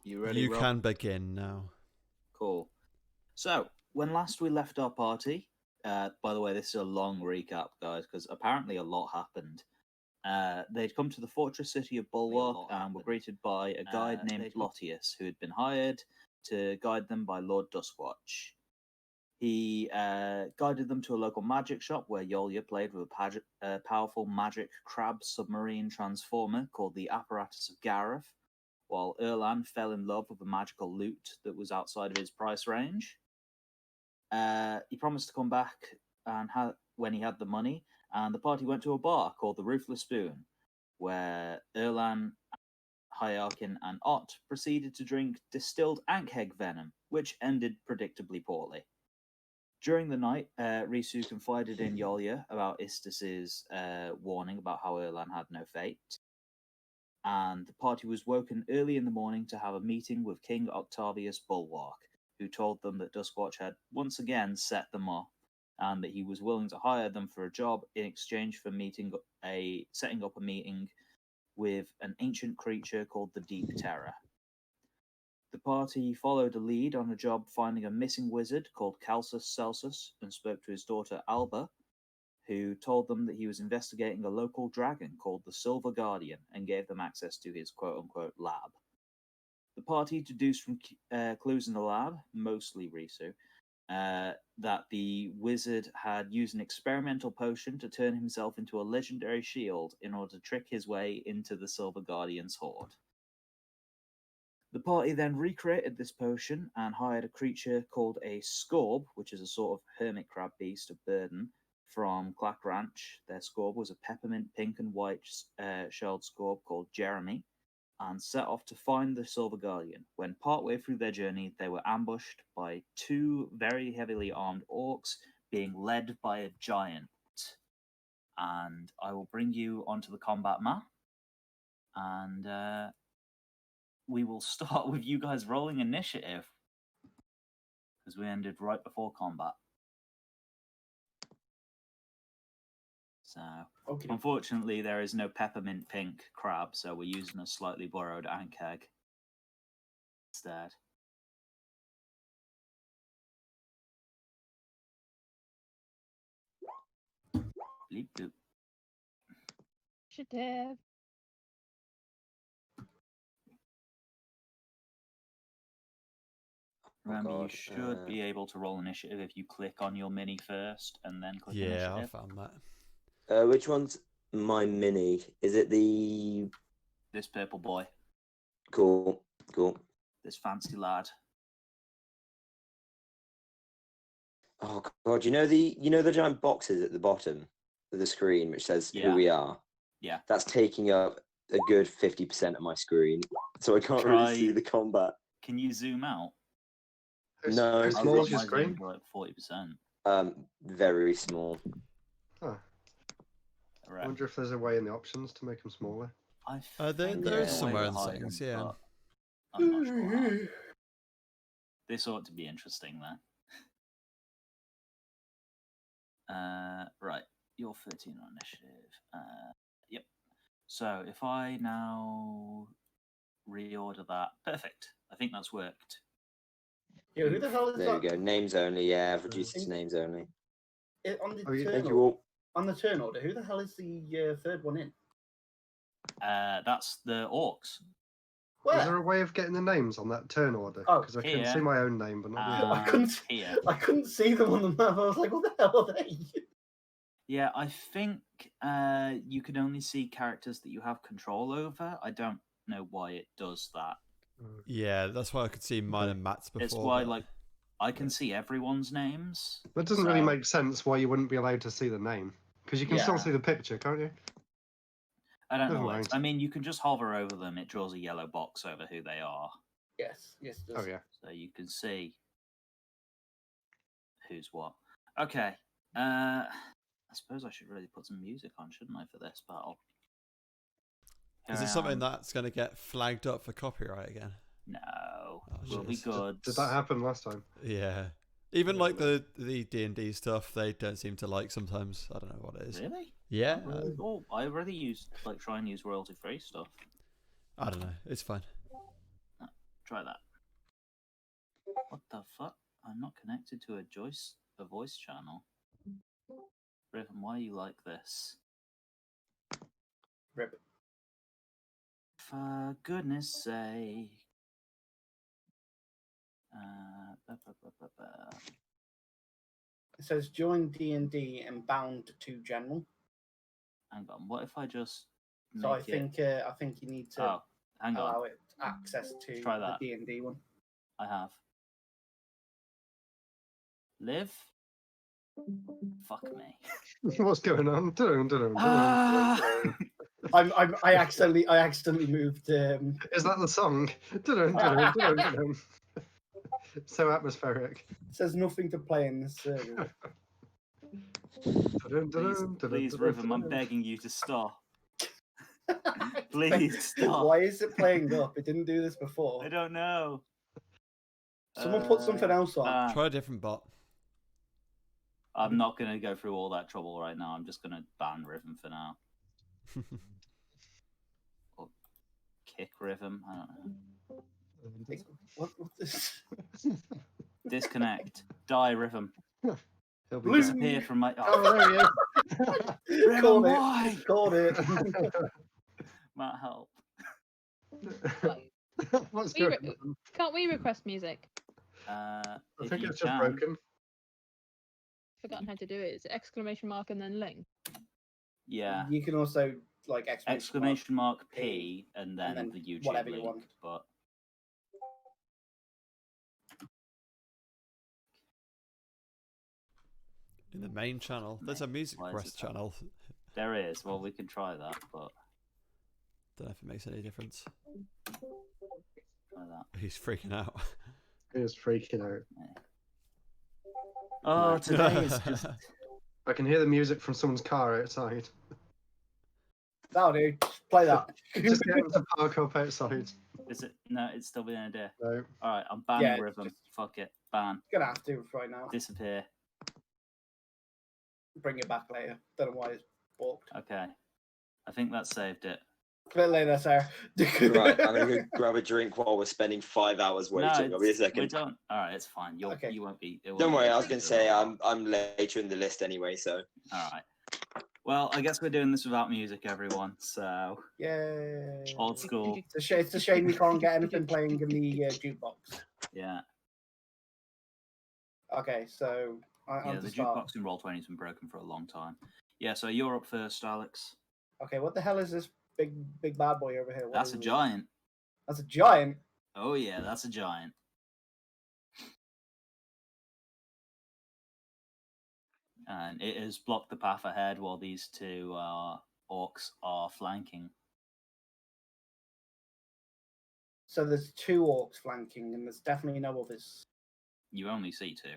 You ready, You Rob? can begin now. Cool. So, when last we left our party, by the way, this is a long recap, guys, because apparently a lot happened. They'd come to the fortress city of Bulwark and were greeted by a guide named Lotius, who had been hired to guide them by Lord Duskwatch. He guided them to a local magic shop where Yolya played with a powerful magic crab submarine transformer called the Apparatus of Gareth, while Erlan fell in love with a magical lute that was outside of his price range. He promised to come back and when he had the money, and the party went to a bar called the Ruthless Spoon, where Erlan, Hierarchin, and Ott proceeded to drink distilled ankheg venom, which ended predictably poorly. During the night, Risu confided in Yolya about Istis's warning about how Erlan had no fate, and the party was woken early in the morning to have a meeting with King Octavius Bulwark, who told them that Duskwatch had once again set them up, and that he was willing to hire them for a job in exchange for setting up a meeting with an ancient creature called the Deep Terror. The party followed a lead on a job finding a missing wizard called Calsus Celsus and spoke to his daughter Alba, who told them that he was investigating a local dragon called the Silver Guardian and gave them access to his quote-unquote lab. The party deduced from clues in the lab, mostly Risu, that the wizard had used an experimental potion to turn himself into a legendary shield in order to trick his way into the Silver Guardian's horde. The party then recreated this potion and hired a creature called a Scorb, which is a sort of hermit crab beast of burden, from Clack Ranch. Their Scorb was a peppermint pink and white shelled Scorb called Jeremy, and set off to find the Silver Guardian. When partway through their journey, they were ambushed by two very heavily armed orcs being led by a giant. And I will bring you onto the combat map, and we will start with you guys rolling initiative, because we ended right before combat. So, okay. Unfortunately, there is no peppermint pink crab, so we're using a slightly borrowed ankheg instead. Bleep bloop. Initiative. Remember, you should be able to roll initiative if you click on your mini first and then click initiative. Yeah, I found that. Which one's my mini? Is it this purple boy? Cool. This fancy lad. Oh god, you know the giant boxes at the bottom of the screen which says who we are? Yeah. That's taking up a good 50% of my screen, so I can't really see the combat. Can you zoom out? No. How small is your screen? Like 40%. Very small. Huh. I wonder if there's a way in the options to make them smaller. There is somewhere in the settings, yeah. I'm not sure. This ought to be interesting then. Right, you're 13 on initiative. Yep. So if I now reorder that, perfect. I think that's worked. Yeah, who the hell is that? There you go. Names only. Yeah, I've reduced it to names only. On the turn order, who the hell is the third one in? That's the orcs. Where? Is there a way of getting the names on that turn order? Because I can see my own name, but not the other. I couldn't see them on the map. I was like, what the hell are they? Yeah, I think you can only see characters that you have control over. I don't know why it does that. Yeah, that's why I could see mine and Matt's before. It's why, I can see everyone's names. That doesn't really make sense why you wouldn't be allowed to see the name. Because you can still see the picture, can't you? I don't know. I mean, you can just hover over them. It draws a yellow box over who they are. Yes, it does. Oh, yeah. So you can see who's what. Okay. I suppose I should really put some music on, shouldn't I, for this battle? Is it something that's going to get flagged up for copyright again? No, we'll be good. Did that happen last time? Yeah. Even like the D&D stuff, they don't seem to like sometimes. I don't know what it is. Really? Yeah. Oh, I already try and use royalty-free stuff. I don't know. It's fine. try that. What the fuck? I'm not connected to a voice channel. Riven, why are you like this? Rip. For goodness sake. It says join D&D and bound to general. Hang on, what if I just So I think you need to Oh, hang on. allow it access to Try that. the D&D one. I have. Live? Fuck me. What's going on? Ah! I accidentally moved. Is that the song? So atmospheric. It says nothing to play in this server. Please, Riven, I'm begging you to stop. Please stop. Why is it playing up? It didn't do this before. I don't know. Someone put something else on. Try a different bot. I'm not going to go through all that trouble right now. I'm just going to ban Riven for now. Or kick Riven. I don't know. What this? Disconnect. Die, Riven. He'll be Disappear from my... Oh, there he is. Riven, why? Called it. Matt, help. What's going on? Can't we request music? I think it's just broken. Forgotten how to do it. It's exclamation mark and then link. Yeah. You can also like exclamation mark P and then the YouTube whatever link, you want. But In the main channel, there's a music request channel. There is. Well, we can try that, but don't know if it makes any difference. Try that. He's freaking out. He is freaking out. Yeah. Oh, today is just... I can hear the music from someone's car outside. That'll do. Play that. Just get him to park up outside. Is it? No, it's still being a day. No. Alright, I'm banning Riven. Fuck it. Ban. Gonna have to right now. Disappear. Bring it back later. Don't know why it's balked. Okay. I think that saved it. A bit later, Sarah. Right, I'm gonna go grab a drink while we're spending 5 hours waiting. No, I'll be a second. We don't. All right, it's fine. You won't be. Don't worry. I was gonna say I'm later in the list anyway. So. All right. Well, I guess we're doing this without music, everyone. So. Yay. Old school. It's a shame we can't get anything playing in the jukebox. Yeah. Okay, so the jukebox in Roll20 has been broken for a long time. Yeah, so you're up first, Alex. Okay, what the hell is this big bad boy over here? That's a giant. That's a giant? Oh yeah, that's a giant. And it has blocked the path ahead while these two orcs are flanking. So there's 2 orcs flanking, and there's definitely no others. You only see 2.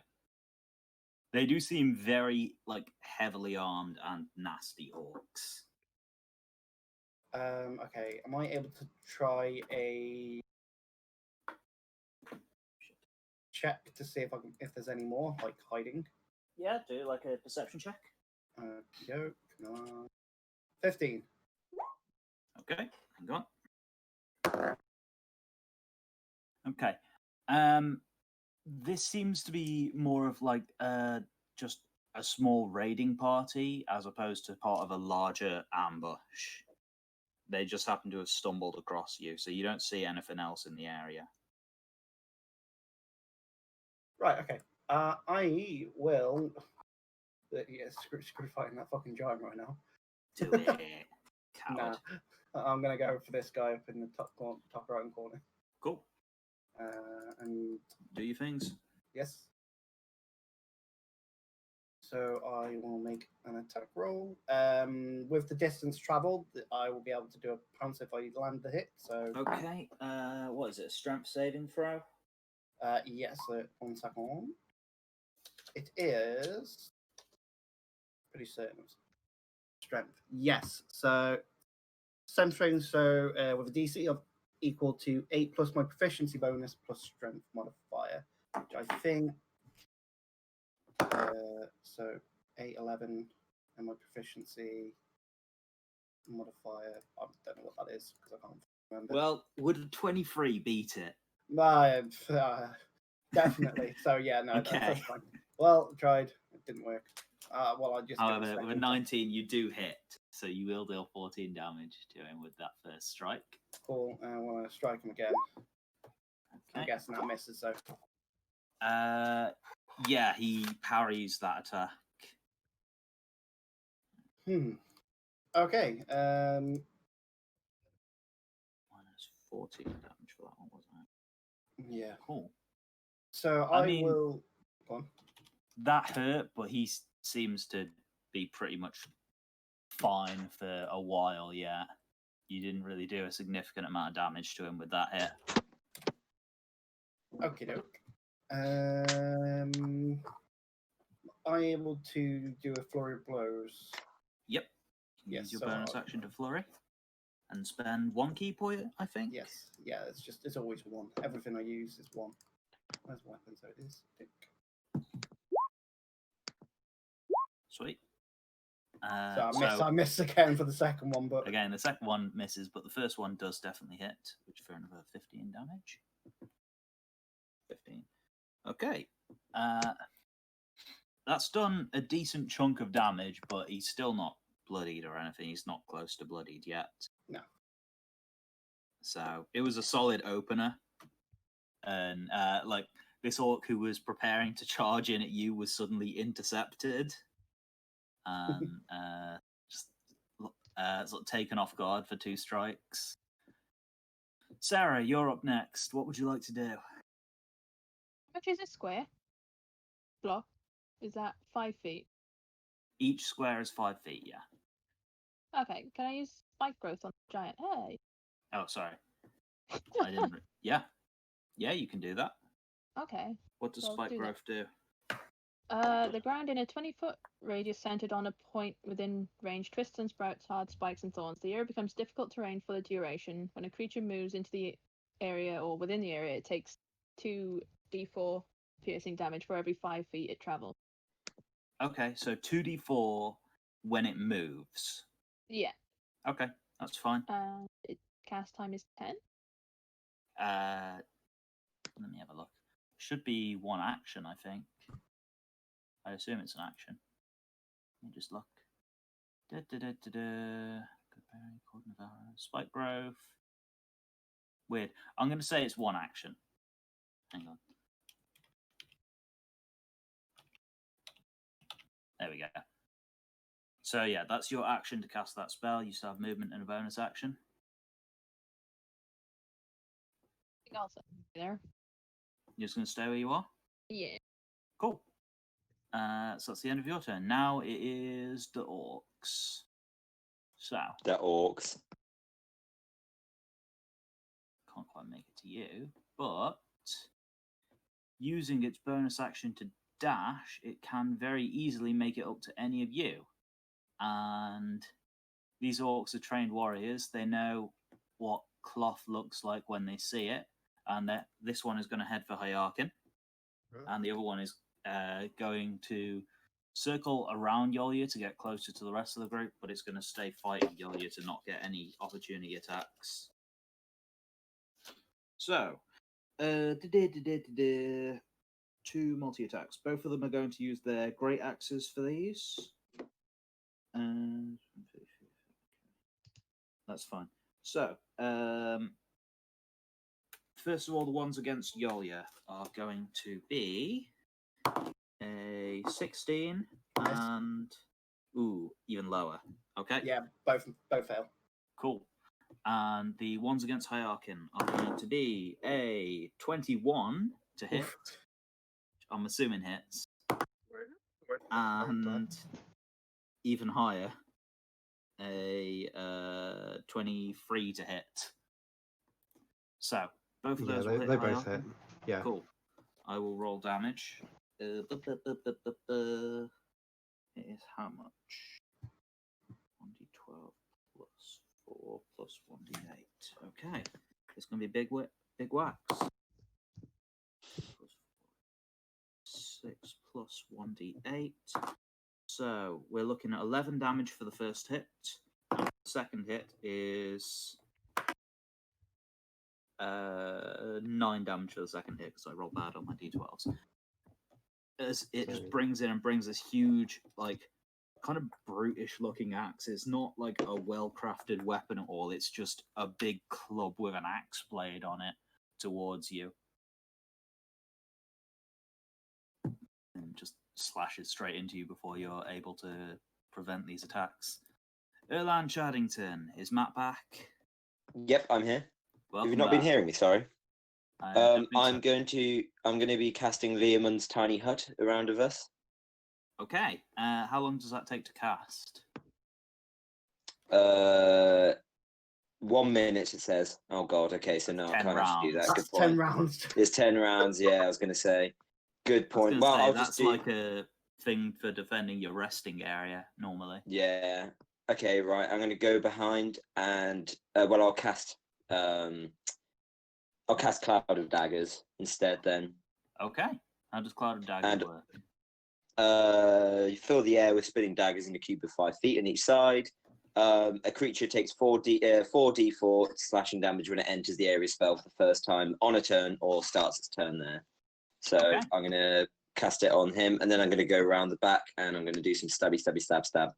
They do seem very, heavily armed and nasty orcs. Okay, am I able to try a check to see if there's any more, like hiding? Yeah, do a perception check. Go, come on. 15. Okay, hang on. Okay. This seems to be more of just a small raiding party as opposed to part of a larger ambush. They just happen to have stumbled across you, so you don't see anything else in the area. Right, okay. I will... Yeah, screw fighting that fucking giant right now. Do it, coward. Nah, I'm going to go for this guy up in the top right corner. Cool. And do your things. Yes. So I will make an attack roll. With the distance traveled, I will be able to do a pounce if I land the hit. So okay. What is it? A strength saving throw? Yes. 1 second. It is pretty certain. Strength. Yes. So same thing. So with a DC of equal to 8 plus my proficiency bonus plus strength modifier, which I think. So 8, 11, and my proficiency modifier. I don't know what that is because I can't remember. Well, would a 23 beat it? Definitely. So yeah, no, Okay. that's fine. Well, tried. It didn't work. Well, I just. However, with a 19, you do hit, so you will deal 14 damage to him with that first strike. Cool. I want to strike him again. Okay. I'm guessing that misses. So. Yeah, he parries that attack. Okay. Minus 14 damage for that one, wasn't it? Yeah. Cool. So I I mean- will. Go on. That hurt, but he seems to be pretty much fine for a while yet. You didn't really do a significant amount of damage to him with that hit. Okie doke. Am I able to do a flurry of blows? Yep. Yes, Use your so bonus I'll- action to flurry. And spend 1 key point, I think. Yes. Yeah, it's always one. Everything I use is one. Where's weapon? So it is. Tick. Sweet. So I missed again for the second one, but Again, the second one misses, but the first one does definitely hit, which for another 15 damage. 15. Okay. That's done a decent chunk of damage, but he's still not bloodied or anything. He's not close to bloodied yet. No. So it was a solid opener. And like this orc who was preparing to charge in at you was suddenly intercepted. And just sort of taken off guard for 2 strikes. Sarah, you're up next. What would you like to do? How much is a square block? Is that 5 feet? Each square is 5 feet, yeah. Okay, can I use spike growth on the giant? Hey. Oh, sorry. I didn't. Yeah. Yeah, you can do that. Okay. What does Well, spike do that. growth do? The ground in a 20-foot radius centered on a point within range twists and sprouts hard spikes and thorns. The area becomes difficult terrain for the duration. When a creature moves into the area or within the area, it takes 2d4 piercing damage for every 5 feet it travels. Okay, so 2d4 when it moves. Yeah. Okay, that's fine. Its cast time is 10. Let me have a look. Should be 1 action, I think. I assume it's an action. Let me just look. Comparing cordon of arrows. Spike growth. Weird. I'm going to say it's 1 action. Hang on. There we go. So yeah, that's your action to cast that spell. You still have movement and a bonus action. Also there. You're just going to stay where you are? Yeah. Cool. So that's the end of your turn. Now it is the orcs. So, The orcs. can't quite make it to you, but using its bonus action to dash, it can very easily make it up to any of you. And these orcs are trained warriors. They know what cloth looks like when they see it. And this one is going to head for Hyakin. And the other one is going to circle around Yolya to get closer to the rest of the group, but it's going to stay fighting Yolya to not get any opportunity attacks. So, 2 multi-attacks. Both of them are going to use their great axes for these. And that's fine. So, first of all, the ones against Yolya are going to be a 16 and even lower. Okay. yeah, both fail. Cool. And the ones against Hyakin are going to be a 21 to hit. I'm assuming hits. And even higher, a 23 to hit. So both of Yeah, those will they hit both hit. Hyakin. Yeah. Cool. I will roll damage. It is how much? 1d12 plus 4 plus 1d8. Okay. It's going to be big whacks. 6 plus 1d8. So we're looking at 11 damage for the first hit. And the second hit is 9 damage for the second hit because I rolled bad on my d12s. As it just brings in and brings this huge, like, kind of brutish looking axe. It's not like a well crafted weapon at all. It's just a big club with an axe blade on it towards you. And just slashes straight into you before you're able to prevent these attacks. Erland Chadington, is Matt back? Yep, I'm here. Welcome Have you not been back. hearing me? Sorry. Don't think I'm so. going to be casting Leomund's tiny hut around of us. Okay. How long does that take to cast? 1 minute it says. Oh god. Okay, so no, I 10 can't actually do that. That's Good point. 10 rounds. It's 10 rounds. Yeah, I was going to say. Good I was point. gonna Well, say, I'll that's just do. like a thing for defending your resting area normally. Yeah. Okay. Right. I'm going to go behind and I'll cast Cloud of Daggers instead. Then. Okay. How does Cloud of Daggers And- work? You fill the air with spinning daggers in a cube of 5 feet on each side. A creature takes 4d4 slashing damage when it enters the area spell for the first time on a turn or starts its turn there. So Okay. I'm going to cast it on him, and then I'm going to go around the back, and I'm going to do some stabby, stab.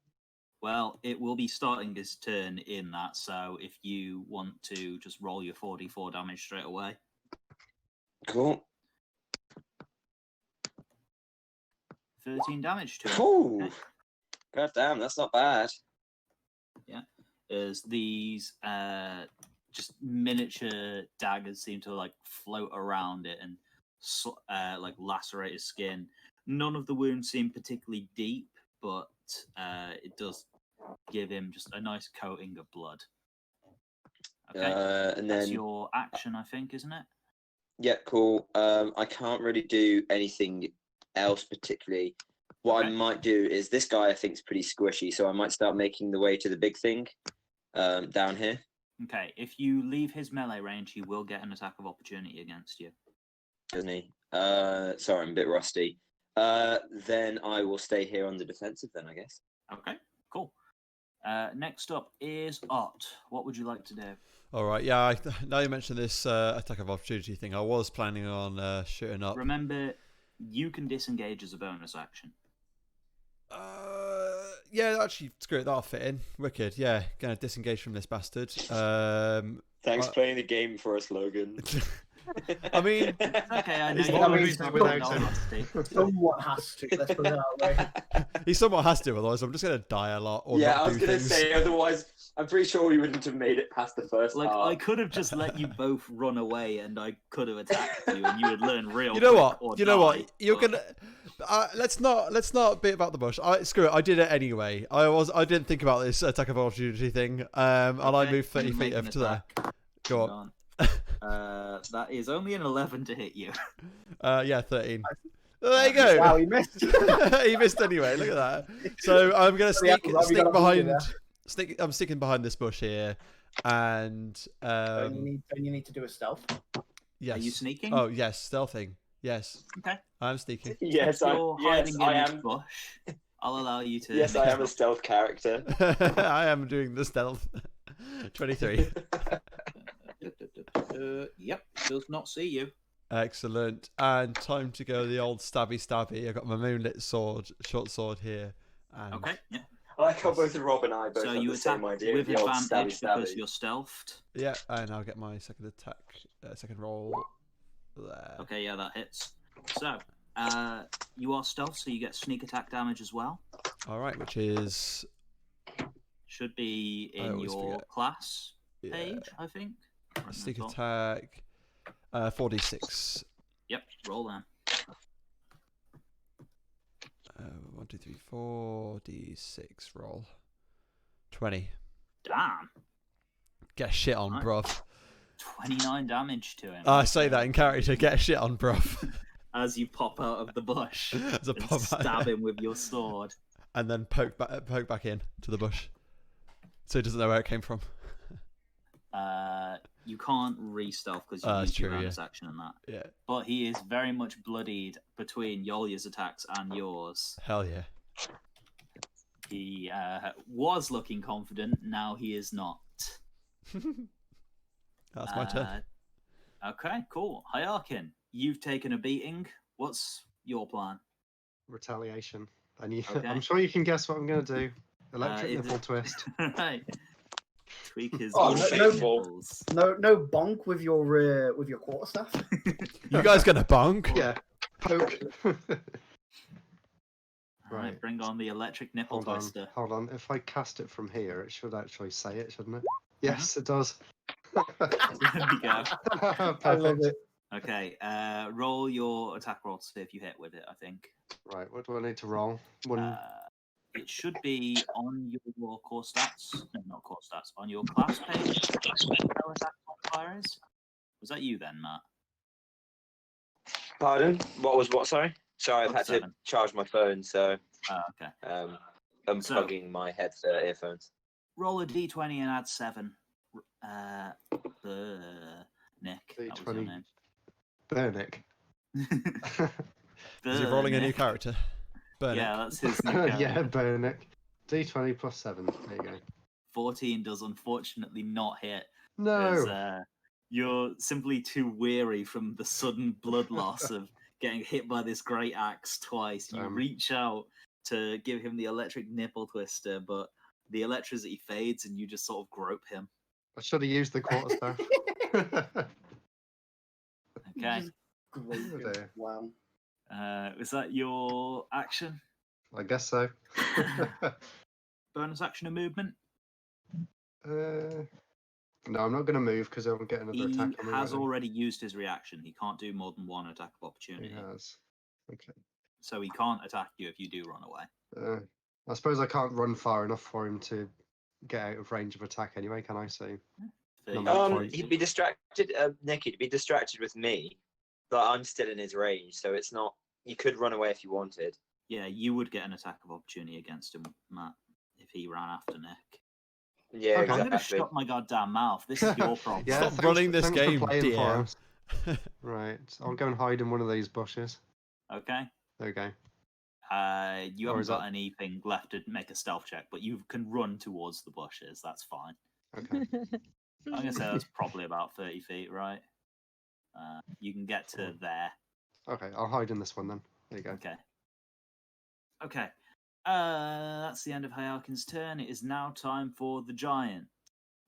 Well, it will be starting his turn in that, so if you want to just roll your 4d4 damage straight away. Cool. 13 damage to him. Ooh. Okay. God damn, that's not bad. As these just miniature daggers seem to like float around it and like lacerate his skin. None of the wounds seem particularly deep, but it does give him just a nice coating of blood. Okay, And that's then your action, I think, isn't it? yeah, cool. I can't really do anything else particularly. What I Okay. might do is this guy I think is pretty squishy, so I might start making the way to the big thing down here. Okay, if you leave his melee range, he will get an attack of opportunity against you. Doesn't he? Sorry, I'm a bit rusty. Then I will stay here on the defensive then, I guess. Okay, cool. Next up is Ott. What would you like to do? All right, yeah. Now you mentioned this attack of opportunity thing. I was planning on shooting up. Remember, you can disengage as a bonus action. Yeah, actually, screw it. That'll fit in. Wicked. Yeah, gonna disengage from this bastard. Thanks for playing the game for us, Logan. I mean, Okay, I know He's you not don't reason start without with him. Rusty. Someone has to. Let's put it that way. he somewhat has to, otherwise I'm just gonna die a lot or Yeah, not I was do gonna things. say otherwise. I'm pretty sure we wouldn't have made it past the first Like, half. I could have just let you both run away, and I could have attacked you, and you would learn real. You know quick what? or You know what? die, You're but- gonna. Let's not beat about the bush. Screw it. I did it anyway. I didn't think about this attack of opportunity thing. And I Okay, moved 30 you feet make an over to there. attack. Go Hold on. on. That is only an 11 to hit you. Yeah, 13. There you go. Wow, he missed. He missed anyway. Look at that. So I'm gonna Yeah, sneak have you got a movie behind. there? I'm sticking behind this bush here, and Don't you need to do a stealth? yes. Are you sneaking? Oh yes, stealthing. Yes, Okay. I'm sneaking. Yes, If you're hiding in I this am. bush, I'll allow you to. Yes, I make am a stealth character. I am doing the stealth. 23. Yep, does not see you. Excellent. And time to go the old stabby. I got my moonlit sword, short sword here. And Okay. Yeah. I like how both Rob and I both So have you the attack same idea with of the old advantage because stabby. you're stealthed. Yeah, and I'll get my second attack, second roll there. Okay, yeah, that hits. So, you are stealth, so you get sneak attack damage as well. All right, which is Should be I in always your forget. class yeah, page, I think. Right in the sneak top. attack, 4d6. Yep, roll then. 1, 2, 3, 4 d6 roll. 20. Damn. Get a shit on, Nice. bruv. 29 damage to him. I say that in character. Get a shit on, bruv. As you pop out of the bush As a and pop out. stab him with your sword. And then poke back in to the bush, so he doesn't know where it came from. You can't re-stealth because you That's used your true, bonus action and that. Yeah. But he is very much bloodied between Yolya's attacks and yours. Hell yeah. He was looking confident, now he is not. That's my turn. Okay, cool. Hyarkin, you've taken a beating. What's your plan? Retaliation. And you, Okay. I'm sure you can guess what I'm going to do. Electric is nipple it- twist. Right. Tweak his Oh, no- nipples. No bonk with your quarterstaff. You guys gonna bonk? Yeah. Poke. Right, Right. bring on the electric nipple Hold on. twister. Hold on. If I cast it from here, it should actually say it, shouldn't it? Yes, it does. There we go. I love Perfect. it. Okay, roll your attack roll to see if you hit with it, I think. Right, what do I need to roll? One. It should be on your core stats. No, not core stats. On your class page. How attack modifier is. Was that you then, Matt? Pardon? What was what? Sorry. Sorry, I've Plus had to 7. charge my phone, so Oh, okay. unplugging my headset earphones. Roll a d20 and add 7. Nick. That was your D20. name. Bernick. Is he rolling a new Nick. character? Burn Yeah, it. that's his new Yeah, character. Bernick. D20 plus 7. There you go. 14 does unfortunately not hit. No. As, you're simply too weary from the sudden blood loss of getting hit by this great axe twice. You reach out to give him the electric nipple twister, but the electricity fades and you just sort of grope him. I should have used the quarterstaff. Okay. Just great. Oh dear. Wow. Is that your action? I guess so. Bonus action of movement? No, I'm not going to move because I'll get another He attack on me. has right now. already used his reaction. He can't do more than one attack of He opportunity. has. Okay. So he can't attack you if you do run away. I suppose I can't run far enough for him to get out of range of attack anyway, can I? So So No, you- point. He'd be distracted. Nick, he'd be distracted with me, but I'm still in his range, so it's not. You could run away if you wanted. Yeah, you would get an attack of opportunity against him, Matt, if he ran after Nick. Yeah, Okay. I'm going to exactly. shut my goddamn mouth. This is your problem. Yeah, Stop thanks running for- this thanks for game, playing for DM. us. Right, I'll go and hide in one of these bushes. Okay. There we go. You Or haven't is got that- anything left to make a stealth check, but you can run towards the bushes. That's fine. Okay. I'm going to say that's probably about 30 feet, right? You can get to there. Okay, I'll hide in this one then. There you go. Okay. Okay. That's the end of Hyarkin's turn. It is now time for the giant,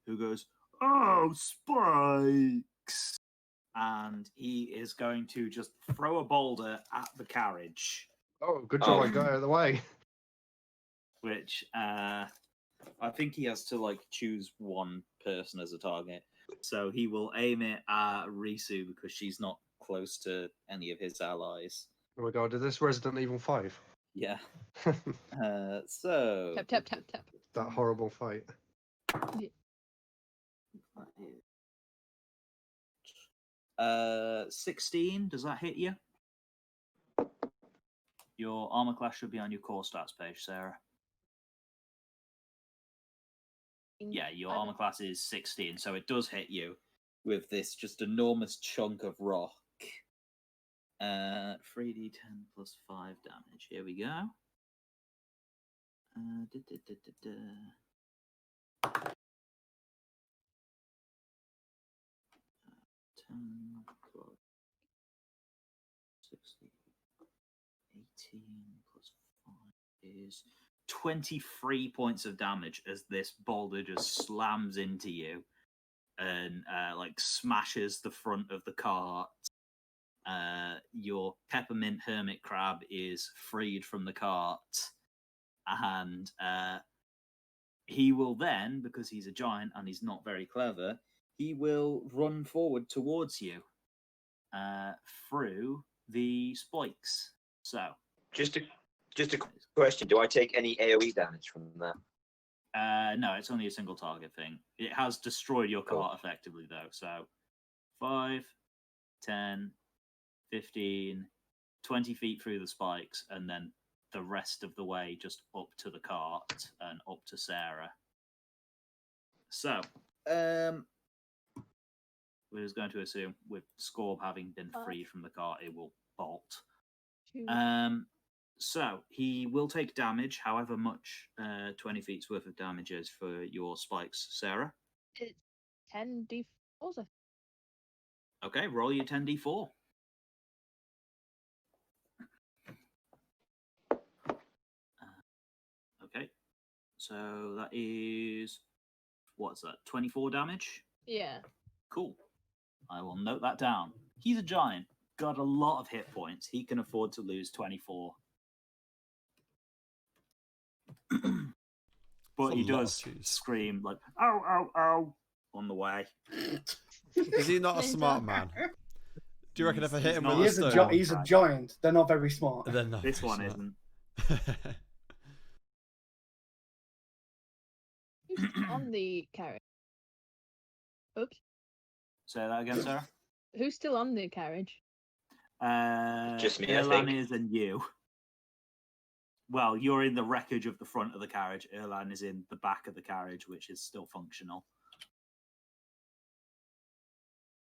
who goes, "Oh, spikes!" And he is going to just throw a boulder at the carriage, Oh, good job Oh. I got out of the way. which I think he has to like choose one person as a target. So he will aim it at Risu because she's not close to any of his allies. Oh my god, is this Resident Evil 5? Yeah. So Tap, tap, tap, tap. That horrible fight. 16, does that hit you? Your armor class should be on your core stats page, Sarah. Yeah, your armor class is 16, so it does hit you with this just enormous chunk of rock. 3d10 plus 5 damage. Here we go. 10 plus 16, 18 plus 5 is 23 points of damage as this boulder just slams into you and like smashes the front of the cart. Your peppermint hermit crab is freed from the cart, and he will then, because he's a giant and he's not very clever, he will run forward towards you through the spikes. So, Just a question: do I take any AOE damage from that? no, it's only a single target thing. It has destroyed your Cool. cart effectively, though. So, 5, 10, 15, 20 feet through the spikes, and then the rest of the way just up to the cart and up to Sarah. So, we're just going to assume with Scorb having been freed from the cart, it will bolt. So he will take damage, however much 20 feet's worth of damage is for your spikes, Sarah. It's 10d4s. Okay, roll your 10d4. Okay, so that is, what's that, 24 damage? Yeah. Cool. I will note that down. He's a giant, got a lot of hit points. He can afford to lose 24. But That's a he lot of does cheese. scream like, ow, ow, ow, on the way. Is he not a Ninja. smart man? Do you reckon if I hit He's him not with a a stone, giant. He's a giant. They're not very smart. then no, This he's one not. isn't. Who's on the carriage? Oops. Say that again, Sarah. Who's still on the carriage? Just me, I Erlan think. is and you. Well, you're in the wreckage of the front of the carriage. Erlan is in the back of the carriage, which is still functional.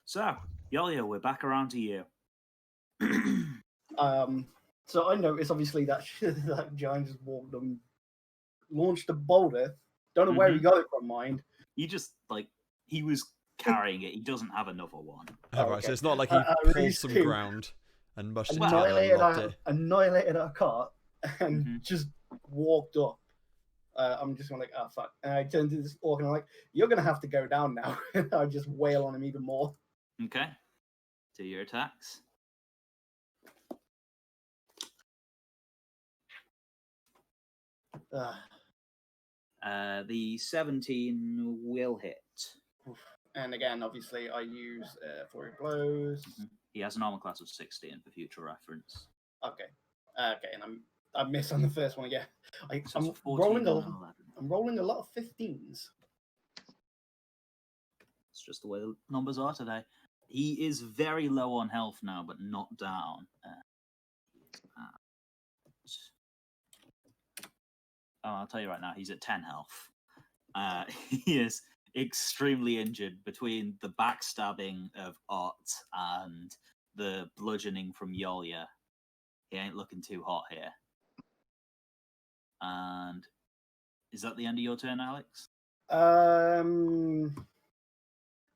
So, Yolio, we're back around to you. So I noticed obviously that that giant just walked and launched a boulder. Don't know where he got it from, mind. He just, like, he was carrying it. He doesn't have another one. Oh, Oh, right, okay. so it's not like he pulled These some two ground and mushed it together and Annihilated lobbed our, it. annihilated our cart and Mhm. just walked up. I'm just like, oh fuck. And I turned to this orc and I'm like, you're gonna have to go down now. And I just wail on him even more. Okay. Do your attacks. The 17 will hit. And again, obviously, I use 4 blows. He has an armor class of 16 for future reference. Okay. Okay, and I miss on the first one again. So I'm it's 14 and an 11. I'm rolling a lot of 15s. It's just the way the numbers are today. He is very low on health now, but not down. I'll tell you right now, he's at 10 health. He is extremely injured between the backstabbing of Ott and the bludgeoning from Yolya. He ain't looking too hot here. And is that the end of your turn, Alex?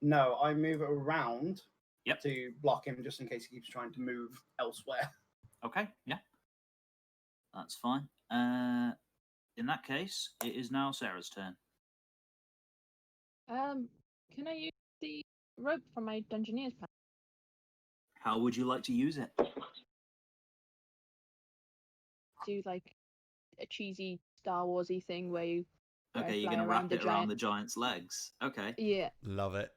No, I move it around Yep. to block him just in case he keeps trying to move elsewhere. Okay, yeah. That's fine. In that case, it is now Sarah's turn. Can I use the rope from my Dungeoneer's pack? How would you like to use it? Do like a cheesy Star Warsy thing where you Okay, you're fly going to around wrap the it around giant. the giant's legs. Okay. Yeah. Love it.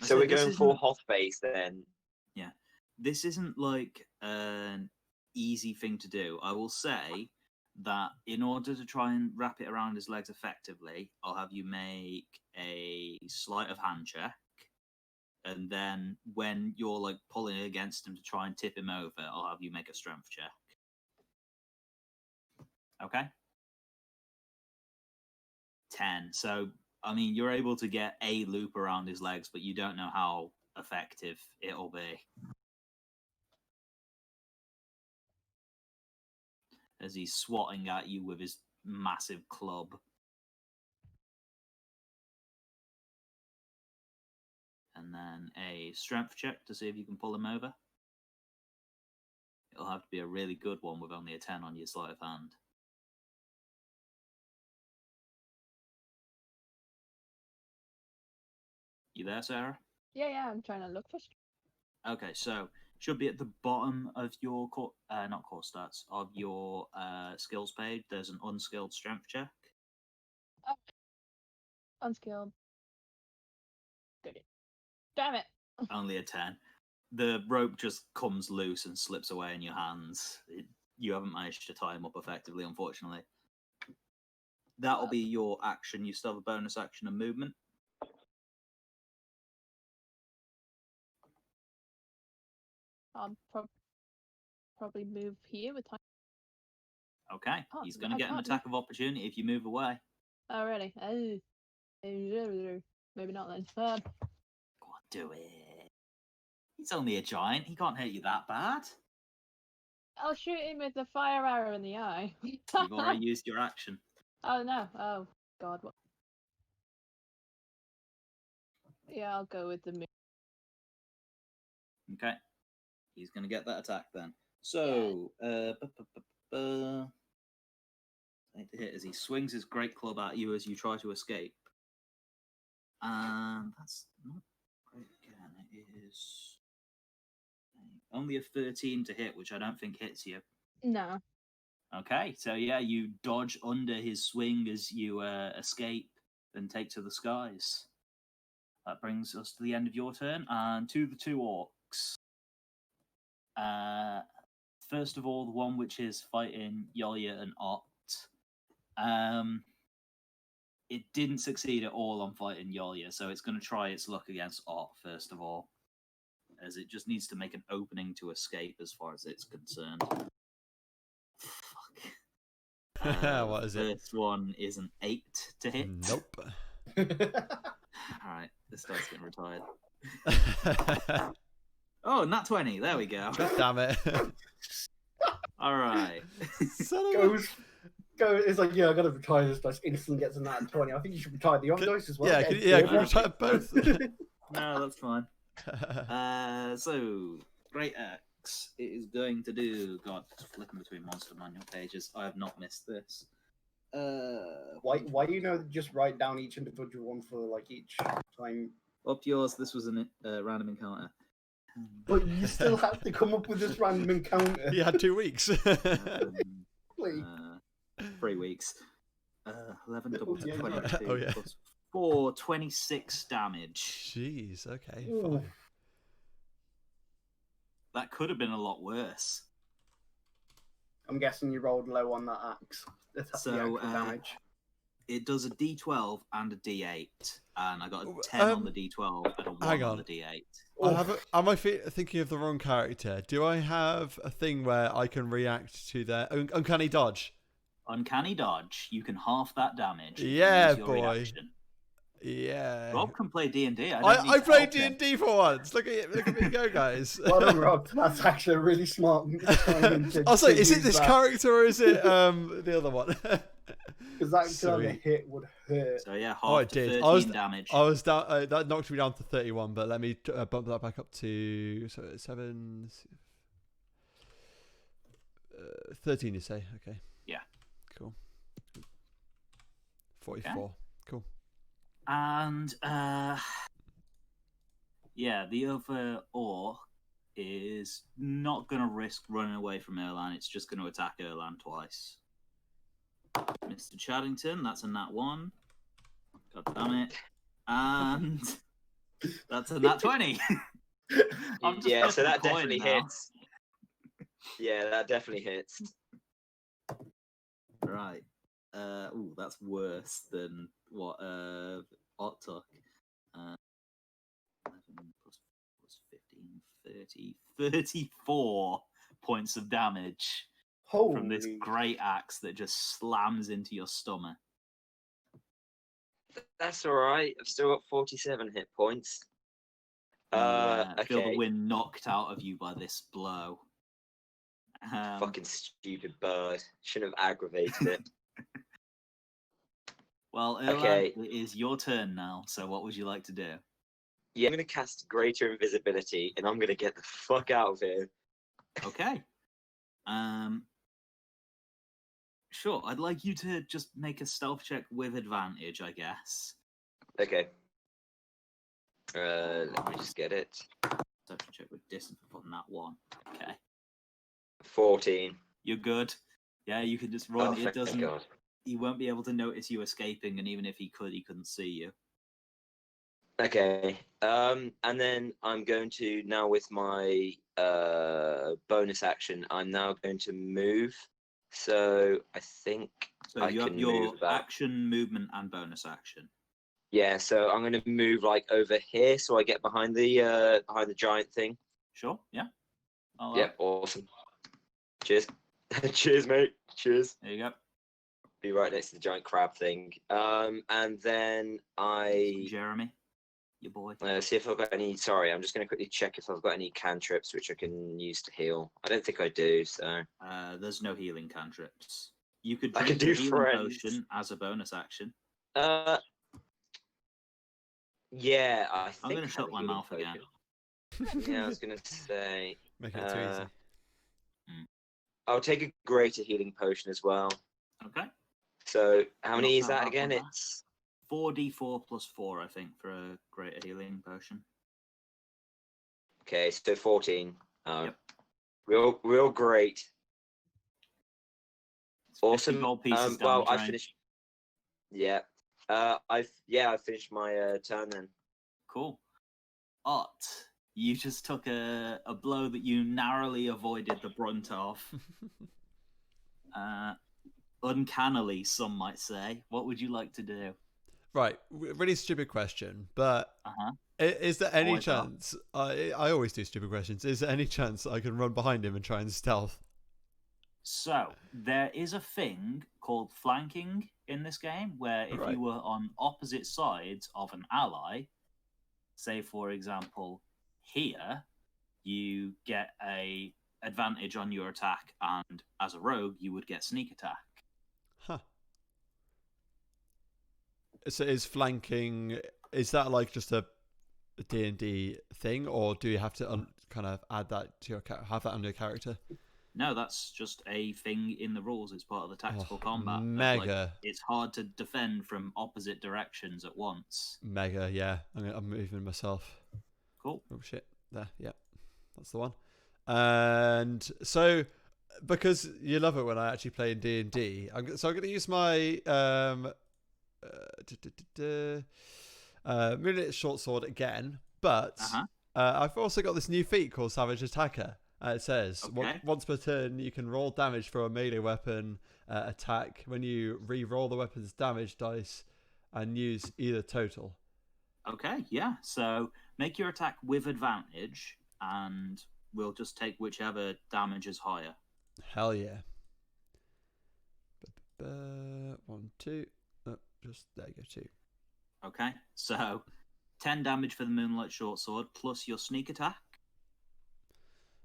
So we're this going for isn't- hot face then. Yeah. This isn't like an easy thing to do. I will say that in order to try and wrap it around his legs effectively, I'll have you make a sleight of hand check. And then when you're like pulling against him to try and tip him over, I'll have you make a strength check. Okay? 10. So, I mean, you're able to get a loop around his legs, but you don't know how effective it'll be. As he's swatting at you with his massive club. And then a strength check to see if you can pull him over. It'll have to be a really good one with only a 10 on your sleight of hand. You there, Sarah? Yeah, I'm trying to look for. Okay, so should be at the bottom of your not core stats, of your skills page. There's an unskilled strength check. Unskilled. Good. Damn it. Only a 10. The rope just comes loose and slips away in your hands. You haven't managed to tie him up effectively, unfortunately. That'll be your action. You still have a bonus action and movement. I'll probably move here with time. Okay, Oh, he's going to I get an can't attack of opportunity if you move away. Oh, really? Oh. Maybe not then. Go on, do it. He's only a giant. He can't hurt you that bad. I'll shoot him with the fire arrow in the eye. You've already used your action. Oh no! Oh God! What? Yeah, I'll go with the move. Okay. He's going to get that attack then. So, to hit as he swings his great club at you as you try to escape. And that's not great again. It is only a 13 to hit, which I don't think hits you. No. Okay, so yeah, you dodge under his swing as you escape and take to the skies. That brings us to the end of your turn, and to the two orcs. First of all, the one which is fighting Yolya and Ott. It didn't succeed at all on fighting Yolya, so it's going to try its luck against Ott first of all, as it just needs to make an opening to escape as far as it's concerned. Fuck. What is it? First one is an 8 to hit. Nope. Alright, this dice getting retired. Oh, nat 20. There we go. God damn it. Alright. It's like, yeah, I gotta retire this dice. Instantly gets a nat 20. I think you should retire the other dice as well. Yeah, can you retire both? No, that's fine. So, Great Axe. It is going to do. God, flicking between monster manual pages. I have not missed this. Why do you know just write down each individual one for like each time? Up yours. This was a random encounter. But you still have to come up with this random encounter. You had 2 weeks. 3 weeks. 11 double 22 Oh, yeah. plus 4, 26 damage. Jeez, okay. Ooh. Fine. That could have been a lot worse. I'm guessing you rolled low on that axe. That's the So, actual damage. It does a D12 and a D8, and I got a 10 on the D12 and a 1 on the D8. Am I thinking of the wrong character? Do I have a thing where I can react to their uncanny dodge? Uncanny dodge. You can half that damage. Yeah, use your boy. reaction. Yeah. Rob can play D&D. I played D&D for once. Look at me go, guys. Well done, Rob. That's actually a really smart. I was like, is it this character or is it the other one? Because that kind of hit would hurt. So yeah, half Oh, it to did. 13 damage. I was down. That knocked me down to 31, but let me bump that back up to 7. 13, you say? Okay. Yeah. Cool. 44. Okay. Cool. And yeah, the other orc is not going to risk running away from Erlan. It's just going to attack Erlan twice. Mr. Chaddington, that's a nat 1. God damn it. And that's a nat 20. Yeah, so that definitely hits. Yeah, that definitely hits. Right. Ooh, that's worse than what Ott took. 11 plus 15, 30, 34 points of damage from this great axe that just slams into your stomach. That's alright. I've still got 47 hit points. Okay. Feel the wind knocked out of you by this blow. Fucking stupid bird. Shouldn't have aggravated it. Well, Erlan, it is your turn now, so what would you like to do? Yeah, I'm going to cast Greater Invisibility, and I'm going to get the fuck out of here. Okay. Sure, I'd like you to just make a stealth check with advantage, I guess. Okay. Let me just get it. Stealth check with distance on that one. Okay. 14. You're good. Yeah, you can just run. Oh, It thank doesn't. God. He won't be able to notice you escaping, and even if he could, he couldn't see you. Okay. And then I'm going to, now with my bonus action, I'm now going to move. So I think So I you have can your move back. action, movement, and bonus action. Yeah, so I'm going to move like over here, so I get behind the giant thing. Sure. Yeah. Yeah, awesome. Cheers. Cheers, mate. Cheers. There you go. Be right next to the giant crab thing. And then Jeremy, your boy. see if I've got any. Sorry, I'm just going to quickly check if I've got any cantrips which I can use to heal. I don't think I do. So There's no healing cantrips. You could I drink can do a healing friends. potion as a bonus action. Yeah, I think I'm going to I have shut a my healing mouth again. potion. Yeah, I was gonna say. Making it too easy. I'll take a greater healing potion as well. Okay. So how many Knock is that that out again? one back. It's 4d4 plus 4, I think, for a greater healing potion. okay. So 14. Yep. Real great. It's 50 Awesome. gold pieces Well, damage I range. finished. Yeah. I finished my turn then. Cool. Art, you just took a blow that you narrowly avoided the brunt of. Uncannily, some might say. What would you like to do? Right, really stupid question, but Uh-huh. is there any Always are. chance? I always do stupid questions. Is there any chance I can run behind him and try and stealth? So, there is a thing called flanking in this game, where if Right. you were on opposite sides of an ally, say for example here, you get a advantage on your attack, and as a rogue you would get sneak attack. Huh. So is flanking, is that like just a D&D thing, or do you have to kind of add that to your have that on your character? No, that's just a thing in the rules. It's part of the tactical combat. of, Mega. It's hard to defend from opposite directions at once. Mega, yeah. I'm moving myself. Cool. Oh shit. There, yeah. That's the one. And so, because you love it when I actually play in D&D, I'm going to use my Moonlit short sword again, but I've also got this new feat called Savage Attacker. It says once per turn you can roll damage for a melee weapon attack when you re-roll the weapon's damage dice and use either total. Okay, yeah. So make your attack with advantage, and we'll just take whichever damage is higher. Hell yeah. 1, 2. Oh, just there you go, 2. Okay, so 10 damage for the Moonlight Short Sword plus your sneak attack,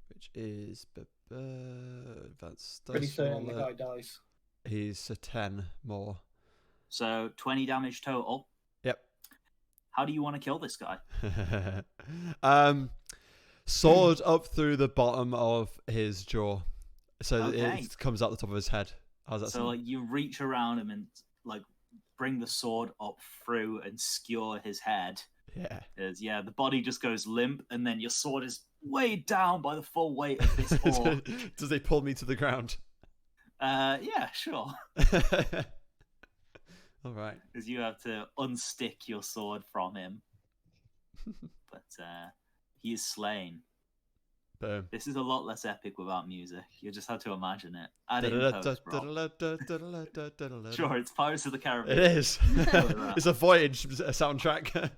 which is advanced Pretty dice certain the roller. guy dies. He's a 10 more. So 20 damage total. Yep. How do you want to kill this guy? Sword up through the bottom of his jaw, so Okay. it comes out the top of his head. How's that So sound? like you reach around him and like bring the sword up through and skewer his head. Yeah. Yeah, the body just goes limp, and then your sword is weighed down by the full weight of this orc. Does they pull me to the ground? Yeah, sure. All right. Because you have to unstick your sword from him. But he is slain. Boom. This is a lot less epic without music. You just have to imagine it. Add it in post, bro. Sure, it's Pirates of the Caribbean. It is. It's a Voyage soundtrack.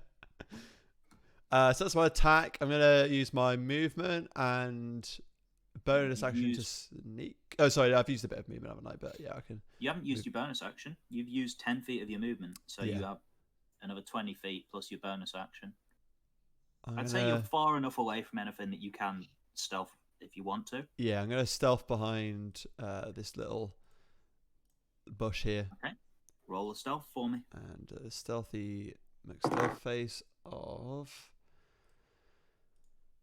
So that's my attack. I'm going to use my movement and bonus action to sneak. Oh, sorry, I've used a bit of movement, haven't I? But yeah, I can. You haven't used your bonus action. You've used 10 feet of your movement, so you have another 20 feet plus your bonus action. I'd say you're far enough away from anything that you can stealth if you want to. Yeah, I'm going to stealth behind this little bush here. Okay. Roll a stealth for me. And stealthy makes stealth face of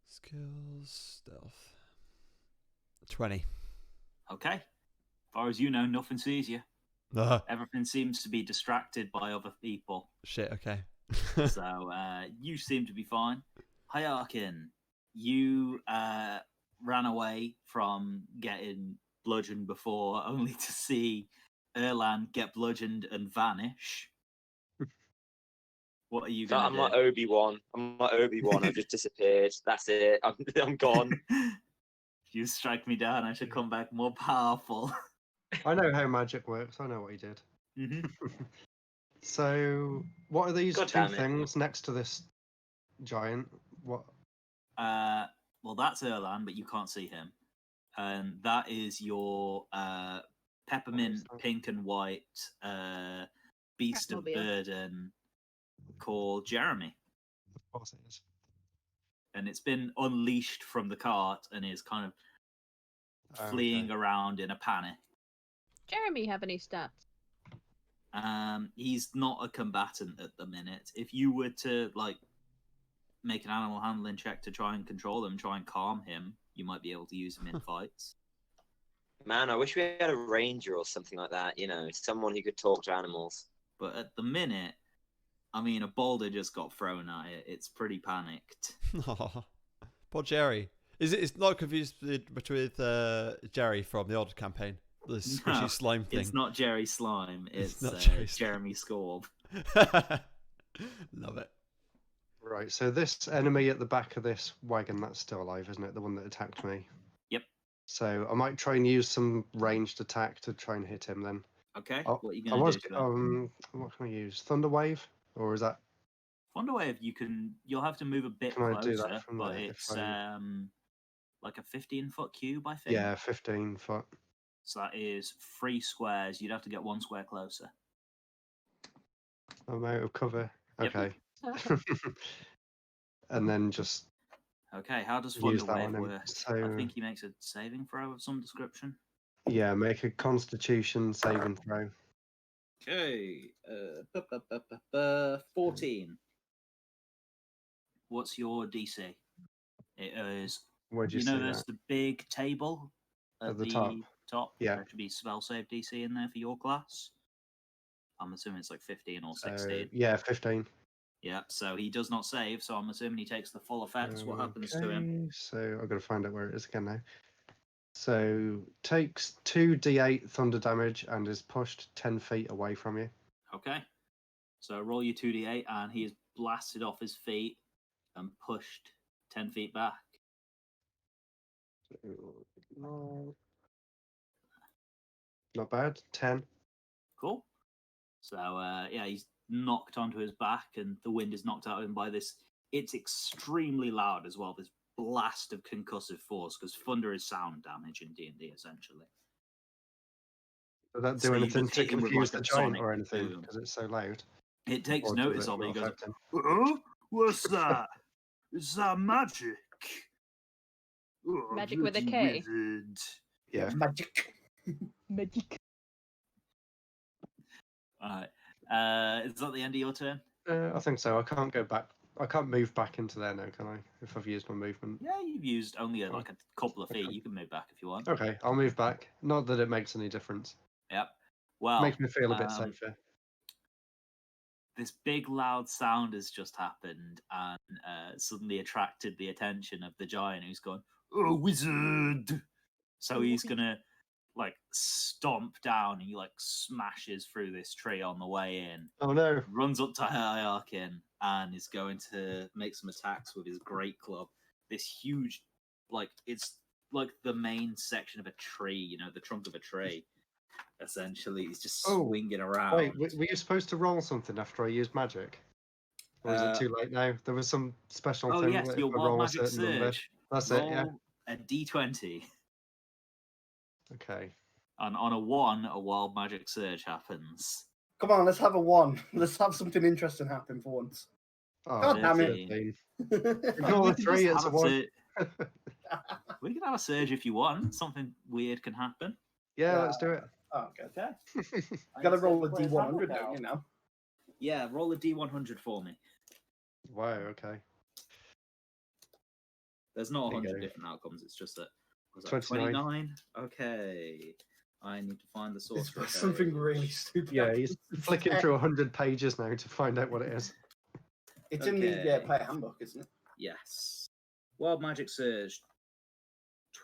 skills stealth 20. Okay. As far as you know, nothing sees you. Everything seems to be distracted by other people. Shit, okay. So you seem to be fine. Hyakin, you ran away from getting bludgeoned before, only to see Erlan get bludgeoned and vanish. What are you going to do? I'm like Obi-Wan. I've just disappeared. That's it. I'm gone. You strike me down, I should come back more powerful. I know how magic works. I know what he did. Mm-hmm. So, what are these God two damn it. things next to this giant? What? Well, that's Erlan, but you can't see him. And that is your peppermint, pink and white beast of Catmobile. burden called Jeremy. Of course it is. And it's been unleashed from the cart and is kind of fleeing around in a panic. Jeremy have any stats? He's not a combatant at the minute. If you were to like make an animal handling check to try and control him, try and calm him, you might be able to use him in fights. Man, I wish we had a ranger or something like that. You know, someone who could talk to animals. But at the minute, I mean, a boulder just got thrown at it. It's pretty panicked. Poor Jerry. It's not confused with Jerry from the old campaign. The squishy slime thing. It's not Jerry Slime. It's Jeremy Scorb. Love it. Right, so this enemy at the back of this wagon, that's still alive, isn't it? The one that attacked me. Yep. So I might try and use some ranged attack to try and hit him then. Okay. What are you going to do? What can I use? Thunder Wave? Or is that... Thunder Wave, you'll have to move a bit closer, I do that from but it's like a 15-foot cube, I think. Yeah, 15 foot. So that is 3 squares. You'd have to get 1 square closer. I'm out of cover. Yep. Okay. And then just... Okay, how does Thunder Wave work? So, I think he makes a saving throw of some description. Yeah, make a Constitution saving throw. Okay. 14. What's your DC? It is... Where'd you there's the big table at the top? Yeah. There should be spell save DC in there for your class. I'm assuming it's like 15 or 16. Yeah, 15. Yeah, so he does not save, so I'm assuming he takes the full effects. What happens to him? So I've got to find out where it is again now. So takes 2d8 thunder damage and is pushed 10 feet away from you. Okay. So roll your 2d8 and he is blasted off his feet and pushed 10 feet back. Not bad. 10. Cool. So he's knocked onto his back and the wind is knocked out of him by this. It's extremely loud as well, this blast of concussive force, because thunder is sound damage in D&D essentially. Does that do anything to confuse the giant or anything because it's so loud? It takes notice of it. He goes, what's that? Is that magic? Oh, magic with a K. Wizard. Yeah. Magic. Magic. Alright. Is that the end of your turn? I think so. I can't go back. I can't move back into there now, can I? If I've used my movement. Yeah, you've used only like a couple of feet. Okay. You can move back if you want. Okay, I'll move back. Not that it makes any difference. Yep. Well, makes me feel a bit safer. This big loud sound has just happened and suddenly attracted the attention of the giant, who's gone, "Oh, wizard!" So he's gonna like stomp down and he like smashes through this tree on the way in. Oh no! Runs up to Hierarchin and is going to make some attacks with his great club. This huge, like it's like the main section of a tree, the trunk of a tree. Essentially, he's just swinging around. Wait, were you supposed to roll something after I used magic? Or is it too late now? There was some special thing. Oh yes, your wild magic surge. That's roll it, yeah. A D20. Okay. And on a 1, a wild magic surge happens. Come on, let's have a 1. Let's have something interesting happen for once. Oh, God damn it. Ignore the 3, it's a 1. We can have a surge if you want. Something weird can happen. Yeah, let's do it. Oh, okay. Gotta roll a D100, don't you know? Yeah, roll a D100 for me. Wow, okay. There's not 100 different outcomes, it's just that. Was that 29? Okay. I need to find the source. It's something really stupid. Yeah, he's flicking through 100 pages now to find out what it is. It's in the player handbook, isn't it? Yes. Wild Magic Surge.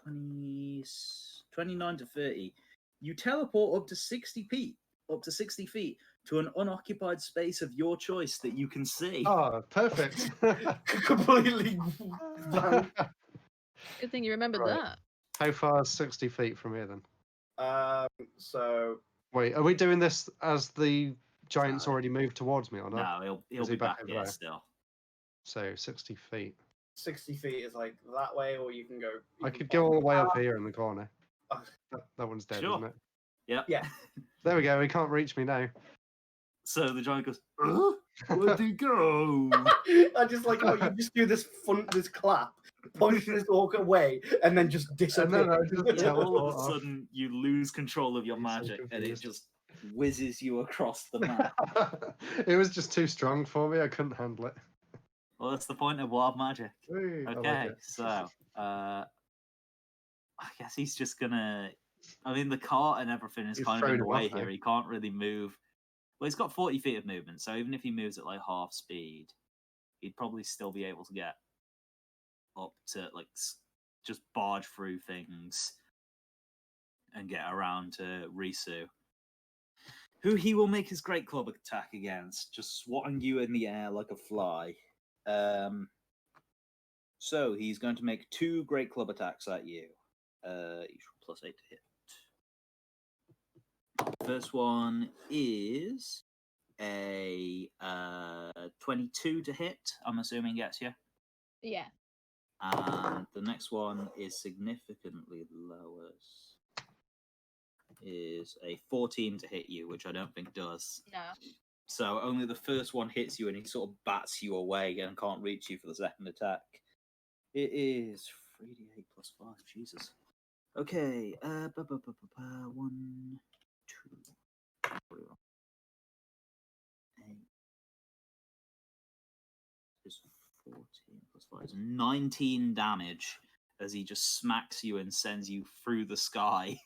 29 to 30. You teleport up to 60 feet to an unoccupied space of your choice that you can see. Oh, perfect. Completely blank. Good thing you remembered that. How far is 60 feet from here then? So... Wait, are we doing this as the giant's already moved towards me or not? No, he'll be back here still. So 60 feet. 60 feet is like that way, or you can go... I could go all the way up here in the corner. That one's dead, isn't it? Yep. Yeah. There we go, he can't reach me now. So the giant goes, where'd he go? I just like how you just do this clap, push this orc away, and then just disappear. And then all of a sudden, you lose control of your magic, and it just whizzes you across the map. It was just too strong for me. I couldn't handle it. Well, that's the point of wild magic. Whee, I like Okay, it. so I guess he's just gonna. I mean, the cart and everything is You've kind of in thrown the him way off now. here. He can't really move. Well, he's got 40 feet of movement, so even if he moves at like half speed, he'd probably still be able to get up to like just barge through things and get around to Risu, who he will make his great club attack against, just swatting you in the air like a fly. So he's going to make 2 great club attacks at you. Each +8 to hit. First one is a 22 to hit. I'm assuming gets you. Yeah. And the next one is significantly lower. Is a 14 to hit you, which I don't think does. No. So only the first one hits you and he sort of bats you away and can't reach you for the second attack. It is 3d8 +5. Jesus. Okay. 1, 2, 8 is 14 +5 is 19 damage as he just smacks you and sends you through the sky.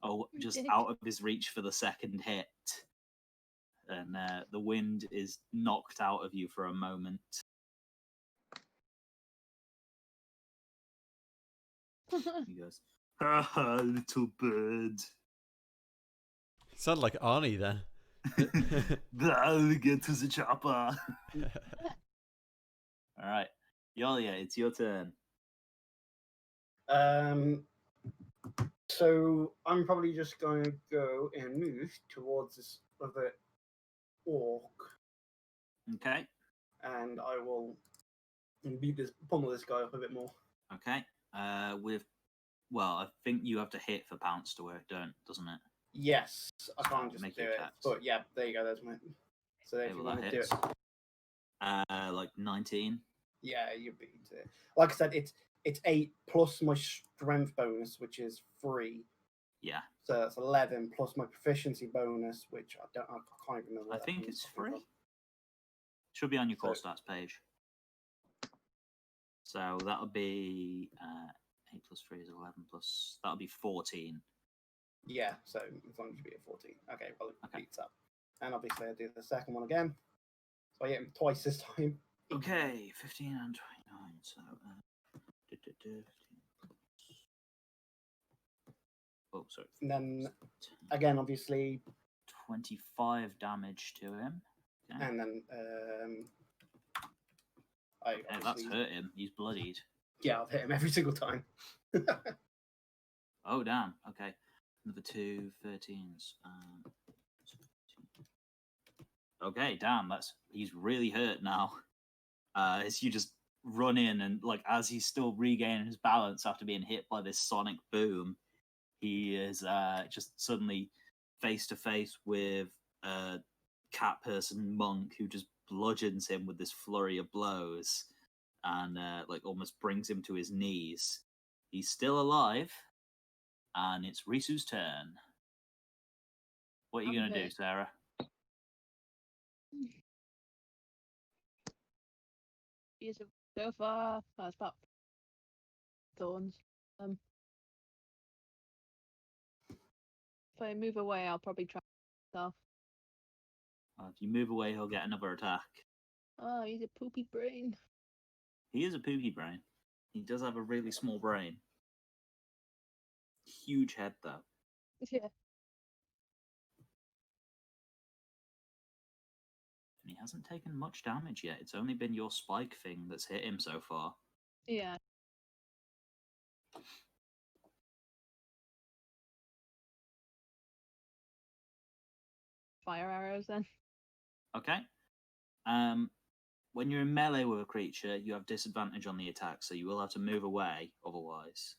Oh, just out of his reach for the second hit. And the wind is knocked out of you for a moment. He goes, "Ah, little bird." Sound like Arnie then. I'll get to the chopper. All right, Yolia, it's your turn. So I'm probably just going to go and move towards this other orc, Okay. and I will pummel this guy up a bit more. Okay. I think you have to hit for pounce to work, doesn't it? Yes, I can't just Make do your it. attacks. But yeah, there you go. There's my. So if Okay, you well, want that to do hits. it, Like 19. yeah, you beat it. Like I said, it's 8 plus my strength bonus, which is 3. Yeah. So that's 11 plus my proficiency bonus, which I can't even remember. I think it's 3. Should be on your core stats page. So that'll be 8 plus 3 is 11 plus. That'll be 14. Yeah, so as long as you be at 14. Okay, well, it beats up. And obviously, I do the second one again. So I hit him twice this time. Okay, 15 and 29. So, 15. Oh, sorry. And then, again, obviously, 25 damage to him. Okay. And then, that's hurt him. He's bloodied. Yeah, I've hit him every single time. Oh, damn. Okay. Another 2 13s. Okay, damn. He's really hurt now. As you just run in and, like, as he's still regaining his balance after being hit by this sonic boom, he is just suddenly face to face with a cat person monk who just bludgeons him with this flurry of blows and like almost brings him to his knees. He's still alive, and it's Risu's turn. What are you going to do, Sarah? So far, that's about thorns. If I move away, I'll probably try myself. If you move away, he'll get another attack. Oh, he's a poopy brain. He is a poopy brain. He does have a really small brain. Huge head, though. Yeah. And he hasn't taken much damage yet. It's only been your spike thing that's hit him so far. Yeah. Fire arrows then. Okay. When you're in melee with a creature, you have disadvantage on the attack, so you will have to move away otherwise.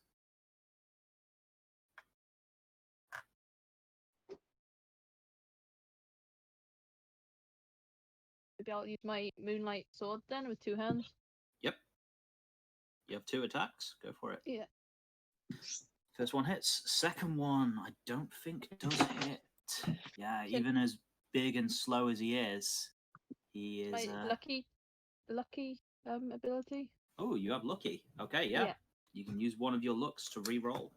Maybe I'll use my moonlight sword then with 2 hands. Yep. You have 2 attacks. Go for it. Yeah. First one hits. Second one, I don't think does hit. Yeah, even as big and slow as he is My lucky ability. Oh, you have lucky. Okay, yeah. You can use one of your looks to re-roll.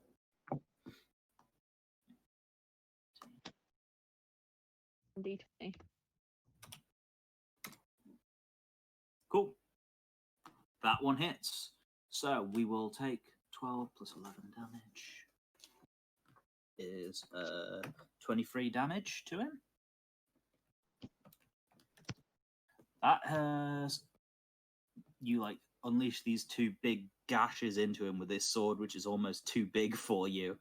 D20. Cool. That one hits. So we will take 12 plus 11 damage. Is 23 damage to him. That has you like unleash these two big gashes into him with this sword, which is almost too big for you.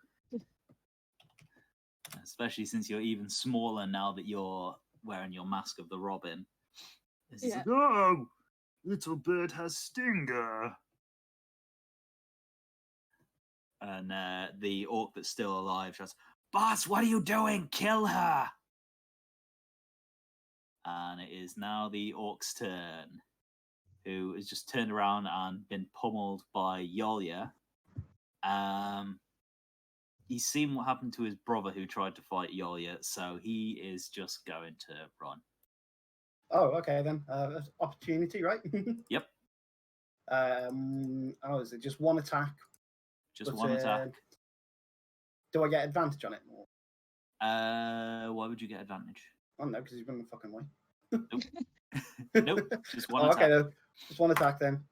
Especially since you're even smaller now that you're wearing your mask of the Robin. Like, oh, little bird has stinger. And the orc that's still alive shouts, "Boss, what are you doing? Kill her!" And it is now the orc's turn, who has just turned around and been pummeled by Yolya. He's seen what happened to his brother who tried to fight Yolya, so he is just going to run. Oh, okay then. Opportunity, right? Yep. Oh, is it just one attack? Just one attack. Do I get advantage on it? Why would you get advantage? Oh no, because he's running the fucking way. Nope. Nope. Just one attack. Okay, then. Just one attack then.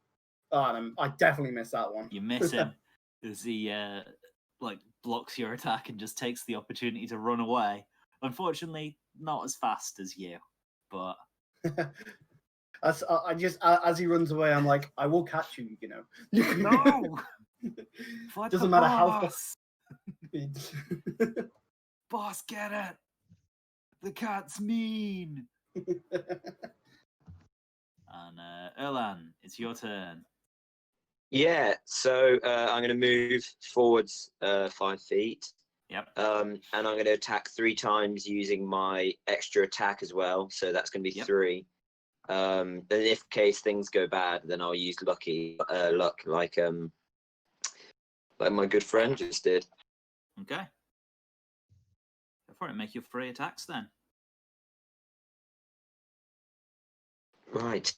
Oh, I definitely missed that one. You miss him as he blocks your attack and just takes the opportunity to run away. Unfortunately, not as fast as you, but as he runs away, I'm like, I will catch you. You know. No. Doesn't matter how fast. Boss, get it. The cat's mean. And Erlan, it's your turn. Yeah, so I'm going to move forwards 5 feet. Yep. And I'm going to attack 3 times using my extra attack as well. So that's going to be 3. Then if case things go bad, then I'll use luck like my good friend just did. Okay. Go for it. Make your 3 attacks then. Right.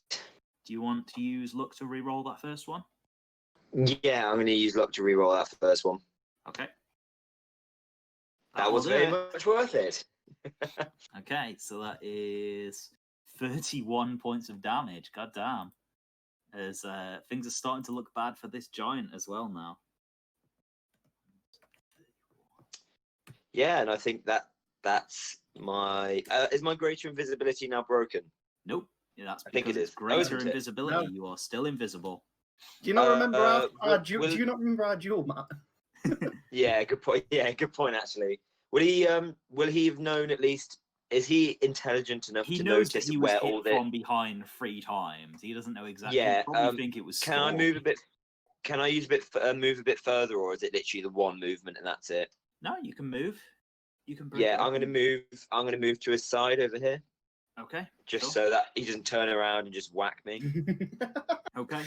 Do you want to use luck to re-roll that first one? Yeah, I'm going to use luck to re-roll that first one. Okay. That was very much worth it. Okay, so that is 31 points of damage. God damn. As things are starting to look bad for this giant as well now. Yeah, and I think that's my... is my greater invisibility now broken? Nope. Yeah, that's I think because it it's is. greater invisibility. No. You are still invisible. Do you not remember our duel? Do you not remember our duel, Matt? Yeah, good point. Yeah, good point. Actually, will he have known at least? Is he intelligent enough He to knows notice that he was where hit all the? from behind 3 times. He doesn't know exactly. Yeah. He'll probably think it was. Can I move a bit? Can I use move a bit further, or is it literally the one movement and that's it? No, you can move. You can. Break Yeah, it I'm gonna move. I'm gonna move to his side over here. Okay. Just so that he doesn't turn around and just whack me. Okay.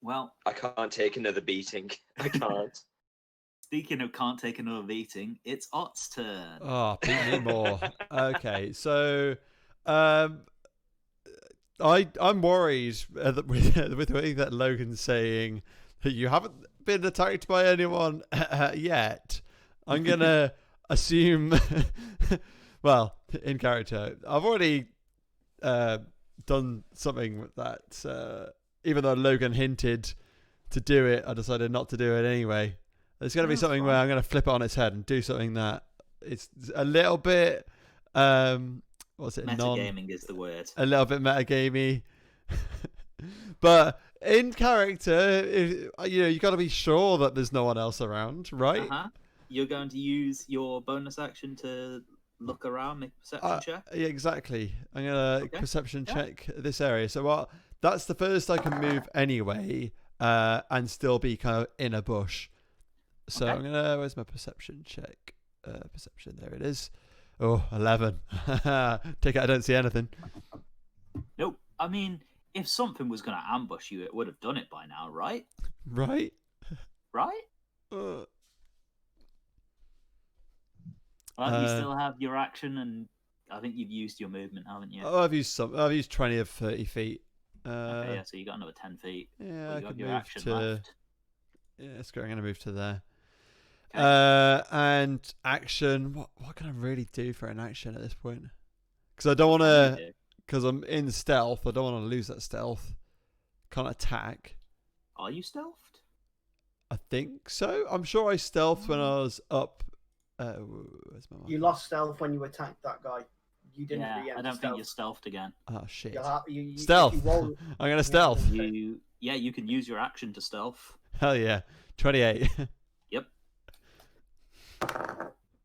Well, I can't take another beating. I can't. Speaking of can't take another beating, it's Ott's turn. Oh, beat me more. Okay, so I'm worried with the way that Logan's saying that you haven't been attacked by anyone yet. I'm gonna assume, well, in character, I've already done something that even though Logan hinted to do it, I decided not to do it anyway. There's going to be something where I'm going to flip it on its head and do something that it's a little bit, what's it? Metagaming is the word. A little bit metagamey. But in character, you got to be sure that there's no one else around, right? Uh-huh. You're going to use your bonus action to look around, make a perception check? Yeah, exactly. I'm going to perception check this area. So that's the first I can move anyway, and still be kind of in a bush. So I'm gonna. Where's my perception check? Perception. There it is. Oh, 11. Take it. I don't see anything. Nope. I mean, if something was going to ambush you, it would have done it by now, right? Right. Right? Well, you still have your action, and I think you've used your movement, haven't you? Oh, I've used some. I've used 20 of 30 feet. Okay, yeah, so you got another 10 feet. Yeah, Well, I you got could your move action to. left. Yeah, screw it, I'm gonna move to there. Okay. And action. What can I really do for an action at this point? Because I don't want What can to. you do? Because I'm in stealth. I don't want to lose that stealth. Can't attack. Are you stealthed? I think so. I'm sure I stealthed when I was up. Where's my marker? You lost stealth when you attacked that guy. You didn't Yeah, preempt I don't think stealth. you're stealthed again. Oh shit! You Stealth. if you roll- I'm gonna stealth. You can use your action to stealth. Hell yeah! 28.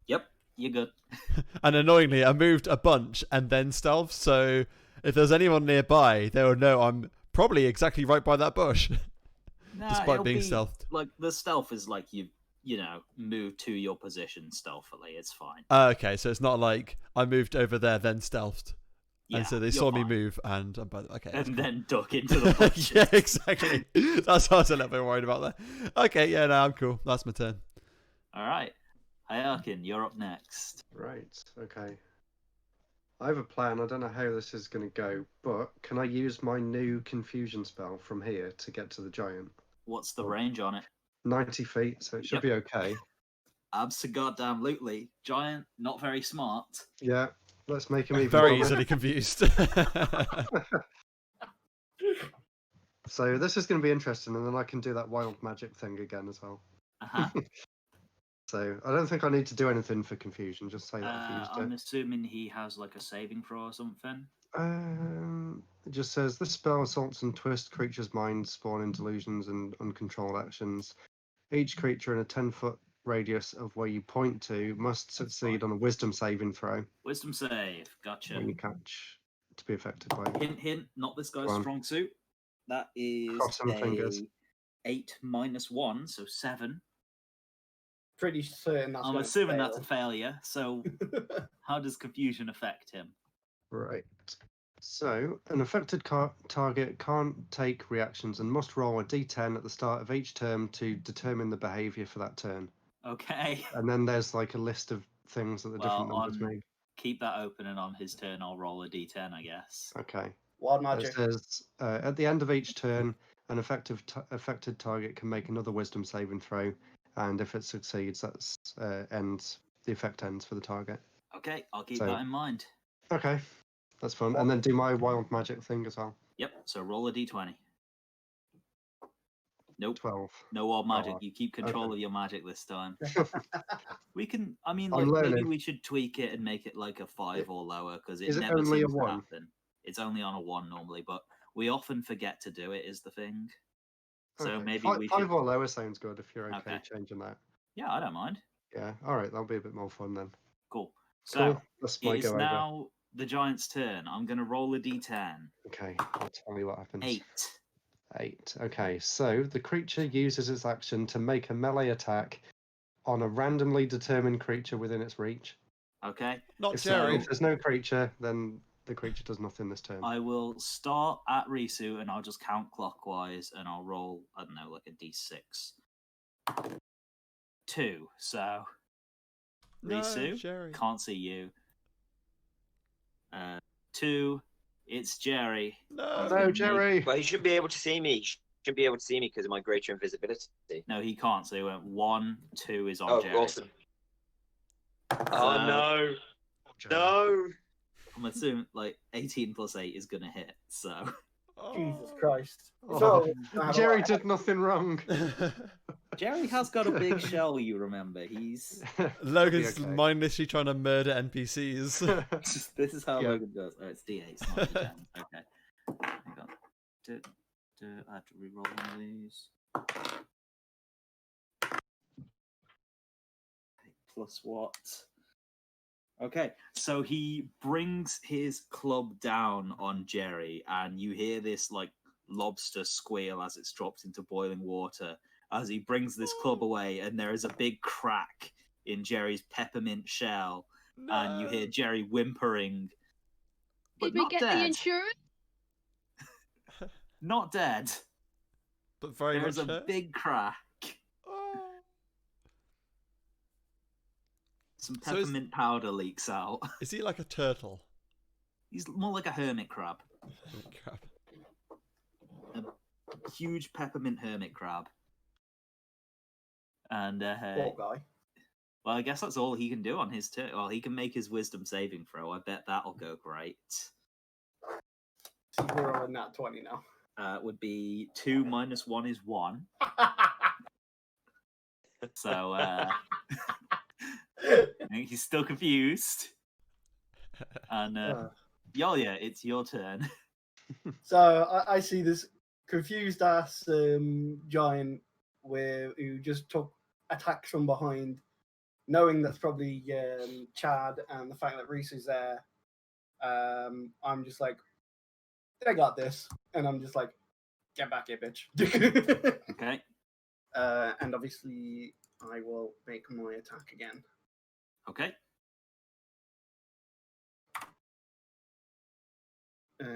Yep, you're good. And annoyingly, I moved a bunch and then stealth. So if there's anyone nearby, they will know I'm probably exactly right by that bush, despite being stealthed. Like the stealth is like you move to your position stealthily. It's fine. Okay, so it's not like I moved over there then stealthed. Yeah, and so they saw me move and I'm by okay. And then duck into the bushes. Yeah, exactly. That's what I was a little bit worried about there. Okay, yeah, no, I'm cool. That's my turn. All right. Hyarkin, you're up next. Right, okay. I have a plan. I don't know how this is going to go, but can I use my new confusion spell from here to get to the giant? What's the range on it? 90 feet, so it should be okay. Abso-goddamn-lutely. Giant, not very smart. Yeah, let's make him even very more. easily confused. So this is going to be interesting, and then I can do that wild magic thing again as well. So I don't think I need to do anything for confusion. Just say that I've used I'm it. assuming he has like a saving throw or something. It just says this spell assaults and twists creatures' minds, spawning delusions and uncontrolled actions. Each creature in a 10-foot radius of where you point to must succeed on a Wisdom saving throw. Wisdom save, gotcha. When you catch to be affected by it. Hint, hint, not this guy's strong suit. That is Crossing fingers. 8 minus 1, so 7. Pretty certain that's I'm gonna assuming fail. that's a failure. So, how does confusion affect him? Right. So, an affected target can't take reactions and must roll a d10 at the start of each turn to determine the behavior for that turn. Okay. And then there's like a list of things that the different numbers make. Keep that open, and on his turn, I'll roll a d10, I guess. Okay. Wild magic. It says at the end of each turn, an affected target can make another Wisdom saving throw, and if it succeeds, that's the effect ends for the target. Okay, I'll keep that in mind. Okay, that's fun. And then do my wild magic thing as well. Yep. So roll a d20. Nope. 12. No wild magic. You keep control of your magic this time. We can. I mean, I'm like maybe learning. we should tweak it and make it like a 5 or lower because it Is it never only a seems to 1? happen. It's only on a 1 normally, but we often forget to do it. Is the thing. So Okay. maybe 5 we should. or lower sounds good if you're okay changing that. Yeah, I don't mind. Yeah. All right, that'll be a bit more fun then. Cool. So Cool. That's my it's go over. now the giant's turn. I'm going to roll a d10. Okay, I'll tell you what happens. 8. Okay, so the creature uses its action to make a melee attack on a randomly determined creature within its reach. Okay. Not Jerry. If there's no creature, then the creature does nothing this turn. I will start at Risu and I'll just count clockwise and I'll roll, I don't know, like a d6. 2. So, Risu, Jerry. can't see you. 2, it's Jerry. No, Jerry. Well, he should be able to see me. He should be able to see me because of my greater invisibility. No, he can't. So he went 1, 2 is on Oh, Jerry. awesome. Oh, no. No. I'm assuming like 18 plus 8 is going to hit, so. Jesus Christ. Jerry did nothing wrong. Jerry has got a big shell, you remember. He's. Logan's mindlessly trying to murder NPCs. This is how Logan goes. Oh, it's D8, it's not D10. Okay. Hang on. I have to reroll one of these. Plus what? Okay, so he brings his club down on Jerry, and you hear this like lobster squeal as it's dropped into boiling water as he brings this club away, and there is a big crack in Jerry's peppermint shell, and you hear Jerry whimpering. But Did we not get dead. the insurance? Not dead. But very There's much a hurt. big crack. Some peppermint powder leaks out. Is he like a turtle? He's more like a hermit crab. A huge peppermint hermit crab. And Poor guy. well, I guess that's all he can do on his turn. Well, he can make his wisdom saving throw. I bet that'll go great. So we're on that 20 now. Would be 2 minus 1 is 1. So he's still confused. And Yolya, it's your turn. So I see this confused ass giant who just took attacks from behind, knowing that's probably Chad and the fact that Reese is there. I'm just like, I got this, and I'm just like, get back here, bitch. Okay. And obviously, I will make my attack again. Okay.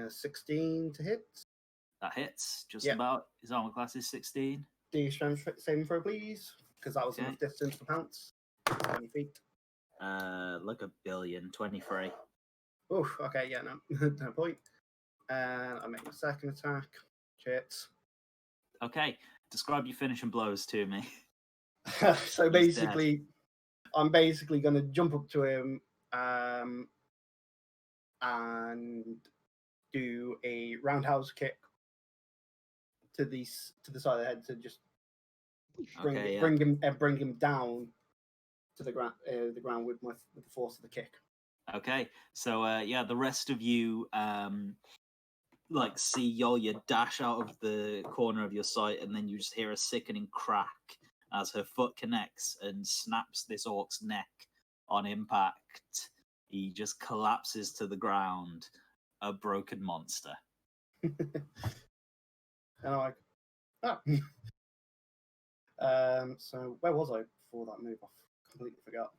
16 to hit. That hits just Yep. about. His armor class is 16. Do strength saving throw, please, because that was enough distance for pounce. 20 feet. Like a billion, 23. Oof. Okay. Yeah. No. No point. And I make my second attack. Shit. Okay. Describe your finishing blows to me. So basically, I'm basically going to jump up to him and do a roundhouse kick to the side of the head to just bring him down to the ground with the force of the kick. Okay. So the rest of you like see Yolya dash out of the corner of your sight, and then you just hear a sickening crack as her foot connects and snaps this orc's neck on impact. He just collapses to the ground, a broken monster. And I'm like, so where was I before that move? I completely forgot.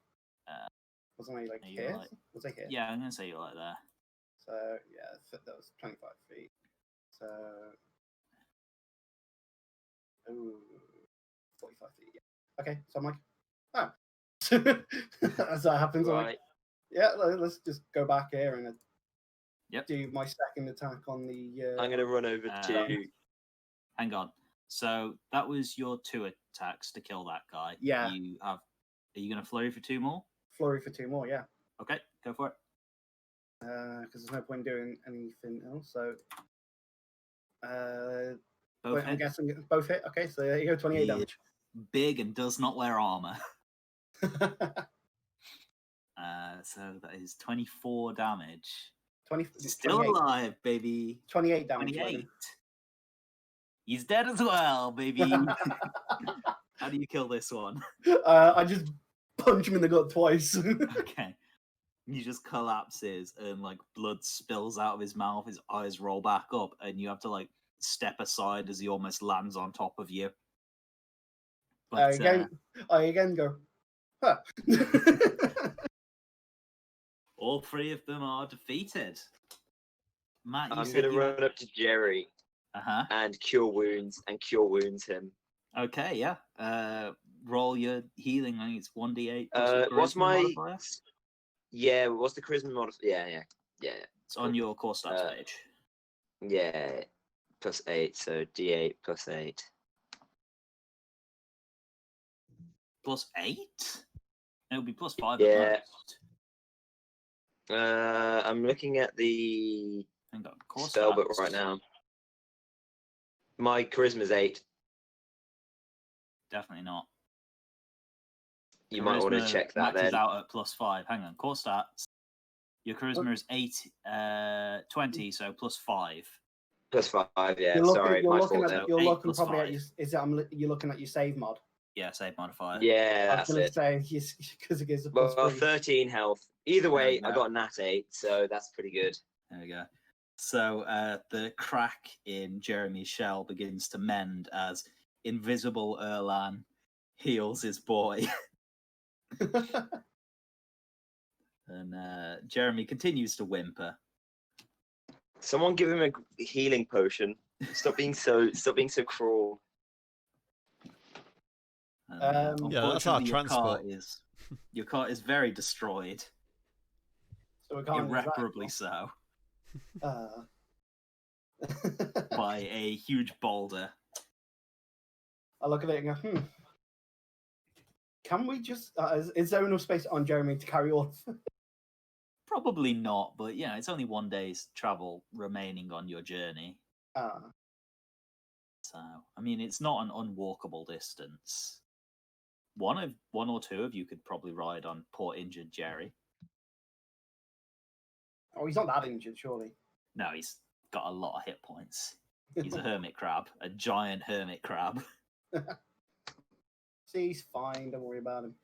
Wasn't I like here? Was I here? Yeah, I'm gonna say you're like there. So yeah, that was 25 feet. So 45 feet. Yeah. Okay, so I'm like, as that happens, right. I'm like, yeah, let's just go back here and do my second attack on the. I'm gonna run over to. Hang on. So that was your 2 attacks to kill that guy. Yeah. Are you gonna flurry for 2 more? Flurry for 2 more, yeah. Okay, go for it. Because there's no point doing anything else. So, I'm guessing both hit. Okay, so there you go, 28 damage. Big and does not wear armor. So that is 24 damage. 20. Still 28. Alive, baby. 28 damage. 28. He's dead as well, baby. How do you kill this one? I just punch him in the gut twice. Okay. He just collapses and like blood spills out of his mouth, his eyes roll back up, and you have to like step aside as he almost lands on top of you. But I again go, huh. All 3 of them are defeated. Matt, I'm going to run up to Jerry and cure wounds him. Okay, yeah. Roll your healing. I think it's 1d8. What's my modifier? Yeah, what's the charisma modifier? Yeah. It's on your core stats page. Yeah, +8, so d8 +8. +8? It would be +5. Yeah. I'm looking at the spellbook right now. My charisma's 8. Definitely not. You might want to check that then. Out at +5. Hang on, core stats. Your charisma is 20, so +5. +5, yeah. Sorry, my fault. You're looking probably at you're looking at your save mod. Yeah, save modifier. Yeah, that's it. Because it gives a well, 13 health. Either way, I got a nat 8, so that's pretty good. There we go. So the crack in Jeremy's shell begins to mend as invisible Erlan heals his boy. And Jeremy continues to whimper. Someone give him a healing potion. Stop being so cruel. Yeah, that's our transport. Your cart is very destroyed. So we can't irreparably so. By by a huge boulder. I look at it and go, can we just... is there enough space on Jeremy to carry all? Probably not, but yeah, it's only 1 day's travel remaining on your journey. So, I mean, it's not an unwalkable distance. One or two of you could probably ride on poor injured Jerry. Oh, he's not that injured, surely. No, he's got a lot of hit points. He's a hermit crab, a giant hermit crab. See, he's fine. Don't worry about him.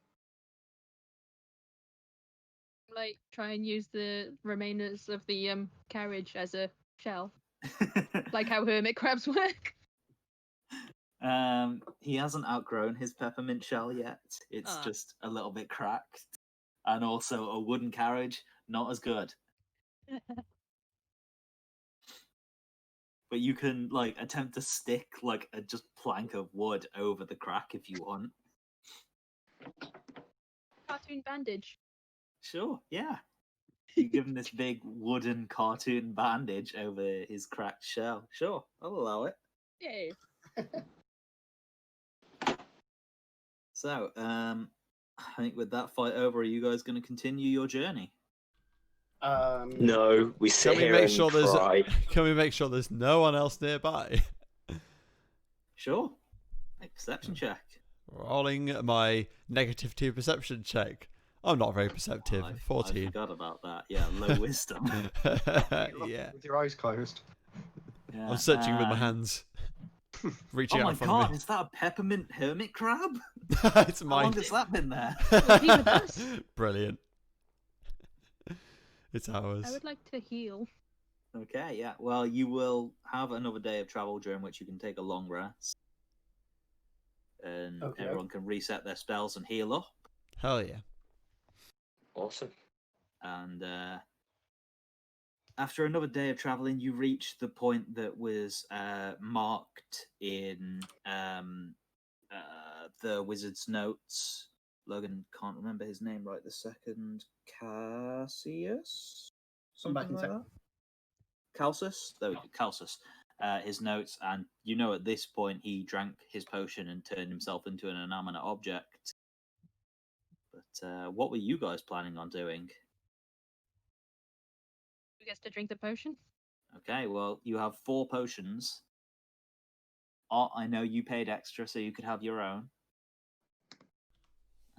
Like, try and use the remainders of the carriage as a shell, like how hermit crabs work. He hasn't outgrown his peppermint shell yet. It's just a little bit cracked, and also a wooden carriage, not as good. But you can like attempt to stick like a just plank of wood over the crack if you want. Cartoon bandage. Sure, yeah. You give him this big wooden cartoon bandage over his cracked shell. Sure, I'll allow it. Yay. So, I think with that fight over, are you guys going to continue your journey? No, we sit here and cry. Can we make sure there's no one else nearby? Sure. Make a perception check. Rolling my -2 perception check. I'm not very perceptive. 14. I forgot about that. Yeah, low wisdom. Yeah. With your eyes closed. Yeah, I'm searching with my hands. Reaching out in front Oh my of god, me. is that a peppermint hermit crab? It's How mine. long has that been there? He with us. Brilliant. It's ours. I would like to heal. Okay, yeah. Well, you will have another day of travel during which you can take a long rest. And everyone can reset their spells and heal up. Hell yeah. Awesome. And after another day of traveling, you reach the point that was marked in the wizard's notes. Logan can't remember his name right this second. Cassius? Something like that. Calsus? There we go, Calsus. His notes, and you know at this point he drank his potion and turned himself into an inanimate object. But what were you guys planning on doing? Who gets to drink the potion? Okay, well, you have 4 potions. I know you paid extra, so you could have your own.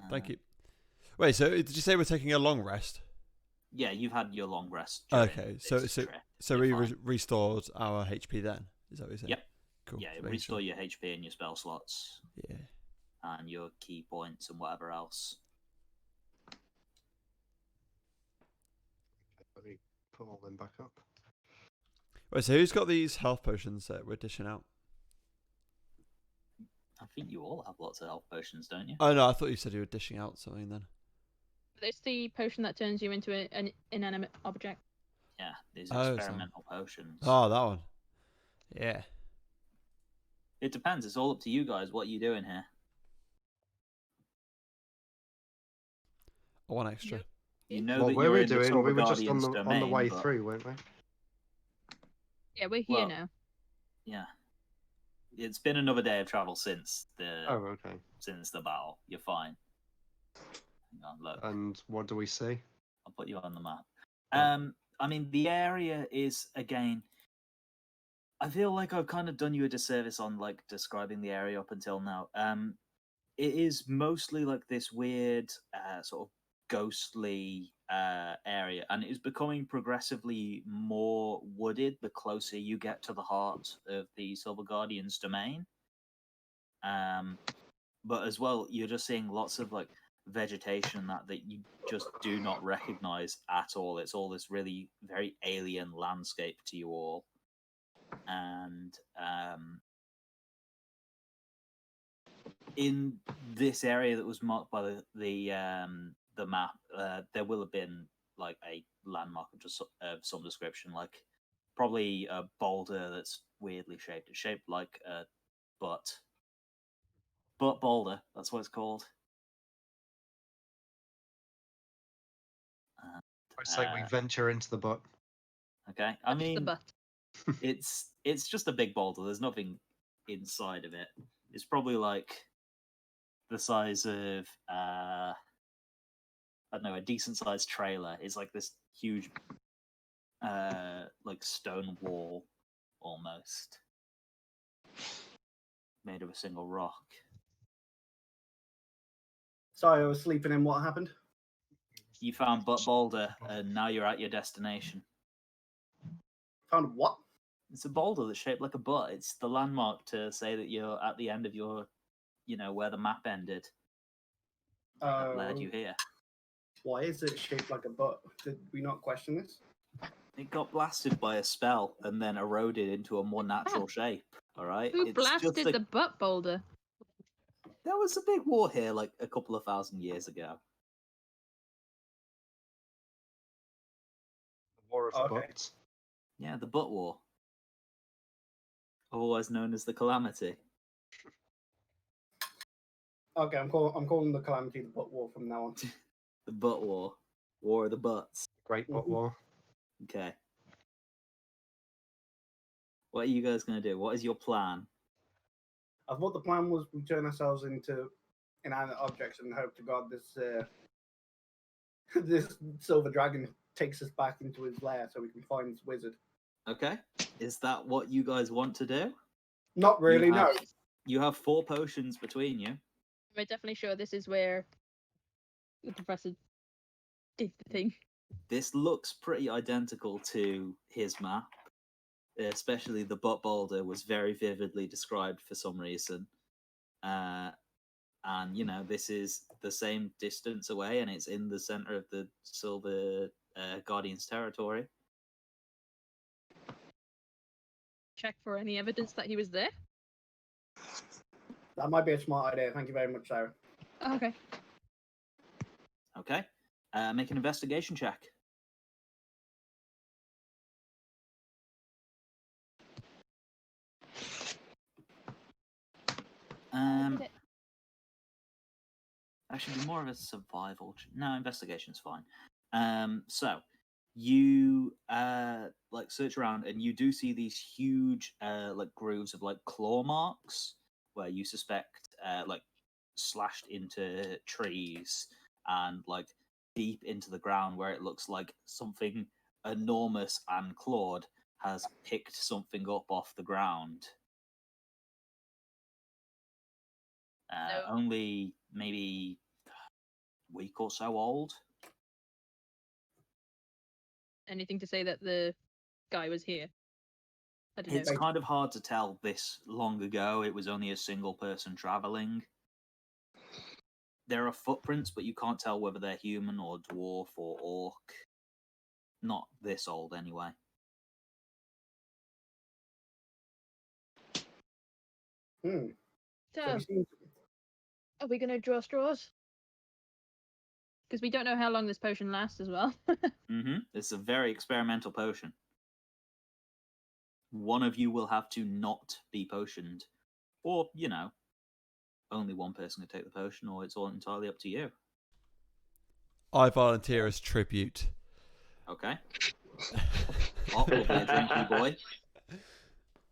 Thank you. Wait, so did you say we're taking a long rest? Yeah, you've had your long rest. Okay, so we restored our HP then? Is that what you're saying? Yep. Cool. Yeah, restore your HP and your spell slots. Yeah. And your key points and whatever else. Let me put all them back up. Wait, so who's got these health potions that we're dishing out? I think you all have lots of health potions, don't you? Oh no, I thought you said you were dishing out something then. It's the potion that turns you into an inanimate object. Yeah, these experimental potions. Oh, that one. Yeah. It depends. It's all up to you guys. What are you doing here? I want extra. You know What that were you're we in the doing? Silver We were just Guardian's on the domain, way but- through, weren't we? Yeah, we're here now. Yeah. It's been another day of travel since the okay. since the battle. You're fine. Hang on, look. And what do we see? I'll put you on the map. I mean, the area is, again, I feel like I've kind of done you a disservice on like describing the area up until now. It is mostly like this weird sort of ghostly area, and it is becoming progressively more wooded the closer you get to the heart of the Silver Guardian's domain. But as well, you're just seeing lots of like vegetation that you just do not recognize at all. It's all this really very alien landscape to you all. And in this area that was marked by the map, there will have been like a landmark of some description, like probably a boulder that's weirdly shaped. It's shaped like a butt boulder. That's what it's called. It's like we venture into the butt. Okay, I mean, the butt. it's just a big boulder. There's nothing inside of it. It's probably like the size of I don't know, a decent sized trailer. It's like this huge like stone wall almost, made of a single rock. Sorry, I was sleeping in. What happened? You found Butt Boulder, and now you're at your destination. Found what? It's a boulder that's shaped like a butt. It's the landmark to say that you're at the end of your, where the map ended. That led you here. Why is it shaped like a butt? Did we not question this? It got blasted by a spell and then eroded into a more natural shape. All right. Who blasted the butt boulder? There was a big war here, like a couple of thousand years ago. The War of the Butts. Yeah, the Butt War, otherwise known as the Calamity. Okay, I'm calling the Calamity the Butt War from now on. The Butt War, War of the Butts. Great Butt War. Okay. What are you guys gonna do? What is your plan? I thought the plan was we turn ourselves into inanimate objects and hope to God this this silver dragon takes us back into his lair so we can find this wizard. Okay. Is that what you guys want to do? Not really, no. You have 4 potions between you. I'm definitely sure this is where the professor did the thing. This looks pretty identical to his map. Especially the butt boulder was very vividly described for some reason. And, this is the same distance away, and it's in the center of the Silver Guardian's territory. Check for any evidence that he was there. That might be a smart idea. Thank you very much, Sarah. Okay. Okay. Make an investigation check. Actually, be more of a survival. No, investigation's fine. So you search around, and you do see these huge grooves of claw marks where you suspect slashed into trees and deep into the ground, where it looks like something enormous and clawed has picked something up off the ground. Only maybe a week or so old. Anything to say that the guy was here? I don't know. It's kind of hard to tell this long ago. It was only a single person traveling. There are footprints, but you can't tell whether they're human or dwarf or orc. Not this old, anyway. So, are we going to draw straws? Because we don't know how long this potion lasts as well. It's a very experimental potion. One of you will have to not be potioned. Or, only one person can take the potion, or it's all entirely up to you. I volunteer as tribute. Okay. Ott will be a drinky boy.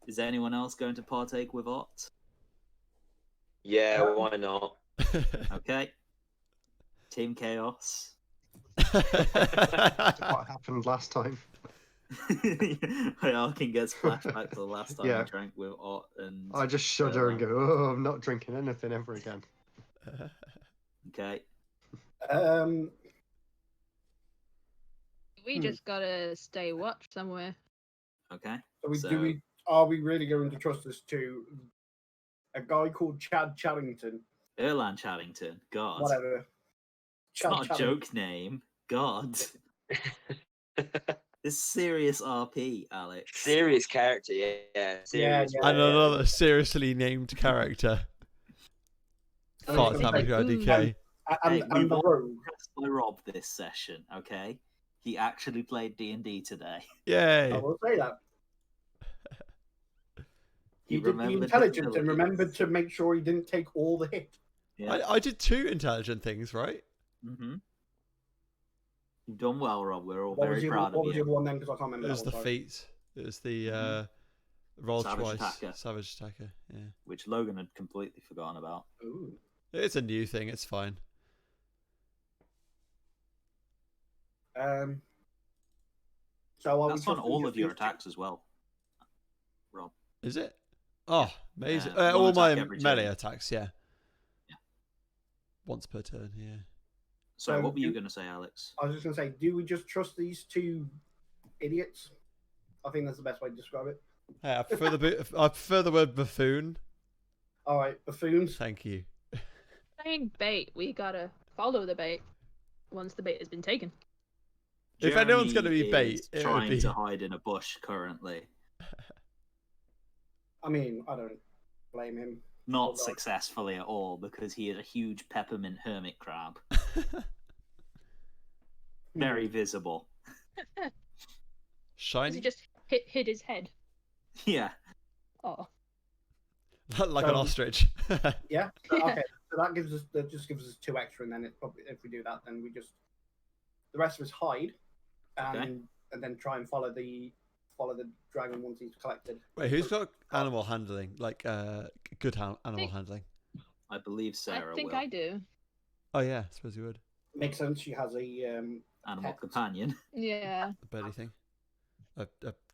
Is anyone else going to partake with Ott? Yeah, why not? Okay. Team Chaos. What happened last time? Arkin gets flashback to the last time he drank with Ott, and I just shudder and go, "Oh, I'm not drinking anything ever again." Okay. We just gotta stay watch somewhere. Okay. Are we really going to trust this to a guy called Chad Chaddington? Erland Chaddington. God. Whatever. It's not a joke name. God. This serious RP, Alex. Serious character, yeah. Serious. And another seriously named character. Fart damage IDK. And the rogue. By Rob this session, okay? He actually played D&D today. Yay! I will say that. He did the intelligence and remembered to make sure he didn't take all the hit. Yeah. I did 2 intelligent things, right? You've done well, Rob. We're all What very proud of What was the you. other one then? Because I can't remember. It was that the one, feat. It was the roll Savage twice. Attacker. Savage Attacker. Yeah. Which Logan had completely forgotten about. Ooh. It's a new thing. It's fine. So that's on all of your attacks as well, Rob. Is it? Oh, amazing! Yeah, all my every melee turn. attacks. Yeah. Once per turn. Yeah. So what were you going to say, Alex? I was just going to say, do we just trust these two idiots? I think that's the best way to describe it. Hey, I prefer the word buffoon. All right, buffoons. Thank you. Saying bait, we gotta follow the bait once the bait has been taken. If anyone's going to be bait, is trying to hide in a bush currently. I mean, I don't blame him. Not successfully at all, because he is a huge peppermint hermit crab. Very visible. Shiny? He just hid his head. Yeah. Oh. Like an ostrich. Yeah. Okay. So that just gives us 2 extra, and then it probably, if we do that, then we just the rest of us hide, and then try and follow the dragon once he's collected. Wait, who's got animal handling? Like good animal handling? I believe Sarah I think will. I do. Oh yeah, I suppose you would. Makes sense. She has a animal companion. Yeah. A birdie thing. A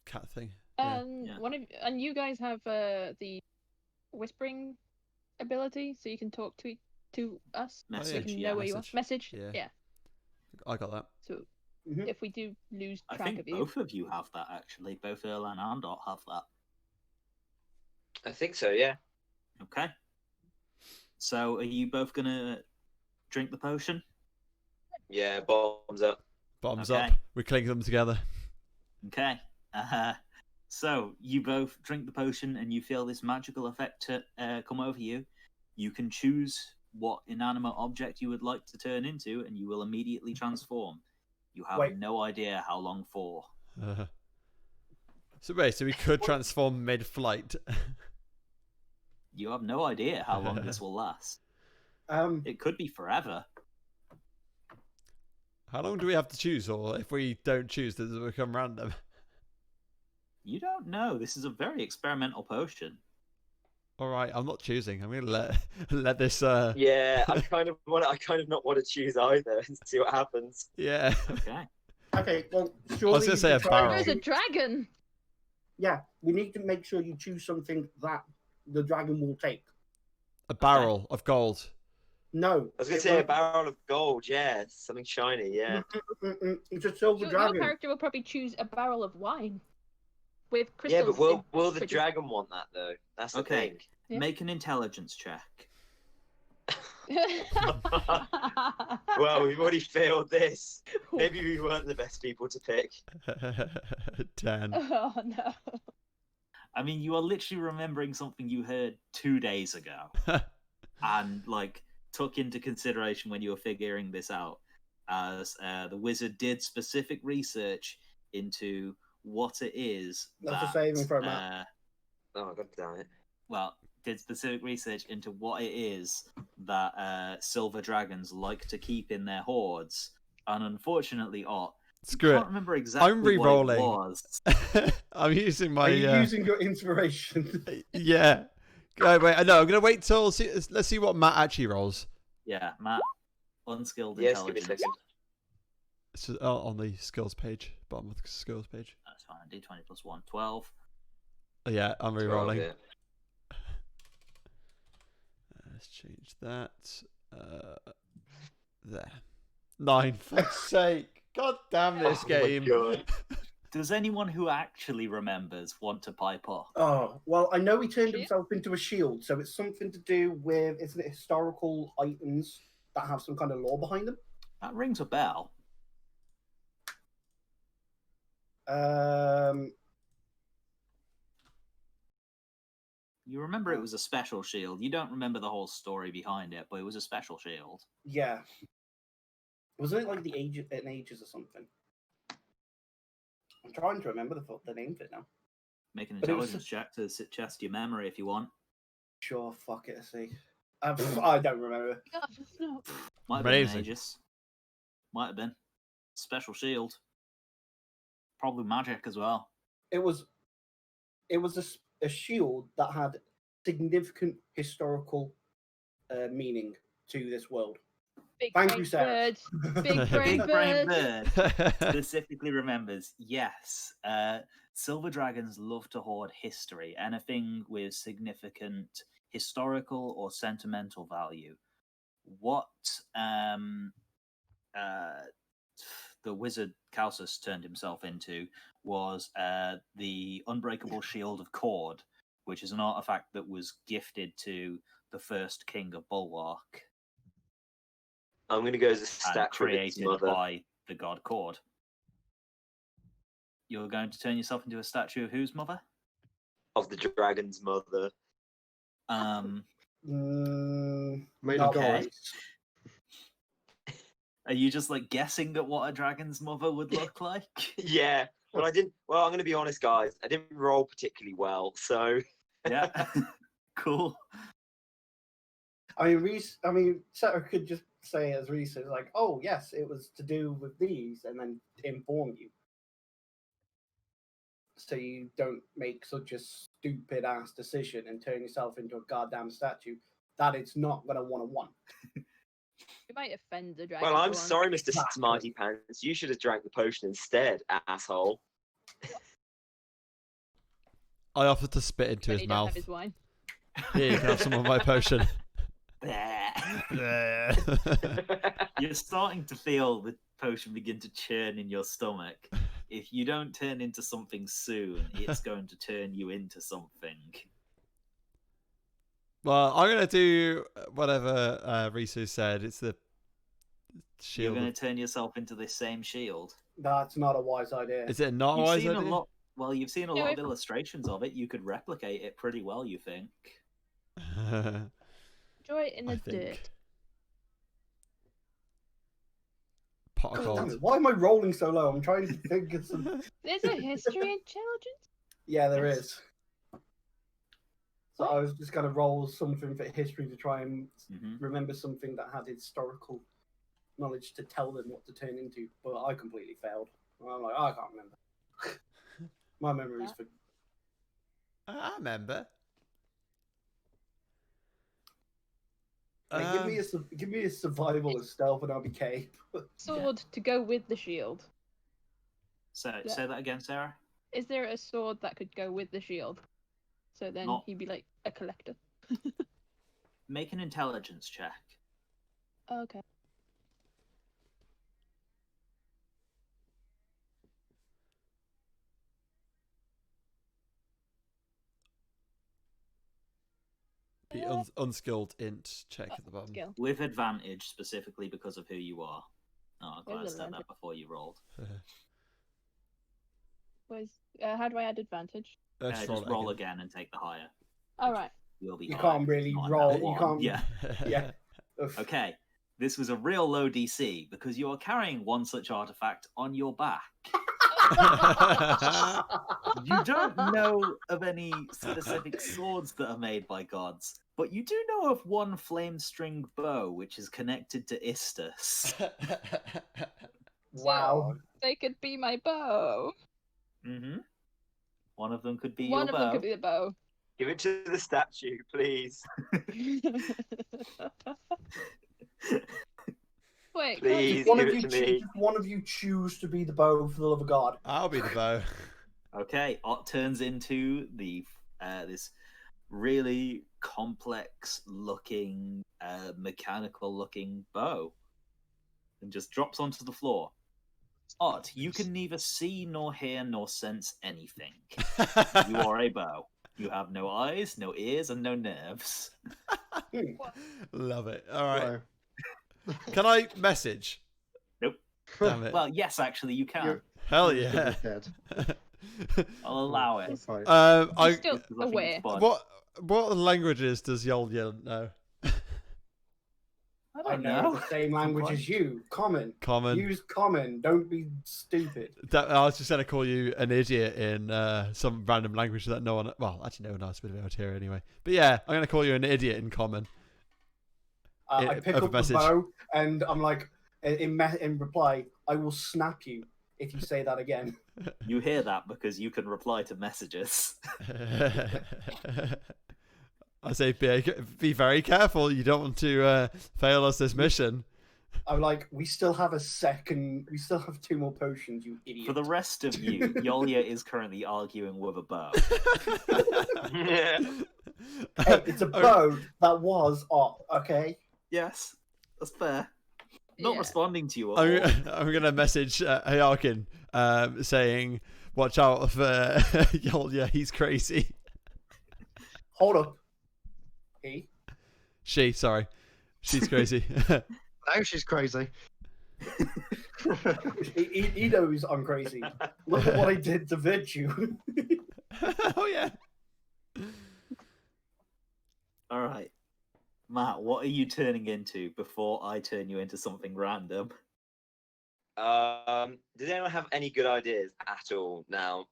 cat thing. And you guys have the whispering ability, so you can talk to us. Message, so you can know where you are. Message. Yeah. I got that. So if we do lose track I think of you, both of you have that actually. Both Earl and Andot have that. I think so. Yeah. Okay. So are you both gonna drink the potion? Yeah. Bottoms up. Bottoms up. We clink them together. Okay. So you both drink the potion and you feel this magical effect come over you. You can choose what inanimate object you would like to turn into, and you will immediately transform. You have no idea how long for. So we could transform mid-flight. You have no idea how long this will last. It could be forever. How long do we have to choose, or if we don't choose, does it become random? You don't know. This is a very experimental potion. All right, I'm not choosing. I'm gonna let this. Yeah, I kind of not want to choose either and see what happens. Yeah. Okay. Okay. Well, surely I was gonna say a barrel. There's a dragon. Yeah, we need to make sure you choose something that the dragon will take. A barrel of gold. No. I was gonna say a barrel of gold. Yeah, something shiny. Yeah. It's a silver dragon. Your character will probably choose a barrel of wine. With crystals. Yeah, but will the dragon want that though? That's the thing. Yeah. Make an intelligence check. Well, we've already failed this. Maybe we weren't the best people to pick. 10. Oh no. I mean, you are literally remembering something you heard 2 days ago, and took into consideration when you were figuring this out, as the wizard did specific research into what it is. That's a saving throw, Matt. Oh, god damn it. Well, did specific research into what it is that silver dragons like to keep in their hoards, and unfortunately, Screw I can't remember exactly. I'm re-rolling. What it was. I'm using my. Are you using your inspiration? Yeah. Wait, no, I'm gonna wait till let's see what Matt actually rolls. Yeah, Matt, unskilled Yes, intelligence. give me a second. It's on the skills page, bottom of the skills page. That's fine. D20 plus 1, 12. Oh, yeah, I'm re-rolling. 12, Let's change that. There. 9. For sake. God damn this game. God. Does anyone who actually remembers want to pipe up? Oh, well, I know he turned himself into a shield, so it's something to do with, isn't it, historical items that have some kind of lore behind them? That rings a bell. You remember it was a special shield. You don't remember the whole story behind it, but it was a special shield. Yeah. Wasn't it like the Ages or something? I'm trying to remember the name of it now. Make an intelligence check to test your memory if you want. Sure, fuck it, I see. I don't remember. Might have been Aegis. Might have been. special shield. Probably magic as well. It was a shield that had significant historical meaning to this world. Big Thank brain you, Sarah. bird. Big brain Big Brain bird. Bird specifically remembers, yes, silver dragons love to hoard history, anything with significant historical or sentimental value. What the wizard Calsus turned himself into was the Unbreakable Shield of Cord, which is an artifact that was gifted to the first king of Bulwark. I'm going to go as a statue of its Created mother. by the god Cord. You're going to turn yourself into a statue of whose mother? Of the dragon's mother. Made not of gold. right. Are you just like guessing at what a dragon's mother would look like? Yeah. Well, I didn't. Well, I'm going to be honest, guys. I didn't roll particularly well, so. Yeah. Cool. I mean, Sarah could just say as research, like, "Oh, yes, it was to do with these," and then inform you, so you don't make such a stupid ass decision and turn yourself into a goddamn statue that it's not gonna want. You might offend the dragon. Well, I'm sorry, Mr. Smarty Pants. You should have drank the potion instead, asshole. I offered to spit into When his he don't have mouth. his wine. Here, you can have some of my potion. You're starting to feel the potion begin to churn in your stomach. If you don't turn into something soon, it's going to turn you into something. Well, I'm going to do whatever Risu said. It's the shield. You're going to turn yourself into this same shield. That's not a wise idea. Is it not a You've wise seen idea? a lot. Well, you've seen a lot of illustrations of it. You could replicate it pretty well, you think? Draw it in the dirt. Pot of Damn gold. it, why am I rolling so low? I'm trying to think of some. There's a history intelligence. Yeah, there is. So I was just gonna roll something for history to try and remember something that had historical knowledge to tell them what to turn into, but I completely failed. I'm like, I can't remember. My memory's for. I remember. Give me a survival as stealth and I'll be K. Sword to go with the shield. So, say that again, Sarah. Is there a sword that could go with the shield? So then he'd be like a collector. Make an intelligence check. Okay. The unskilled int check at the bottom. Skill. With advantage, specifically because of who you are. Oh, I'm glad I With said that advantage. before you rolled. How do I add advantage? Just roll again and take the higher. All right. You'll be You high. can't really Not roll. that You one. can't. Yeah. Yeah. Okay. This was a real low DC because you are carrying one such artifact on your back. You don't know of any specific swords that are made by gods, but you do know of one flame string bow which is connected to Istus. Wow. So they could be my bow. Mm-hmm. One of them could be One your of bow. them could be the bow. Give it to the statue, please. Wait, Please One give of it you to me. one of you choose to be the bow for the love of God. I'll be the bow. Okay, Ott turns into the this really complex looking, mechanical looking bow and just drops onto the floor. Ott, you can neither see nor hear nor sense anything. You are a bow. You have no eyes, no ears, and no nerves. Love it. All right. Wow. Can I message? Nope. Damn it. Well, yes, actually, you can. You're- Hell You're yeah. dead. I'll allow it. Right. I still Because I think aware. it's fun. what languages does Yolya know? I know the same language as you. Common. Common. Use common. Don't be stupid. I was just going to call you an idiot in some random language that no one... Well, actually, no one else would be able to hear anyway. But yeah, I'm going to call you an idiot in common. I pick Of a up the message. bow and I'm like, in reply, I will snap you if you say that again. You hear that because you can reply to messages. I say be very careful. You don't want to fail us this mission. I'm like, we still have 2 more potions, you idiot. For the rest of you, Yolya is currently arguing with a bow. Hey, it's a bow that was up, okay? Yes, that's fair. Not Yeah. responding to you at all. I'm gonna message Hayarkin saying, "Watch out for Yolya. He's crazy." Hold up. She's crazy. Now she's crazy. He knows I'm crazy. Look at what I did to Virtue. Oh yeah. All right, Matt, what are you turning into before I turn you into something random? Does anyone have any good ideas at all now?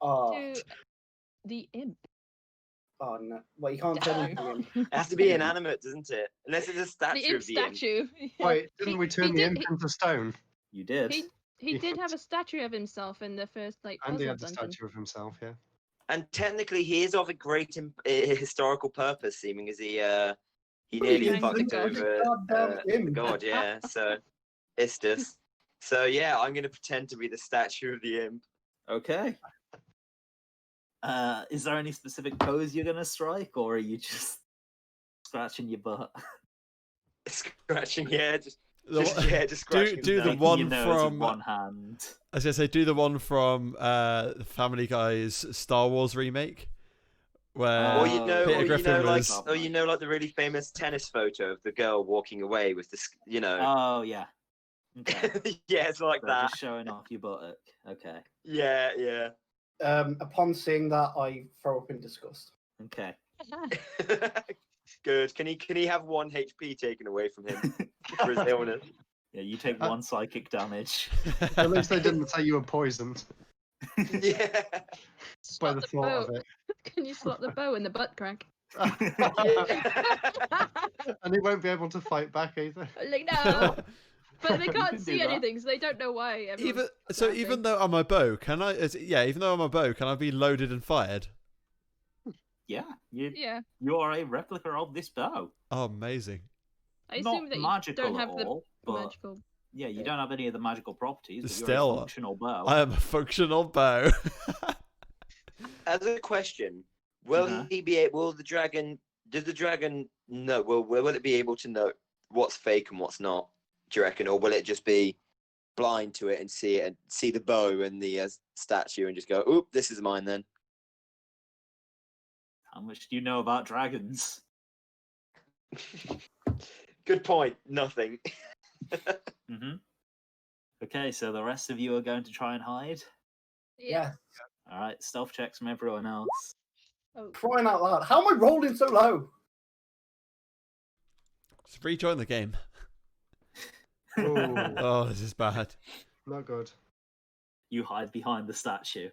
To the imp. Oh no! Well, you can't turn into him. It has to be inanimate, doesn't it? Unless it's a statue The imp of the imp. statue. Wait, didn't we turn the imp into stone? You did. He did have a statue of himself in the first And puzzle he had the dungeon. statue of himself, yeah. And technically, he is of a great historical purpose, seeming as he nearly Yeah, fucked the god. over Goddamn the imp. god, yeah. So, Istus. So yeah, I'm going to pretend to be the statue of the imp. Okay. Is there any specific pose you're gonna strike, or are you just scratching your butt? Scratching, yeah, just Do scratching. the Making one your nose from with one hand. I was gonna say, do the one from Family Guy's Star Wars remake, where Or you know, Peter Griffin was. like the really famous tennis photo of the girl walking away with this, Oh yeah. Okay. yeah, it's like So that. just showing off your buttock. Okay. Yeah, yeah. Upon seeing that, I throw up in disgust. Okay. Good. Can he have 1 HP taken away from him for his illness? Yeah, you take 1 psychic damage. At least they didn't say you were poisoned Yeah. by Slot the the thought bow. of it. Can you slot the bow in the butt crack? And he won't be able to fight back either. Like no, but they You can't can do see that. anything, so they don't know why. Even Even though I'm a bow, can I? Even though I'm a bow, can I be loaded and fired? Yeah, yeah, you are a replica of this bow. Oh, amazing! I Not assume that you magical don't have at all, the but magical. yeah, you don't have any of the magical properties. But you're Still, a functional bow. I am a functional bow. As a question, will Uh-huh. he be able? Will the dragon? Does the dragon know? Will it be able to know what's fake and what's not? Do you reckon, or will it just be blind to it and see it and see the bow and the statue and just go, "Oop, this is mine." Then How much do you know about dragons? good point. Nothing. Mm-hmm. Okay, so the rest of you are going to try and hide. Yeah. All right, stealth checks from everyone else. Oh, Crying out loud. How am I rolling so low? Just rejoin the game. Oh, Oh, this is bad. not good. You hide behind the statue.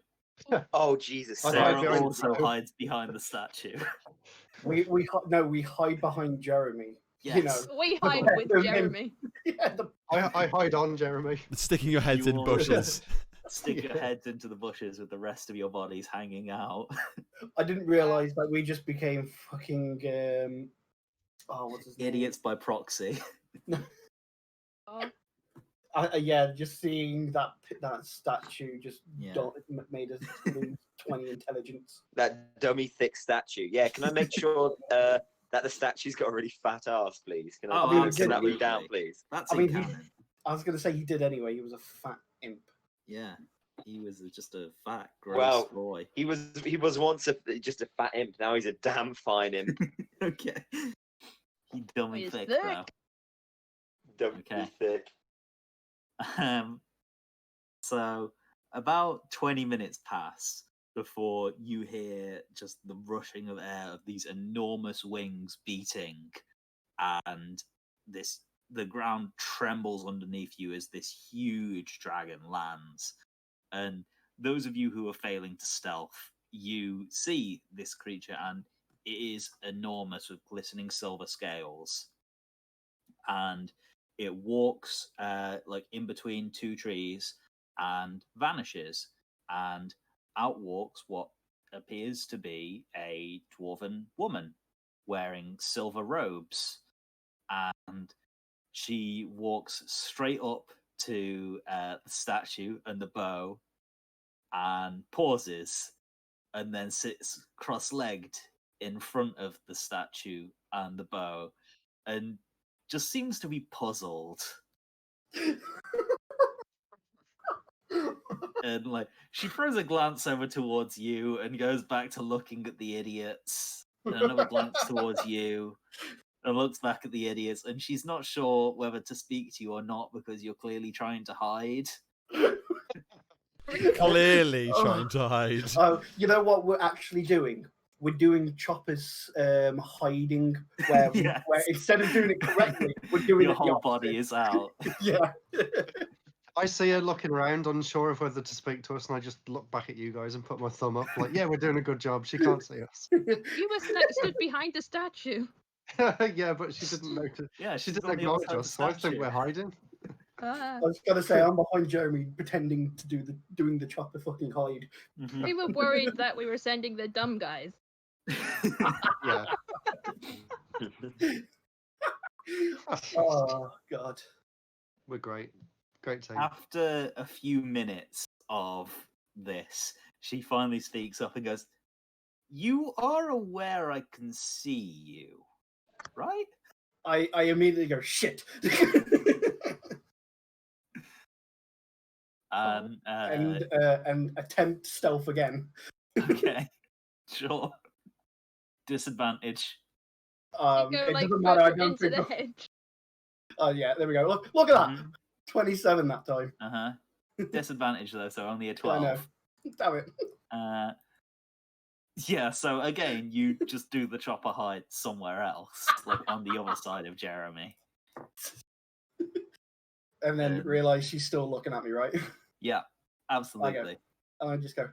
Oh Jesus! I hide Sarah behind the also statue. hides behind the statue. We hide behind Jeremy. Yes. You know. we hide with Him. Jeremy. Yeah, I hide on Jeremy. Sticking your heads You in all- bushes. Stick your heads into the bushes with the rest of your bodies hanging out. I didn't realize that we just became fucking what's his name? Idiots by proxy. Oh, Yeah, just seeing that statue just Yeah. made us lose 20 intelligence. That dummy thick statue. Yeah, can I make sure that the statue's got a really fat ass, please? Can I Oh, can that move absolutely. down, please? That's I in mean, canon. I was gonna say he did anyway. He was a fat imp. Yeah, he was just a fat, gross Well, boy. He was once just a fat imp. Now he's a damn fine imp. Okay. He dummy He's thick, thick. though. Dummy Okay. thick. So about 20 minutes pass before you hear just the rushing of air of these enormous wings beating, and the ground trembles underneath you as this huge dragon lands. And those of you who are failing to stealth, you see this creature, and it is enormous with glistening silver scales. And it walks like in between two trees and vanishes, and out walks what appears to be a dwarven woman wearing silver robes, and she walks straight up to the statue and the bow and pauses, and then sits cross-legged in front of the statue and the bow, and just seems to be puzzled. And like she throws a glance over towards you and goes back to looking at the idiots, and another glance towards you and looks back at the idiots, and she's not sure whether to speak to you or not because you're clearly trying to hide. Clearly trying to hide. You know what we're actually doing? We're doing Chopper's hiding, where, Yes. where instead of doing it correctly, we're doing Your it the whole opposite. body is out. Yeah. I see her looking around, unsure of whether to speak to us, and I just look back at you guys and put my thumb up, like, yeah, we're doing a good job. She can't see us. You were stood behind the statue. Yeah, but she didn't notice. Yeah, She she's didn't on the acknowledge outside us, so I think statue. we're hiding. I was gonna say I'm behind Jeremy, pretending to doing the Chopper fucking hide. Mhm. We were worried that we were sending the dumb guys. Yeah. Oh God. We're great. Great team. After a few minutes of this, she finally speaks up and goes, "You are aware I can see you, right?" I immediately go shit. And attempt stealth again. Okay, sure. Disadvantage. You go It like doesn't matter. I further don't into think. the hedge. Oh yeah, there we go. Look at that. Mhm. 27 that time. Uh-huh. Disadvantage though, so only a I 12. know. Damn it. Yeah, so again, you just do the Chopper hide somewhere else, like on the other side of Jeremy. And then realize she's still looking at me, right? Yeah, absolutely. And I just go.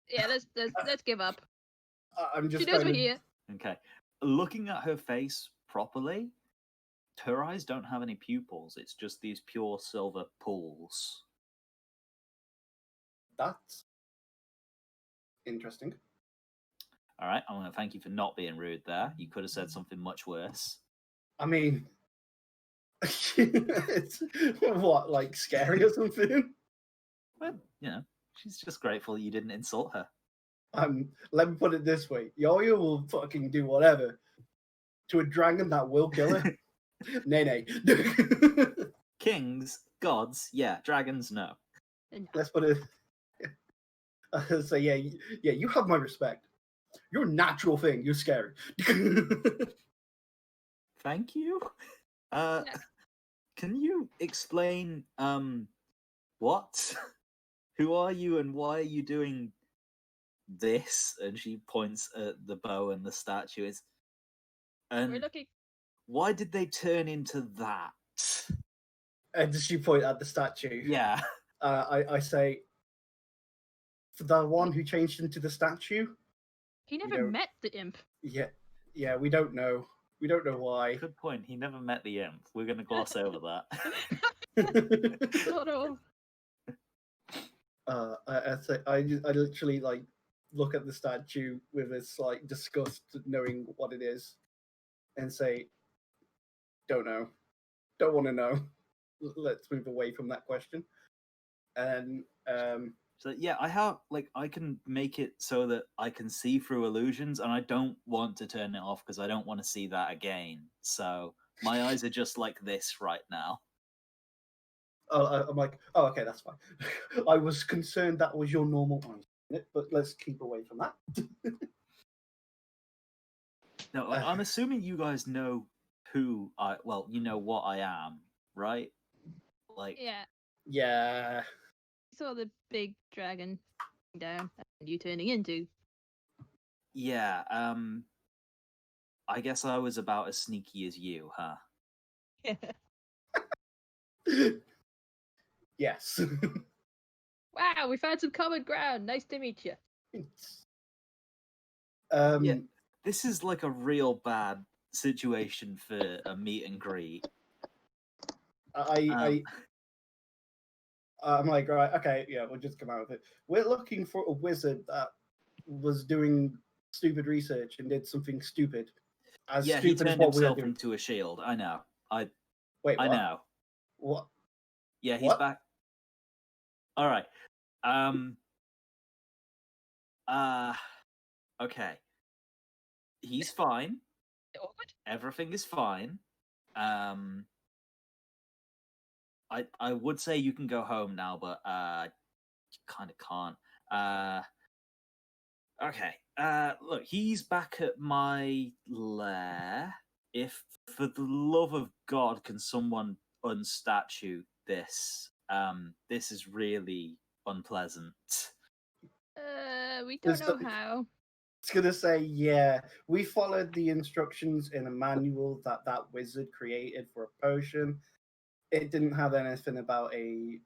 Yeah, let's give up. I'm just. She knows kind we're here. Okay. Looking at her face properly, her eyes don't have any pupils. It's just these pure silver pools. That's interesting. All right, I'm going to thank you for not being rude there. You could have said something much worse. I mean, it's what, like scary or something? Well, you know, she's just grateful you didn't insult her. Let me put it this way: Yoyo will fucking do whatever to a dragon that will kill her. Nay. Kings, gods, yeah. Dragons, no. Let's put it. So yeah, you have my respect. You're a natural thing. You're scary. Thank you. Can you explain what? Who are you and why are you doing this? And she points at the bow and the statues. And We're looking. why did they turn into that? And does she point at the statue? Yeah. I say, for the one who changed into the statue. He never met the imp. Yeah, we don't know. We don't know why. Good point. He never met the imp. We're going to gloss over that. Sort of. I literally like look at the statue with this like disgust, knowing what it is, and say, "Don't know, don't want to know. Let's move away from that question." And so yeah, I can make it so that I can see through illusions, and I don't want to turn it off because I don't want to see that again. So my eyes are just like this right now. I'm like, oh, okay, that's fine. I was concerned that was your normal eyes, but let's keep away from that. No, I'm assuming you guys know who you know what I am, right? Like, yeah. Saw the big dragon down and you turning into. Yeah, I guess I was about as sneaky as you, huh? Yes. Wow, we found some common ground. Nice to meet you. Yeah, this is like a real bad situation for a meet and greet. I'm like, right, okay, yeah, we'll just come out with it. We're looking for a wizard that was doing stupid research and did something stupid. Yeah, he turned himself into a shield. I know. Wait, what? I know. What? Yeah, he's back. All right. Okay. He's fine. Everything is fine. I would say you can go home now, but kind of can't. Okay. Look, he's back at my lair. If, for the love of God, can someone unstatue this? This is really unpleasant. We don't know how. I was gonna say, yeah, we followed the instructions in a manual that wizard created for a potion. It didn't have anything about a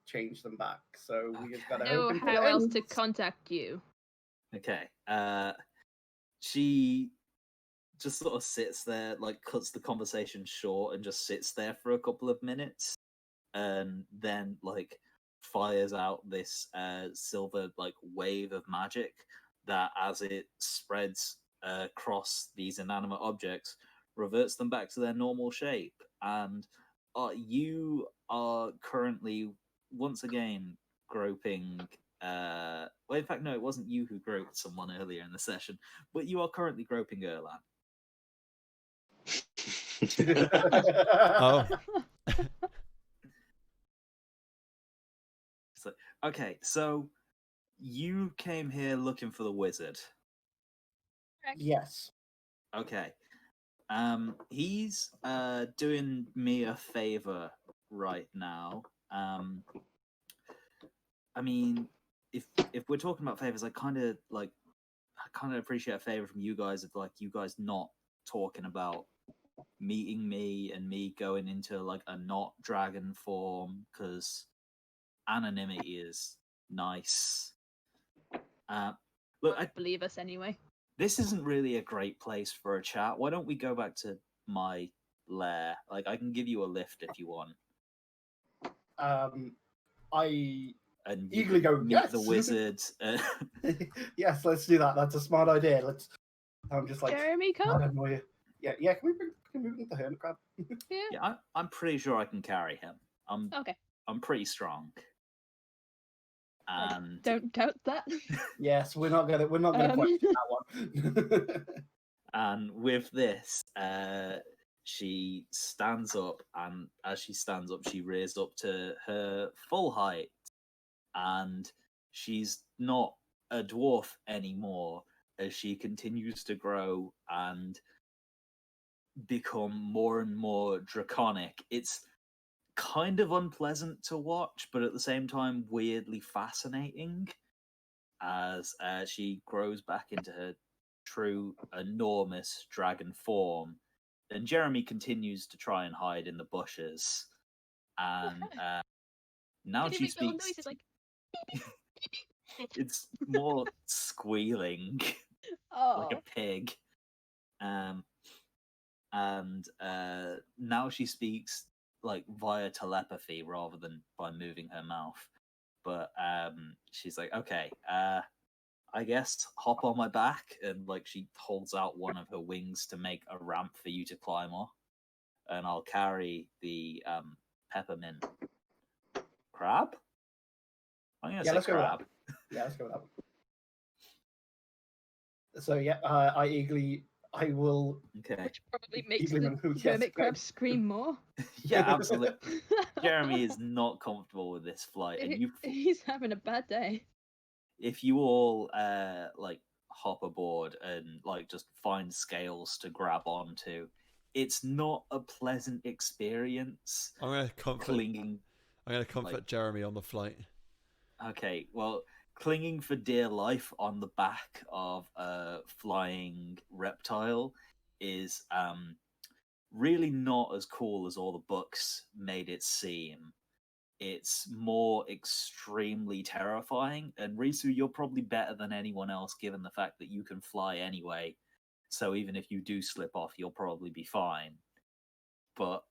change them back. So we just gotta know how else to contact you. Okay. She just sort of sits there, like cuts the conversation short, and just sits there for a couple of minutes, and then like fires out this silver like wave of magic that, as it spreads across these inanimate objects, reverts them back to their normal shape. And you are currently once again groping. Well, in fact, no, it wasn't you who groped someone earlier in the session, but you are currently groping Erlan. Oh. So, okay, so you came here looking for the wizard. Yes. Okay. He's doing me a favor right now. I mean, if we're talking about favors, I kind of appreciate a favor from you guys of like you guys not talking about meeting me and me going into like a not dragon form, because anonymity is nice. Look, I believe us anyway. This isn't really a great place for a chat. Why don't we go back to my lair? Like, I can give you a lift if you want. I and eagerly go, meet yes! the wizard. Yes, let's do that. That's a smart idea. I'm just like, Jeremy, come. Yeah. Can we bring the hermit crab? Yeah, I'm pretty sure I can carry him. I'm pretty strong. And don't doubt that. Yes, we're not gonna question that one. And with this, she stands up, and as she stands up, she rears up to her full height, and she's not a dwarf anymore as she continues to grow and become more and more draconic. It's kind of unpleasant to watch, but at the same time weirdly fascinating as she grows back into her true enormous dragon form. And Jeremy continues to try and hide in the bushes, and now she speaks. Like... It's more squealing, like a pig. And now she speaks like via telepathy rather than by moving her mouth. But she's like, okay, I guess hop on my back, and like she holds out one of her wings to make a ramp for you to climb off, and I'll carry the peppermint crab. I'm gonna say crab. Yeah, let's go with that. So yeah, I will. Okay. Which probably makes the hermit crab scream more. Yeah, absolutely. Jeremy is not comfortable with this flight, and he's having a bad day. If you all like hop aboard and like just find scales to grab onto, it's not a pleasant experience. I'm gonna comfort Jeremy on the flight. Okay, well, clinging for dear life on the back of a flying reptile is really not as cool as all the books made it seem. it's more extremely terrifying. And Risu, you're probably better than anyone else, given the fact that you can fly anyway. So even if you do slip off, you'll probably be fine. But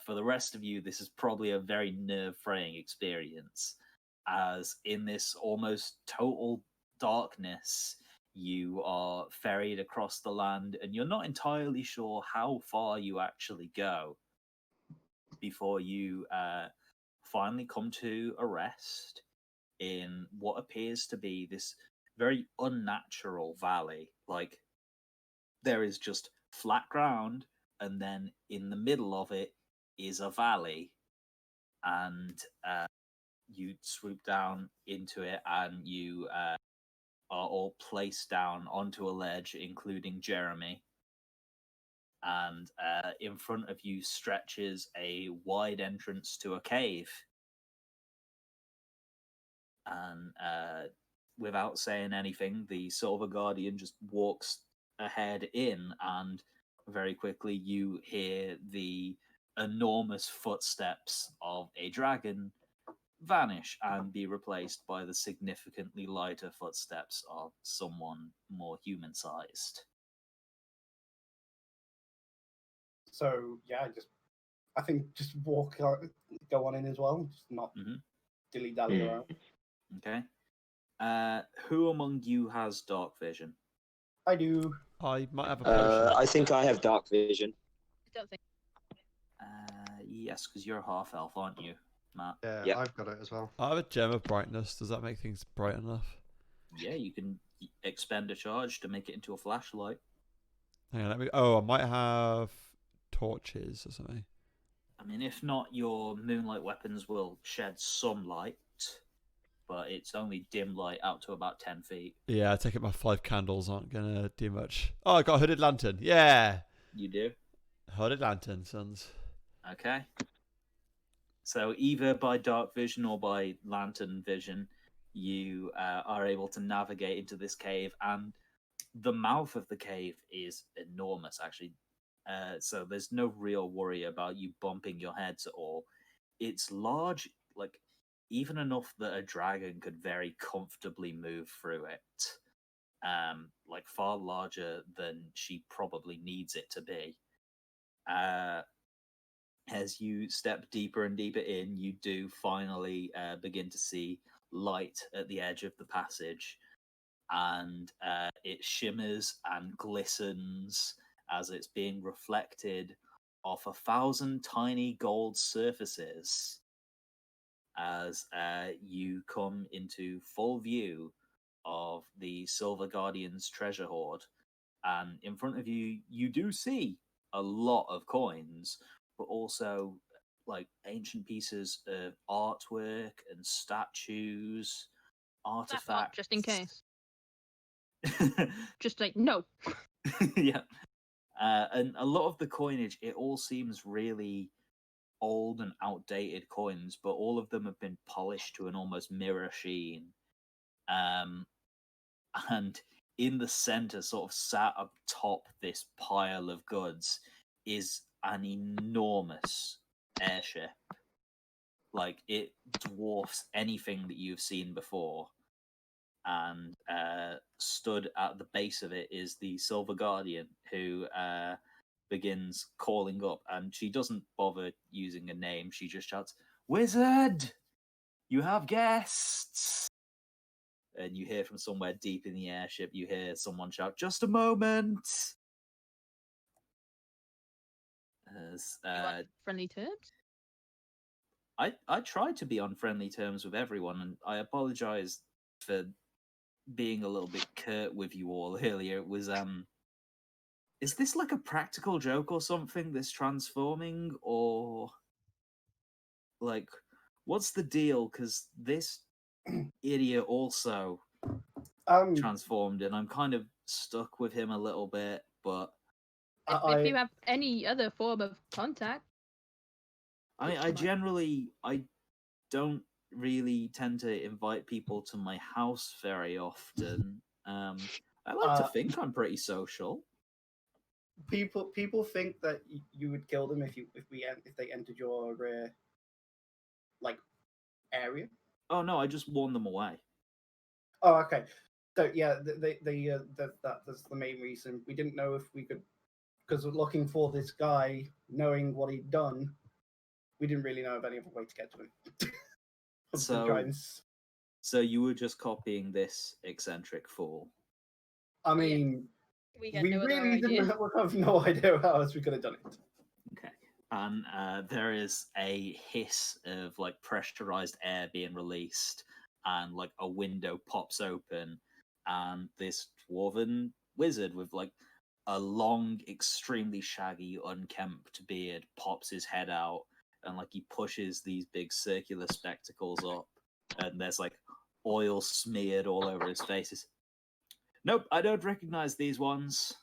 for the rest of you, this is probably a very nerve-fraying experience, as in this almost total darkness, you are ferried across the land, and you're not entirely sure how far you actually go before you finally come to a rest in what appears to be this very unnatural valley. Like, there is just flat ground, and then in the middle of it is a valley, and you swoop down into it, and you are all placed down onto a ledge, including Jeremy. And in front of you stretches a wide entrance to a cave. And without saying anything, the Silver Guardian just walks ahead in, and very quickly you hear the enormous footsteps of a dragon vanish and be replaced by the significantly lighter footsteps of someone more human-sized. So yeah, I think just walk, go on in as well, just not dilly-dally around. Okay. Who among you has dark vision? I do. I might have a potion. I think I have dark vision. I don't think. Yes, because you're half elf, aren't you, Matt? Yeah, Yep. I've got it as well. I have a gem of brightness. Does that make things bright enough? Yeah, you can expend a charge to make it into a flashlight. Hang on, let me. Oh, I might have torches or something. I mean, if not, your moonlight weapons will shed some light, but it's only dim light out to about 10 feet. Yeah, I take it my 5 candles aren't gonna do much. Oh, I got a hooded lantern. Yeah, You do? hooded lantern, sons. Okay. So either by dark vision or by lantern vision, you are able to navigate into this cave, and the mouth of the cave is enormous, actually. So there's no real worry about you bumping your heads at all. It's large, like even enough that a dragon could very comfortably move through it. Like far larger than she probably needs it to be. As you step deeper and deeper in, you do finally begin to see light at the edge of the passage, and it shimmers and glistens as it's being reflected off 1,000 tiny gold surfaces as you come into full view of the Silver Guardian's treasure hoard. And in front of you, you do see a lot of coins, but also like ancient pieces of artwork and statues, artifacts. Just in case. Just like, no. Yeah. And a lot of the coinage, it all seems really old and outdated coins, but all of them have been polished to an almost mirror sheen. And in the center, sort of sat up top this pile of goods, is an enormous airship. Like, it dwarfs anything that you've seen before. And stood at the base of it is the Silver Guardian, who begins calling up, and she doesn't bother using a name. She just shouts, "Wizard, you have guests!" And you hear from somewhere deep in the airship, you hear someone shout, "Just a moment!" As, friendly terms? I tried to be on friendly terms with everyone, and I apologize for being a little bit curt with you all earlier. It was, is this like a practical joke or something, this transforming, or like, what's the deal? Because this idiot also transformed, and I'm kind of stuck with him a little bit, but if you have any other form of contact. I don't really tend to invite people to my house very often. I like to think I'm pretty social. People think that you would kill them if they entered your area? Oh no, I just warned them away. Oh, okay. So yeah, that's the main reason. We didn't know if we could, because we're looking for this guy, knowing what he'd done. We didn't really know of any other way to get to him. So you were just copying this eccentric fool. I mean, we really didn't have no idea how else we could have done it. Okay. And there is a hiss of like pressurized air being released, and like a window pops open, and this dwarven wizard with like a long, extremely shaggy, unkempt beard pops his head out, and like he pushes these big circular spectacles up, and there's like oil smeared all over his face. Nope, I don't recognize these ones.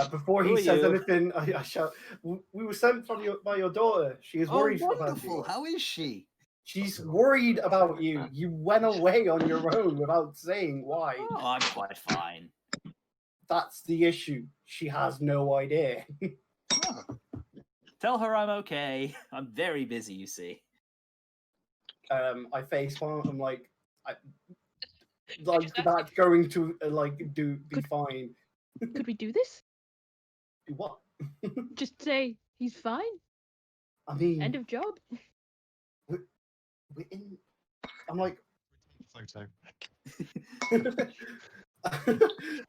Before he says anything, I shout, "We were sent by your daughter. She is worried about you." How is she? She's worried about you. You went away on your own without saying why. Oh, I'm quite fine. That's the issue. She has no idea. Tell her I'm okay. I'm very busy, you see. I facepalm. I'm like that's going to be fine. Could we do this? Do what? Just say he's fine. I mean, end of job. We're in. I'm like. Photo.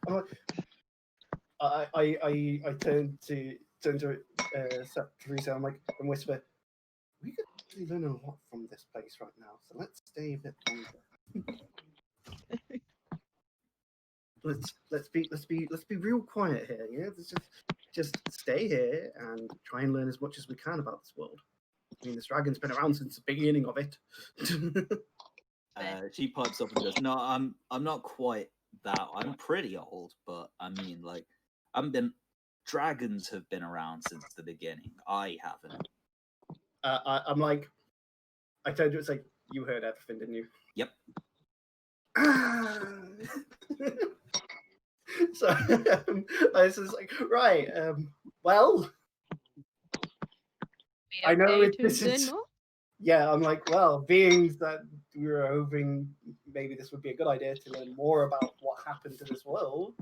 I'm like. I turn to Teresa. I'm like, and whisper, we could really learn a lot from this place right now. So let's stay a bit longer. let's be real quiet here. Yeah, just stay here and try and learn as much as we can about this world. I mean, this dragon's been around since the beginning of it. She pipes up and goes, "No, I'm not quite that. I'm pretty old, but I mean, like, dragons have been around since the beginning. I haven't." I'm like, I told you, it's like, you heard everything, didn't you? Yep. So I was just like, right, well, I know this is. Yeah, I'm like, well, being that we were hoping maybe this would be a good idea to learn more about what happened to this world,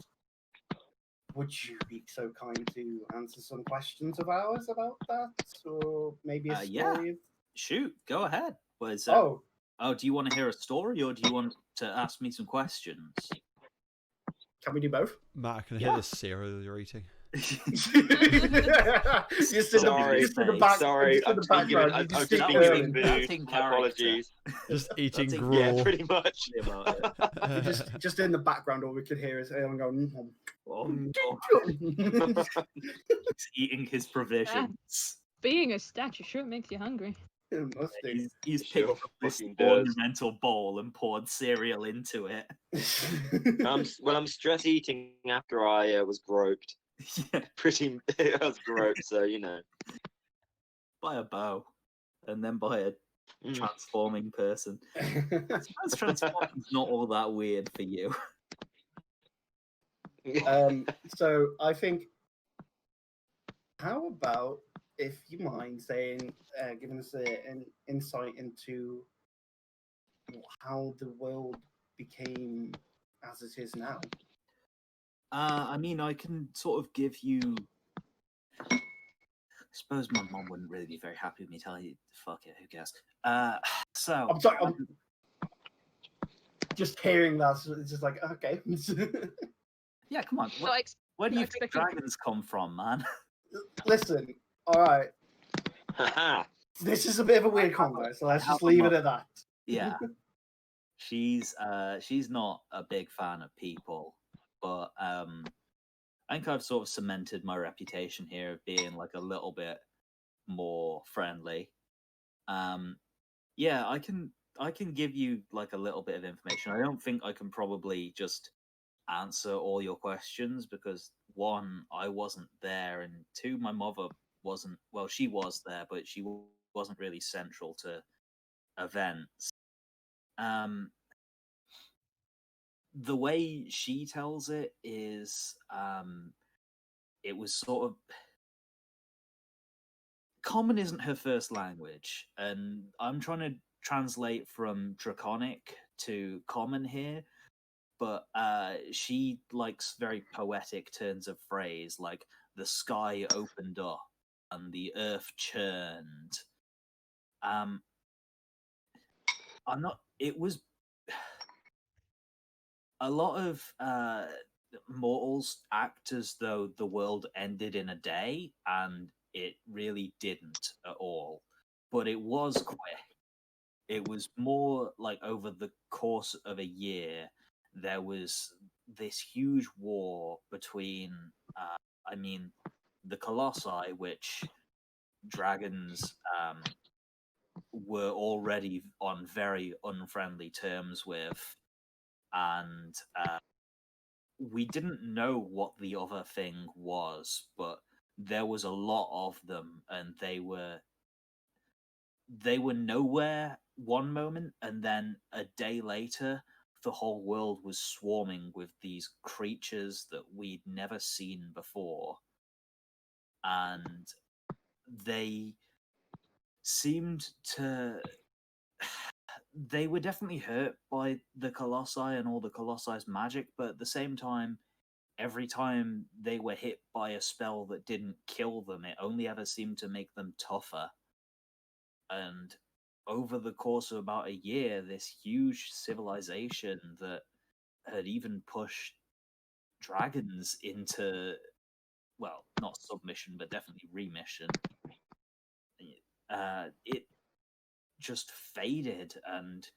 would you be so kind to answer some questions of ours about that? Or maybe a story? Yeah. Shoot, go ahead. What is that? Oh, do you want to hear a story, or do you want to ask me some questions? Can we do both? Matt, I can hear the cereal you're eating. Sorry, I'm just being mood. Apologies. Just eating gruel. Yeah, pretty much. just in the background, all we could hear is everyone going. He's eating his provisions. Being a statue sure makes you hungry. He's picked up this ornamental bowl and poured cereal into it. I'm stress eating after I was groped. Yeah. I was groped, so you know. By a bow, and then by a transforming person. I suppose transforming's not all that weird for you. So I think, how about if you mind saying, giving us an insight into how the world became as it is now? I mean, I can sort of give you. I suppose my mom wouldn't really be very happy with me telling you. Fuck it, who cares? So I'm sorry. I'm just hearing that, it's just like, okay. Yeah, come on. Where do you think dragons come from, man? Listen, all right. This is a bit of a weird combo, so let's just leave it at that. Yeah. She's not a big fan of people, but I think I've sort of cemented my reputation here of being like a little bit more friendly. Yeah, I can give you like a little bit of information. I don't think I can probably just answer all your questions because one, I wasn't there, and two, my mother wasn't. Well, she was there, but she wasn't really central to events. The way she tells it is, it was sort of. Common isn't her first language, and I'm trying to translate from Draconic to Common here, but she likes very poetic turns of phrase, like the sky opened up and the earth churned. I'm not. It was a lot of mortals act as though the world ended in a day, and it really didn't at all. But it was quick. It was more like over the course of a year, there was this huge war between, the Colossi, which dragons were already on very unfriendly terms with, and we didn't know what the other thing was, but there was a lot of them, and they were nowhere one moment, and then a day later the whole world was swarming with these creatures that we'd never seen before, and they seemed to they were definitely hurt by the Colossi and all the Colossi's magic, but at the same time, every time they were hit by a spell that didn't kill them, it only ever seemed to make them tougher. And over the course of about a year, this huge civilization that had even pushed dragons into, well, not submission, but definitely remission, it just faded, and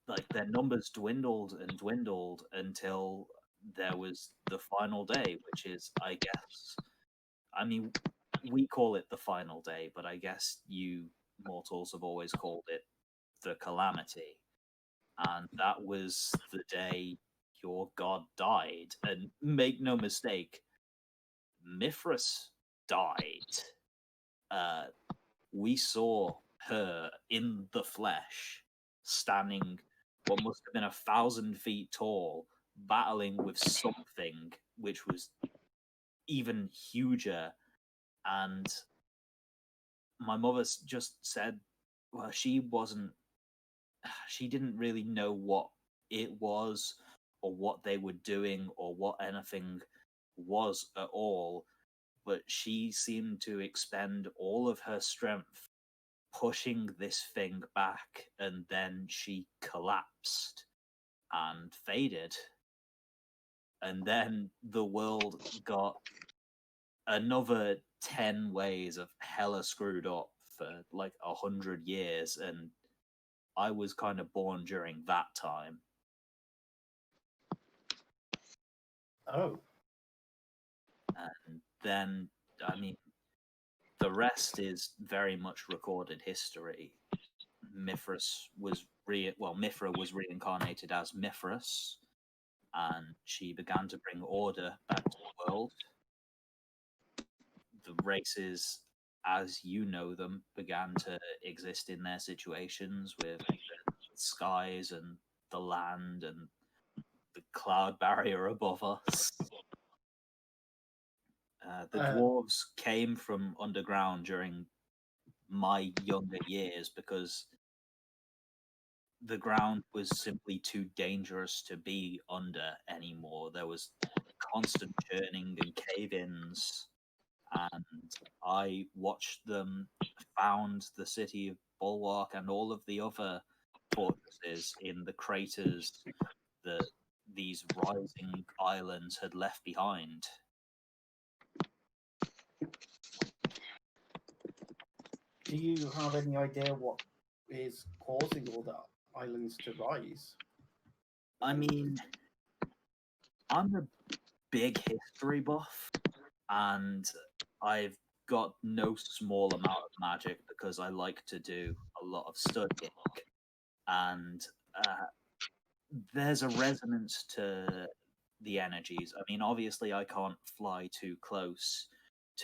like their numbers dwindled and dwindled until there was the final day, which is, I guess, we call it the final day, but I guess you mortals have always called it the calamity. And that was the day your god died. And make no mistake, Mithras died. We saw her in the flesh, standing what must have been 1,000 feet tall, battling with something which was even huger. And my mother just said, well, she didn't really know what it was or what they were doing or what anything was at all, but she seemed to expend all of her strength pushing this thing back, and then she collapsed and faded. And then the world got another 10 ways of hella screwed up for like 100 years, and I was kind of born during that time. Oh. And then, the rest is very much recorded history. Mithra was reincarnated as Mithras, and she began to bring order back to the world. The races, as you know them, began to exist in their situations with the skies and the land and the cloud barrier above us. The dwarves came from underground during my younger years because the ground was simply too dangerous to be under anymore. There was constant churning and cave-ins, and I watched them found the city of Bulwark and all of the other fortresses in the craters that these rising islands had left behind. Do you have any idea what is causing all the islands to rise? I'm a big history buff, and I've got no small amount of magic because I like to do a lot of studying. And there's a resonance to the energies. Obviously I can't fly too close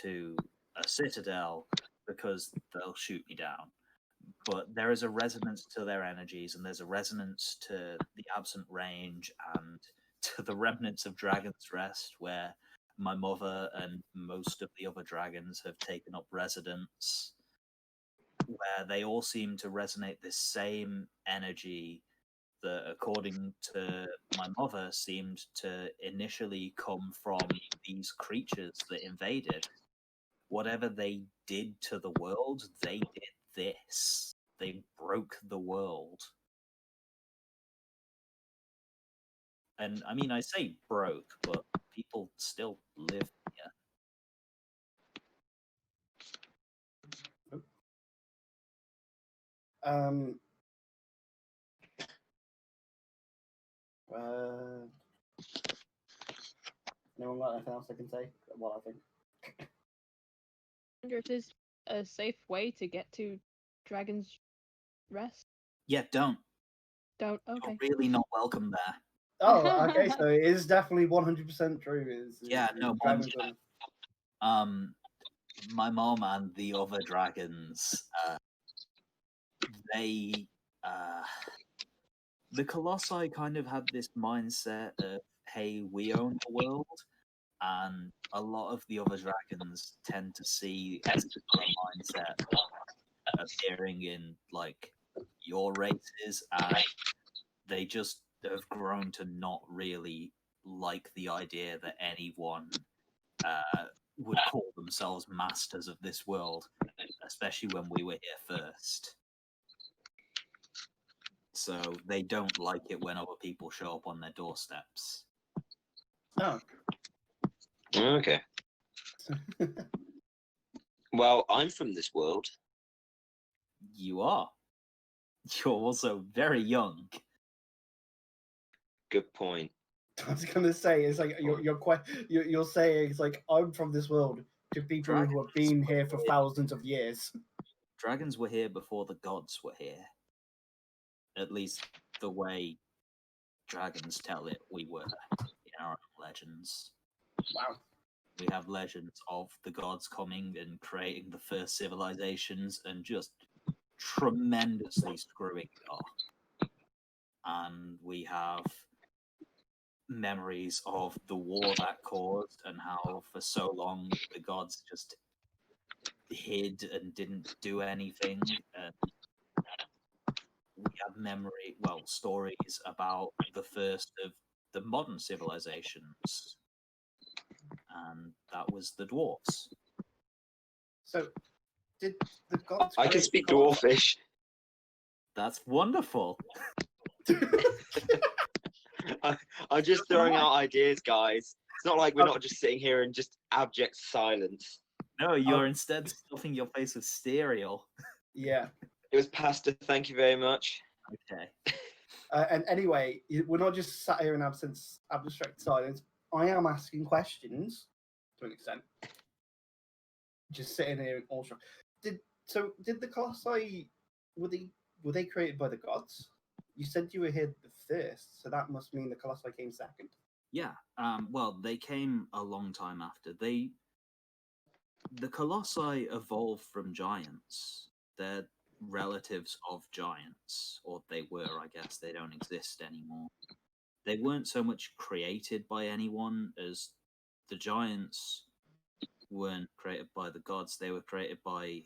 to a citadel because they'll shoot me down. But there is a resonance to their energies, and there's a resonance to the absent range and to the remnants of Dragon's Rest, where my mother and most of the other dragons have taken up residence, where they all seem to resonate this same energy that, according to my mother, seemed to initially come from these creatures that invaded. Whatever they did to the world, they did this. They broke the world. And I mean, I say broke, but people still live here. No one got anything else I can say? Well, I think. I wonder if there's a safe way to get to Dragon's Rest. Yeah, don't. Don't. Okay. You're really not welcome there. Oh, okay. So it is definitely 100% true. My mom and the other dragons, the Colossi kind of had this mindset of, hey, we own the world, and a lot of the other dragons tend to see a similar mindset appearing in, like, your races, and they just have grown to not really like the idea that anyone would call themselves masters of this world, especially when we were here first. So they don't like it when other people show up on their doorsteps. Oh. Okay. Well, I'm from this world. You are. You're also very young. Good point. I was gonna say, it's like you're saying it's like, I'm from this world to people who have been here for thousands of years. Dragons were here before the gods were here. At least the way dragons tell it we were in our legends. Wow. We have legends of the gods coming and creating the first civilizations and just tremendously screwing it up. And we have memories of the war that caused and how for so long the gods just hid and didn't do anything. And we have stories about the first of the modern civilizations, and that was the dwarves. So, did the gods? I can speak Dwarfish. That's wonderful. I'm just throwing out ideas, guys. It's not like we're not just sitting here in just abject silence. No, you're instead stuffing your face with cereal. Yeah. It was pasta, thank you very much. Okay. And anyway, we're not just sat here in abstract silence. I am asking questions to an extent. Just sitting here in all shock. Did the Colossi, were they created by the gods? You said you were here the first, so that must mean the Colossi came second. Yeah. Well, they came a long time after. The Colossi evolved from giants. They're relatives of giants, or they were, I guess. They don't exist anymore. They weren't so much created by anyone as the giants weren't created by the gods. They were created by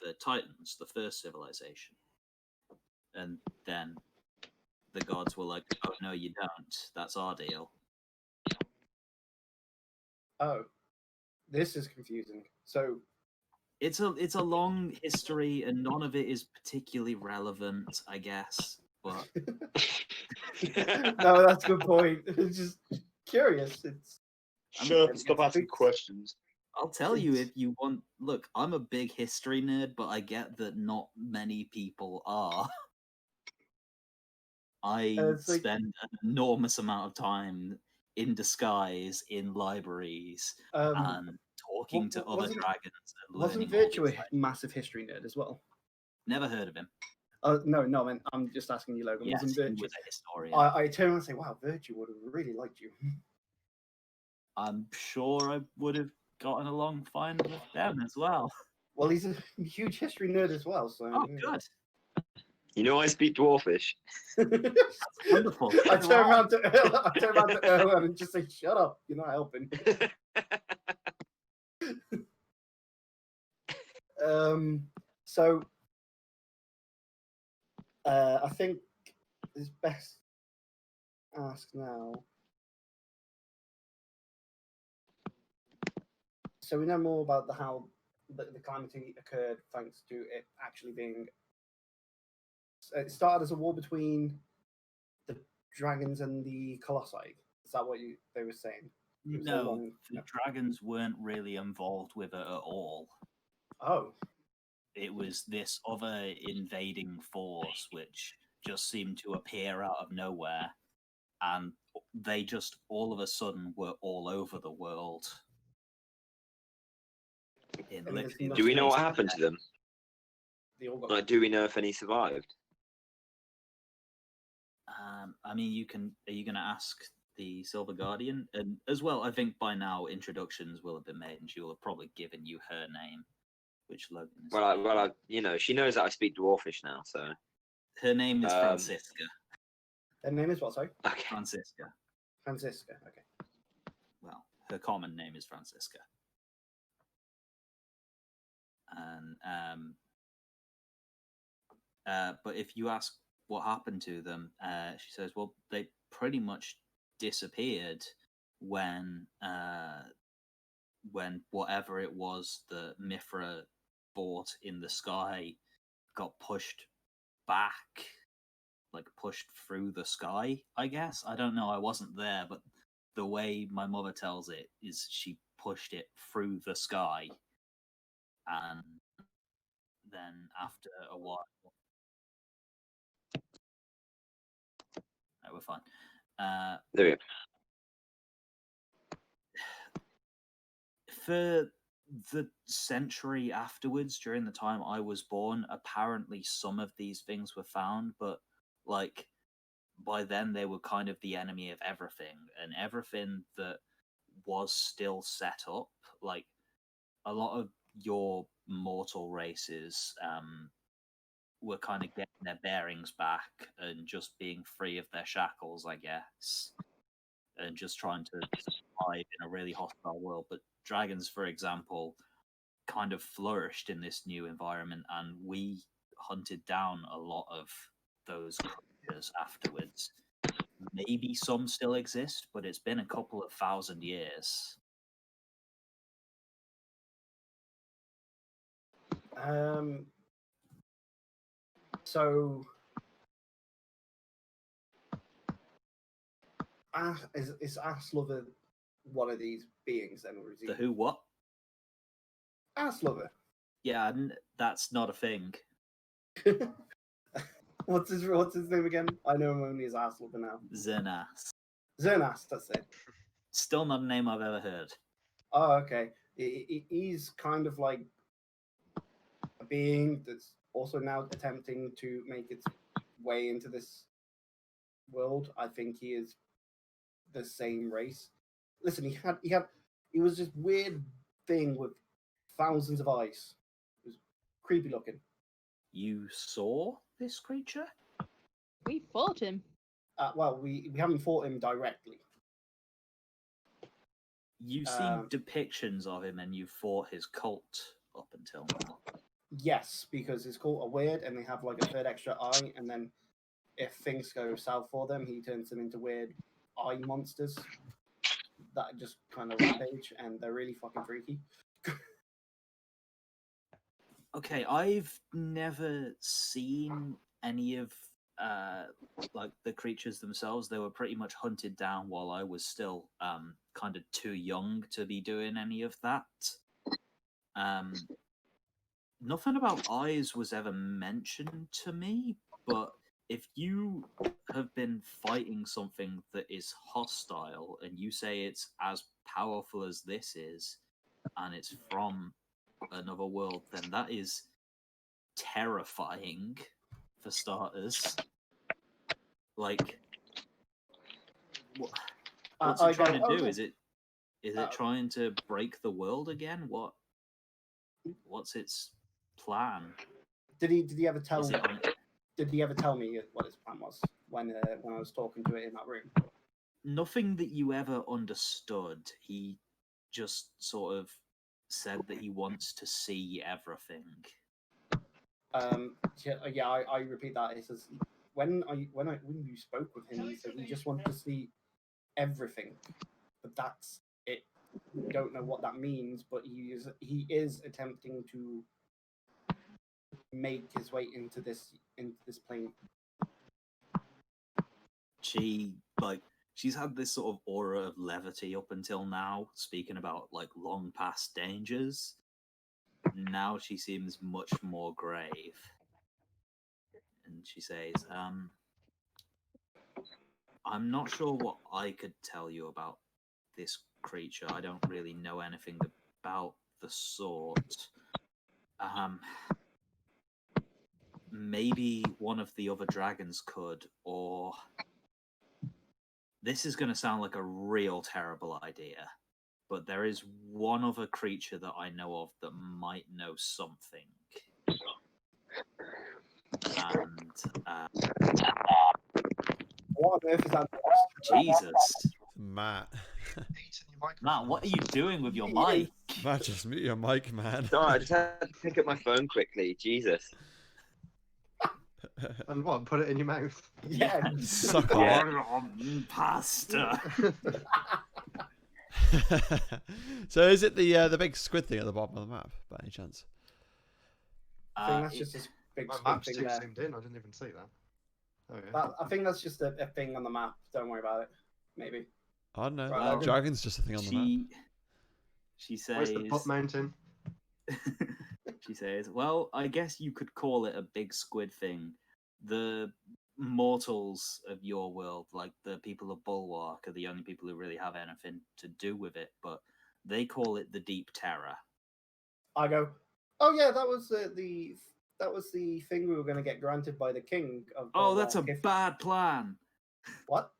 the Titans, the first civilization. And then the gods were like, oh, no, you don't. That's our deal. Oh, this is confusing. So it's a long history, and none of it is particularly relevant, I guess. But no, that's a good point. It's just curious. Stop asking questions. I'll tell you if you want. Look, I'm a big history nerd, but I get that not many people are. I spend an enormous amount of time in disguise in libraries and talking to other dragons. And wasn't Virtue a massive history nerd as well? Never heard of him. No, I'm just asking you, Logan. Yes, wasn't he Virtue? was a historian. I turn around and say, wow, Virtue would have really liked you. I'm sure I would have gotten along fine with them as well. Well, he's a huge history nerd as well. So good. You know I speak Dwarfish. That's wonderful. I turn around to Erlen and just say, "Shut up! You're not helping." So I think it's best asked now. So we know more about how the calamity occurred thanks to it actually being. It started as a war between the dragons and the colossi. Is that what they were saying? No, the dragons weren't really involved with it at all. Oh. It was this other invading force which just seemed to appear out of nowhere, and they just all of a sudden were all over the world. Do we know what happened to them? Like, do we know if any survived? I mean, are you going to ask the Silver Guardian? And as well, I think by now introductions will have been made, and she will have probably given you her name, which Logan is. Well, she knows that I speak Dwarfish now, so. Her name is Francisca. Her name is what, sorry? Okay. Francisca, okay. Well, her common name is Francisca. And but if you ask what happened to them, she says, well, they pretty much disappeared when whatever it was that Mithra fought in the sky got pushed back, like pushed through the sky, I guess. I don't know, I wasn't there, but the way my mother tells it is she pushed it through the sky, and then after a while, we're fine. There we go. For the century afterwards, during the time I was born, apparently some of these things were found, but like by then they were kind of the enemy of everything, and everything that was still set up, like a lot of your mortal races were kind of getting their bearings back and just being free of their shackles, I guess, and just trying to survive in a really hostile world. But dragons, for example, kind of flourished in this new environment, and we hunted down a lot of those creatures afterwards. Maybe some still exist, but it's been a couple of 1,000 years. So is Aslover one of these beings then, or is he the who? What? Aslover? Yeah, that's not a thing. What's his name again? I know him only as Aslover now. Zernas. Zernas, that's it. Still not a name I've ever heard. Oh, okay. He's kind of like a being that's also now attempting to make its way into this world. I think he is the same race. Listen, he was this weird thing with thousands of eyes. It was creepy looking. You saw this creature? We fought him. Well, we haven't fought him directly. You've seen depictions of him, and you fought his cult up until now. Yes, because his cult are weird, and they have like a third extra eye, and then if things go south for them, he turns them into weird eye monsters that just kind of rampage, and they're really fucking freaky. Okay, I've never seen any of like the creatures themselves. They were pretty much hunted down while I was still kind of too young to be doing any of that. Nothing about eyes was ever mentioned to me, but if you have been fighting something that is hostile and you say it's as powerful as this is, and it's from another world, then that is terrifying for starters. Like, what's it trying to do? Is it trying to break the world again? What's its plan? Did he ever tell me? Did he ever tell me what his plan was when I was talking to it in that room? Nothing that you ever understood. He just sort of said that he wants to see everything. I repeat that. He says when you spoke with him, he said he just wanted to see everything, but that's it. We don't know what that means, but he is attempting to make his way into this plane. She's had this sort of aura of levity up until now, speaking about like long past dangers. Now she seems much more grave. And she says, I'm not sure what I could tell you about this creature. I don't really know anything about the sort. Maybe one of the other dragons could, or... This is going to sound like a real terrible idea, but there is one other creature that I know of that might know something. And, what on earth is that? Jesus. Matt. Matt, what are you doing with your mic? Matt, just mute your mic, man. Sorry, I just had to pick up my phone quickly. Jesus. And what? Put it in your mouth? Yeah. Suck on pasta. So is it the big squid thing at the bottom of the map, by any chance? I think that's just a big My squid map's thing too there. zoomed in. I didn't even see that. Okay. I think that's just a thing on the map. Don't worry about it. Maybe. I don't know. Right, Dragon's just a thing on the map. She says... Where's the butt mountain? She says, well, I guess you could call it a big squid thing. The mortals of your world, like the people of Bulwark, are the only people who really have anything to do with it, but they call it the Deep Terror. I go, oh yeah, that was the thing we were going to get granted by the king of Bulwark. Oh, that's a bad plan. What?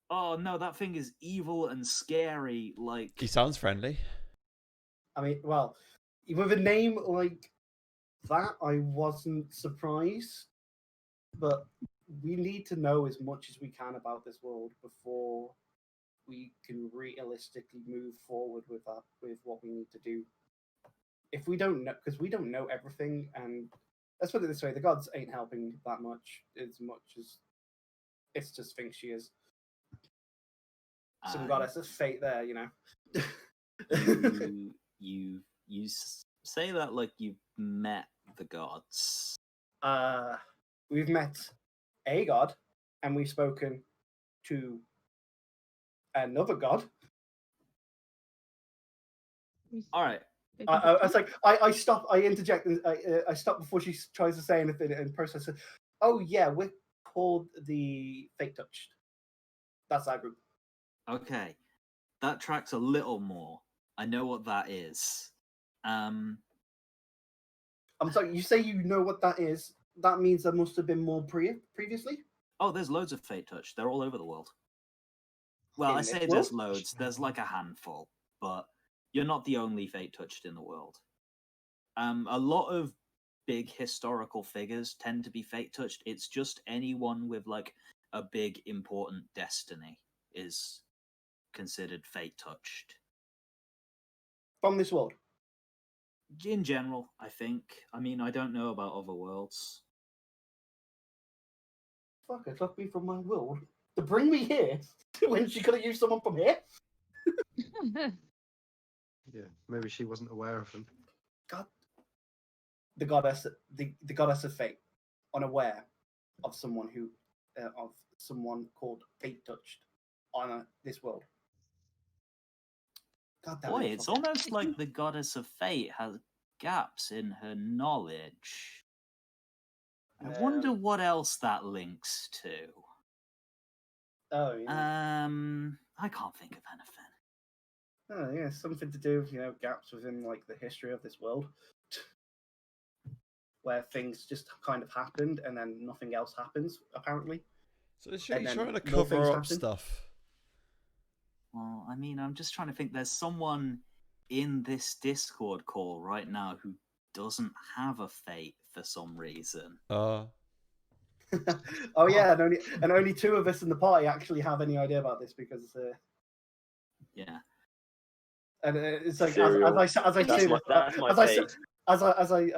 Oh no, that thing is evil and scary. Like, He sounds friendly. I mean, well, with a name like that, I wasn't surprised. But we need to know as much as we can about this world before we can realistically move forward with that, with what we need to do. If we don't know, because we don't know everything, and let's put it this way, the gods ain't helping that much as it just thinks she is. Some goddess of fate there, you know. you say that like you've met the gods. We've met a god, and we've spoken to another god. All right. I was like, I stop. I interject. And I stop before she tries to say anything and process it. Oh yeah, we're called the Fate Touched. That's our group. Okay, that tracks a little more. I know what that is. I'm sorry. You say you know what that is. That means there must have been more previously? Oh, there's loads of Fate Touch. They're all over the world. Well, I say there's loads. There's like a handful, but you're not the only Fate Touched in the world. A lot of big historical figures tend to be Fate Touched. It's just anyone with like a big important destiny is considered Fate Touched. From this world? In general, I think. I mean, I don't know about other worlds. Fuck, it took me from my world to bring me here when she could have used someone from here. Yeah, maybe she wasn't aware of them. God, the goddess of fate, unaware of someone called Fate Touched on this world. God damn Boy, it's almost like the goddess of fate has gaps in her knowledge. I wonder what else that links to. Oh, yeah. I can't think of anything. Oh, yeah, something to do with, gaps within, like, the history of this world. Where things just kind of happened and then nothing else happens, apparently. So is she trying to cover up stuff? Well, I mean, I'm just trying to think. There's someone in this Discord call right now who doesn't have a fate for some reason. Oh yeah, and only two of us in the party actually have any idea about this because yeah. And it's like Cereal. as I say this, That's my as I'm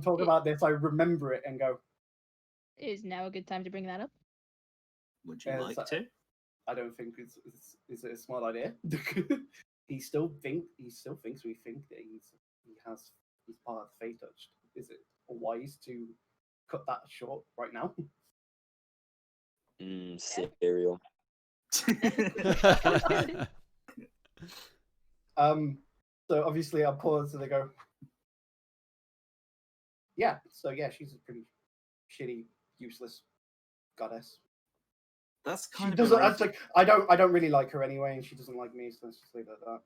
talking It- about this, I remember it and go, Is now a good time to bring that up? Would you Yeah, like it's to? I don't think it's a smart idea. he still thinks we think that he's part of the Fey Touched. Is it wise to cut that short right now? Cereal. So obviously I'll pause and they go, yeah. So yeah, she's a pretty shitty, useless goddess. That's She kind of doesn't. irrelevant. It's like I don't really like her anyway, and she doesn't like me. So let's just leave it at that.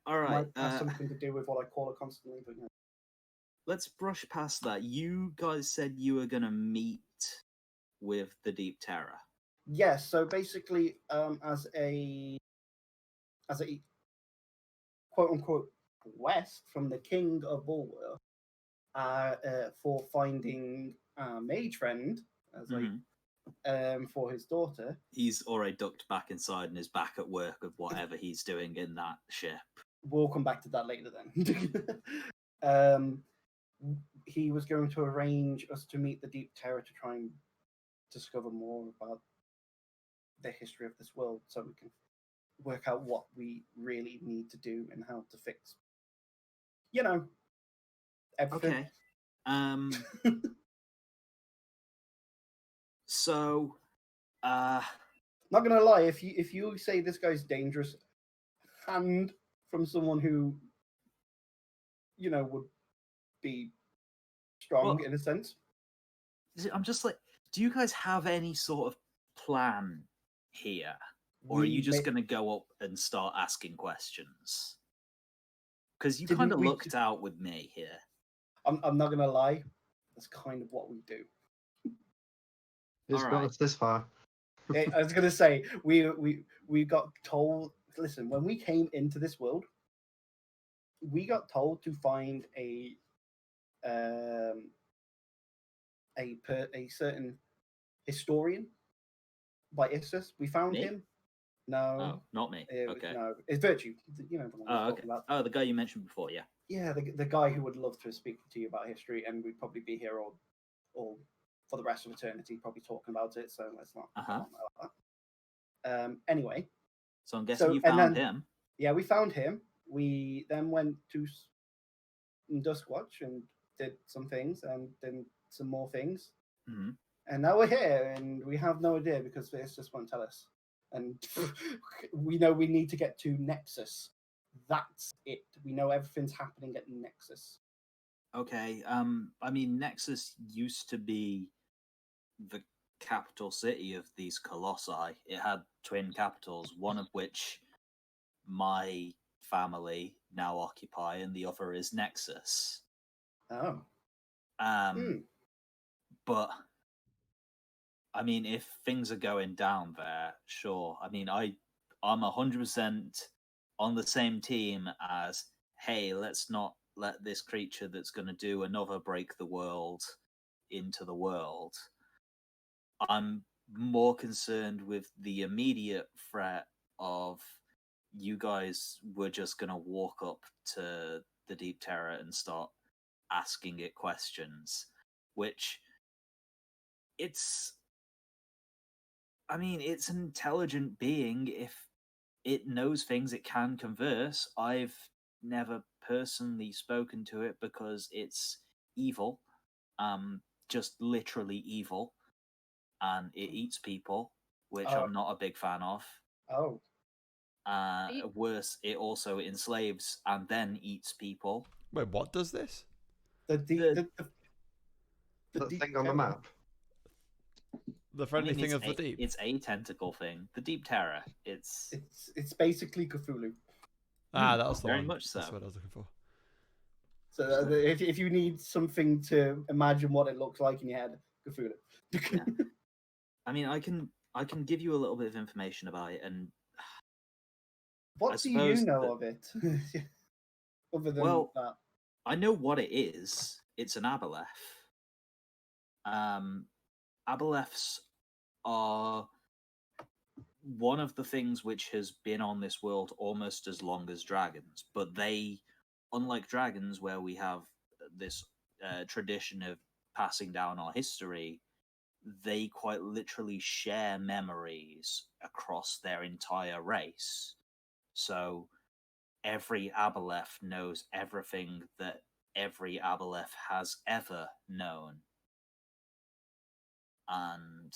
All right. Might have something to do with what I call her constantly, but yeah. Let's brush past that. You guys said you were gonna meet with the Deep Terror. Yes. So basically, as a quote unquote quest from the King of Bulwer, for finding a mage friend as for his daughter. He's already ducked back inside and is back at work of whatever he's doing in that ship. We'll come back to that later then. He was going to arrange us to meet the Deep Terror to try and discover more about the history of this world so we can work out what we really need to do and how to fix, everything. Okay. So, Not gonna lie, if you say this guy's dangerous, and from someone who, would be strong in a sense. I'm just like, do you guys have any sort of plan here? Or are you just going to go up and start asking questions? Because you kind of looked out with me here. I'm not going to lie. That's kind of what we do. It's got us this far. I was going to say, we got told, listen, when we came into this world, we got told to find a certain historian by Issus. We found him. No. Oh, not me. Okay. No, it's Virtue. The one we're talking about. Oh, the guy you mentioned before, yeah. Yeah, the guy who would love to speak to you about history, and we'd probably be here all for the rest of eternity, probably talking about it. So let's not. About that. Anyway. So I'm guessing you found him. Yeah, we found him. We then went to Duskwatch and did some things, and then some more things. Mm-hmm. And now we're here, and we have no idea because this just won't tell us. And we know we need to get to Nexus. That's it. We know everything's happening at Nexus. Okay. I mean, Nexus used to be the capital city of these colossi. It had twin capitals, one of which my family now occupy, and the other is Nexus. Oh. But I mean, if things are going down there, sure. I mean, I'm 100% on the same team as, hey, let's not let this creature that's going to do another break the world into the world. I'm more concerned with the immediate threat of you guys were just going to walk up to the Deep Terror and start asking it questions, which it's an intelligent being. If it knows things, it can converse. I've never personally spoken to it because it's evil, just literally evil, and it eats people, which I'm not a big fan of. Oh. Worse, it also enslaves and then eats people. Wait, what does this? The thing on the map. The friendly thing of the deep. It's a tentacle thing. The Deep Terror. It's basically Cthulhu. That was the very one. much so. That's what I was looking for. So if you need something to imagine what it looks like in your head, Cthulhu. Yeah. I mean, I can give you a little bit of information about it, and what do you know of it? Other than that, I know what it is. It's an aboleth. Aboleths are one of the things which has been on this world almost as long as dragons, but they, unlike dragons, where we have this tradition of passing down our history, they quite literally share memories across their entire race. So every Aboleth knows everything that every Aboleth has ever known. And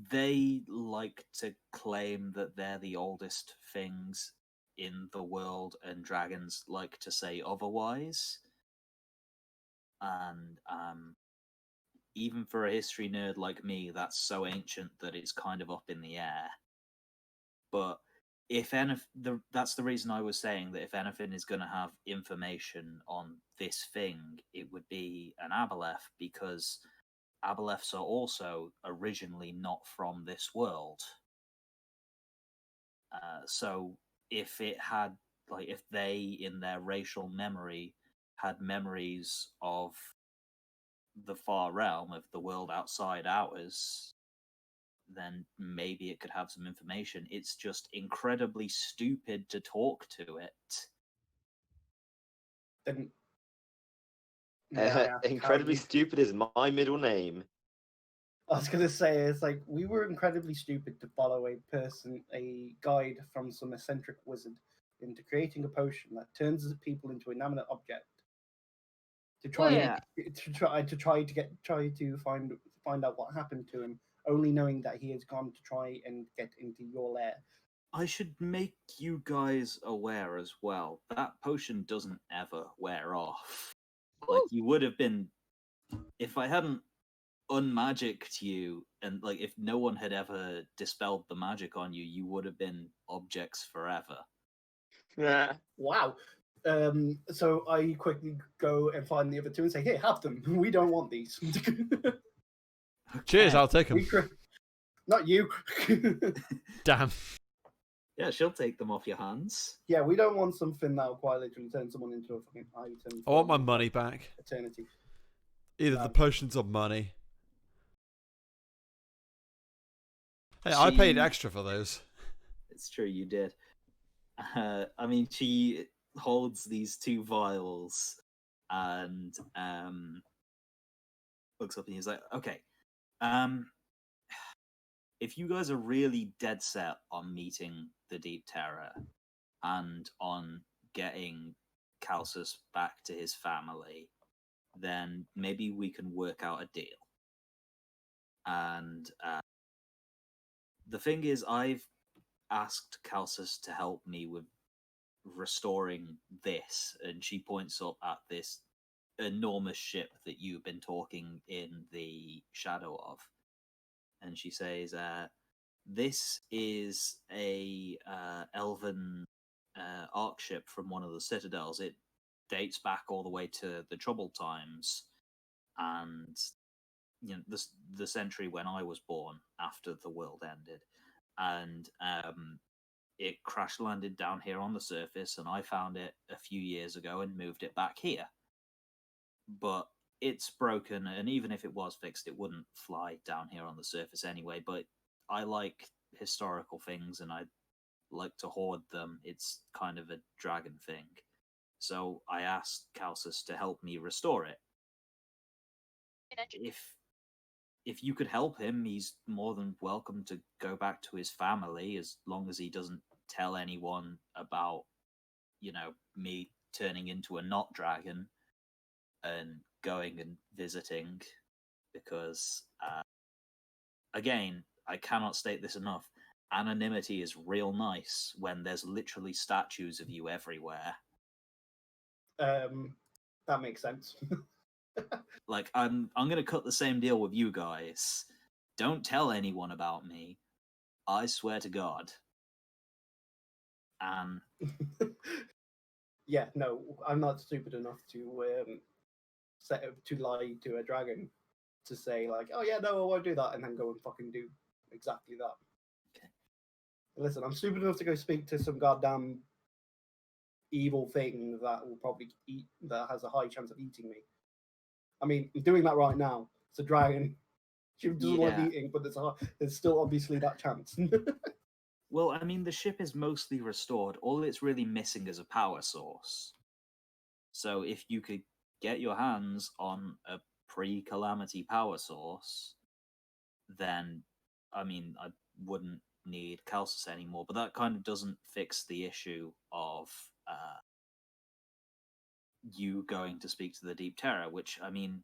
they like to claim that they're the oldest things in the world, and dragons like to say otherwise. And even for a history nerd like me, that's so ancient that it's kind of up in the air. But if that's the reason I was saying that if anything is going to have information on this thing, it would be an Aboleth, because Aboleths are also originally not from this world. So if it had, like, if they in their racial memory had memories of the far realm, of the world outside ours, then maybe it could have some information. It's just incredibly stupid to talk to it. Then incredibly stupid is my middle name. I was going to say, it's like, we were incredibly stupid to follow a guide from some eccentric wizard into creating a potion that turns people into inanimate object to try to find out what happened to him, only knowing that he has gone to try and get into your lair. I should make you guys aware as well, that potion doesn't ever wear off. Like, you would have been, if I hadn't unmagicked you, and like if no one had ever dispelled the magic on you, you would have been objects forever. Yeah. Wow. So I quickly go and find the other two and say, "Hey, have them. We don't want these." Cheers, I'll take them. Not you. Damn. Yeah, she'll take them off your hands. Yeah, we don't want something that'll quite literally turn someone into a fucking item. I want my money back. Eternity. Either the potions or money. Hey, I paid extra for those. It's true, you did. I mean, she holds these two vials and looks up and he's like, okay, if you guys are really dead set on meeting the Deep Terror and on getting Calsus back to his family, then maybe we can work out a deal. And the thing is, I've asked Calsus to help me with restoring this, and she points up at this enormous ship that you've been talking in the shadow of. And she says, this is a Elven Ark ship from one of the citadels. It dates back all the way to the Troubled Times, and you know, the century when I was born, after the world ended. And it crash landed down here on the surface, and I found it a few years ago and moved it back here. But it's broken, and even if it was fixed, it wouldn't fly down here on the surface anyway. But I like historical things, and I like to hoard them. It's kind of a dragon thing. So I asked Calsus to help me restore it. If you could help him, he's more than welcome to go back to his family, as long as he doesn't tell anyone about, you know, me turning into a not dragon and going and visiting, because again, I cannot state this enough, anonymity is real nice when there's literally statues of you everywhere. That makes sense. Like, I'm gonna cut the same deal with you guys. Don't tell anyone about me. I swear to God. Yeah, no, I'm not stupid enough to lie to a dragon to say, like, oh yeah, no, I won't do that, and then go and fucking do exactly that. Okay. Listen, I'm stupid enough to go speak to some goddamn evil thing that will probably that has a high chance of eating me. I mean, I'm doing that right now. It's a dragon. She doesn't like eating, but there's still obviously that chance. Well, I mean, the ship is mostly restored. All it's really missing is a power source. So if you could get your hands on a pre-calamity power source, then, I mean, I wouldn't need Calcis anymore. But that kind of doesn't fix the issue of you going to speak to the Deep Terror, which, I mean,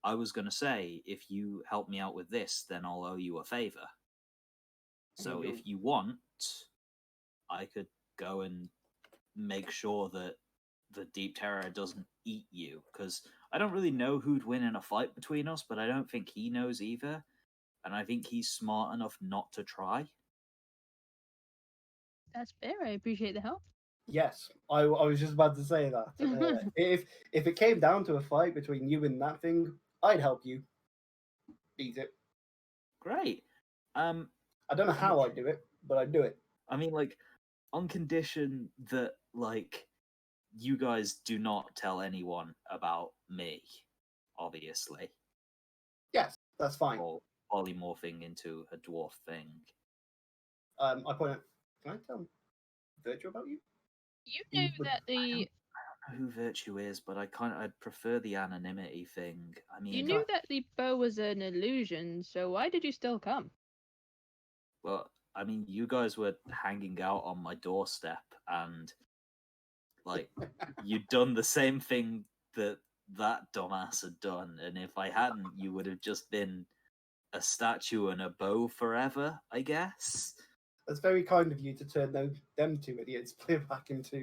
I was going to say, if you help me out with this, then I'll owe you a favor. So if you want, I could go and make sure that the Deep Terror doesn't eat you, because I don't really know who'd win in a fight between us, but I don't think he knows either, and I think he's smart enough not to try. That's fair. I appreciate the help. Yes, I was just about to say that. If it came down to a fight between you and that thing, I'd help you beat it. Great. I don't know how I'd do it, but I'd do it. I mean, like, on condition that, like, you guys do not tell anyone about me, obviously. Yes, that's fine. Or polymorphing into a dwarf thing. I point out, can I tell Virtue about you? You knew that the... I don't know who Virtue is, but I'd prefer the anonymity thing. I mean, you knew that the bow was an illusion, so why did you still come? Well, I mean, you guys were hanging out on my doorstep, and like you'd done the same thing that dumbass had done, and if I hadn't, you would have just been a statue and a bow forever, I guess. That's very kind of you to turn them two idiots back into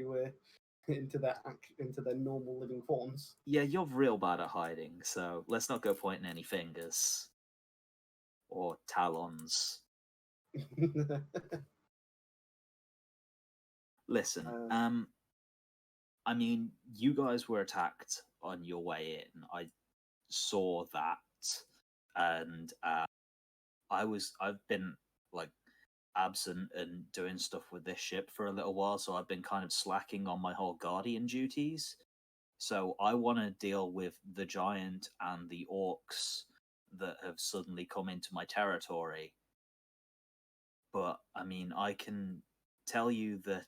their normal living forms. Yeah, you're real bad at hiding, so let's not go pointing any fingers or talons. Listen, I mean, you guys were attacked on your way in. I saw that, and I've been like absent and doing stuff with this ship for a little while, so I've been kind of slacking on my whole guardian duties. So I want to deal with the giant and the orcs that have suddenly come into my territory. But I mean, I can tell you that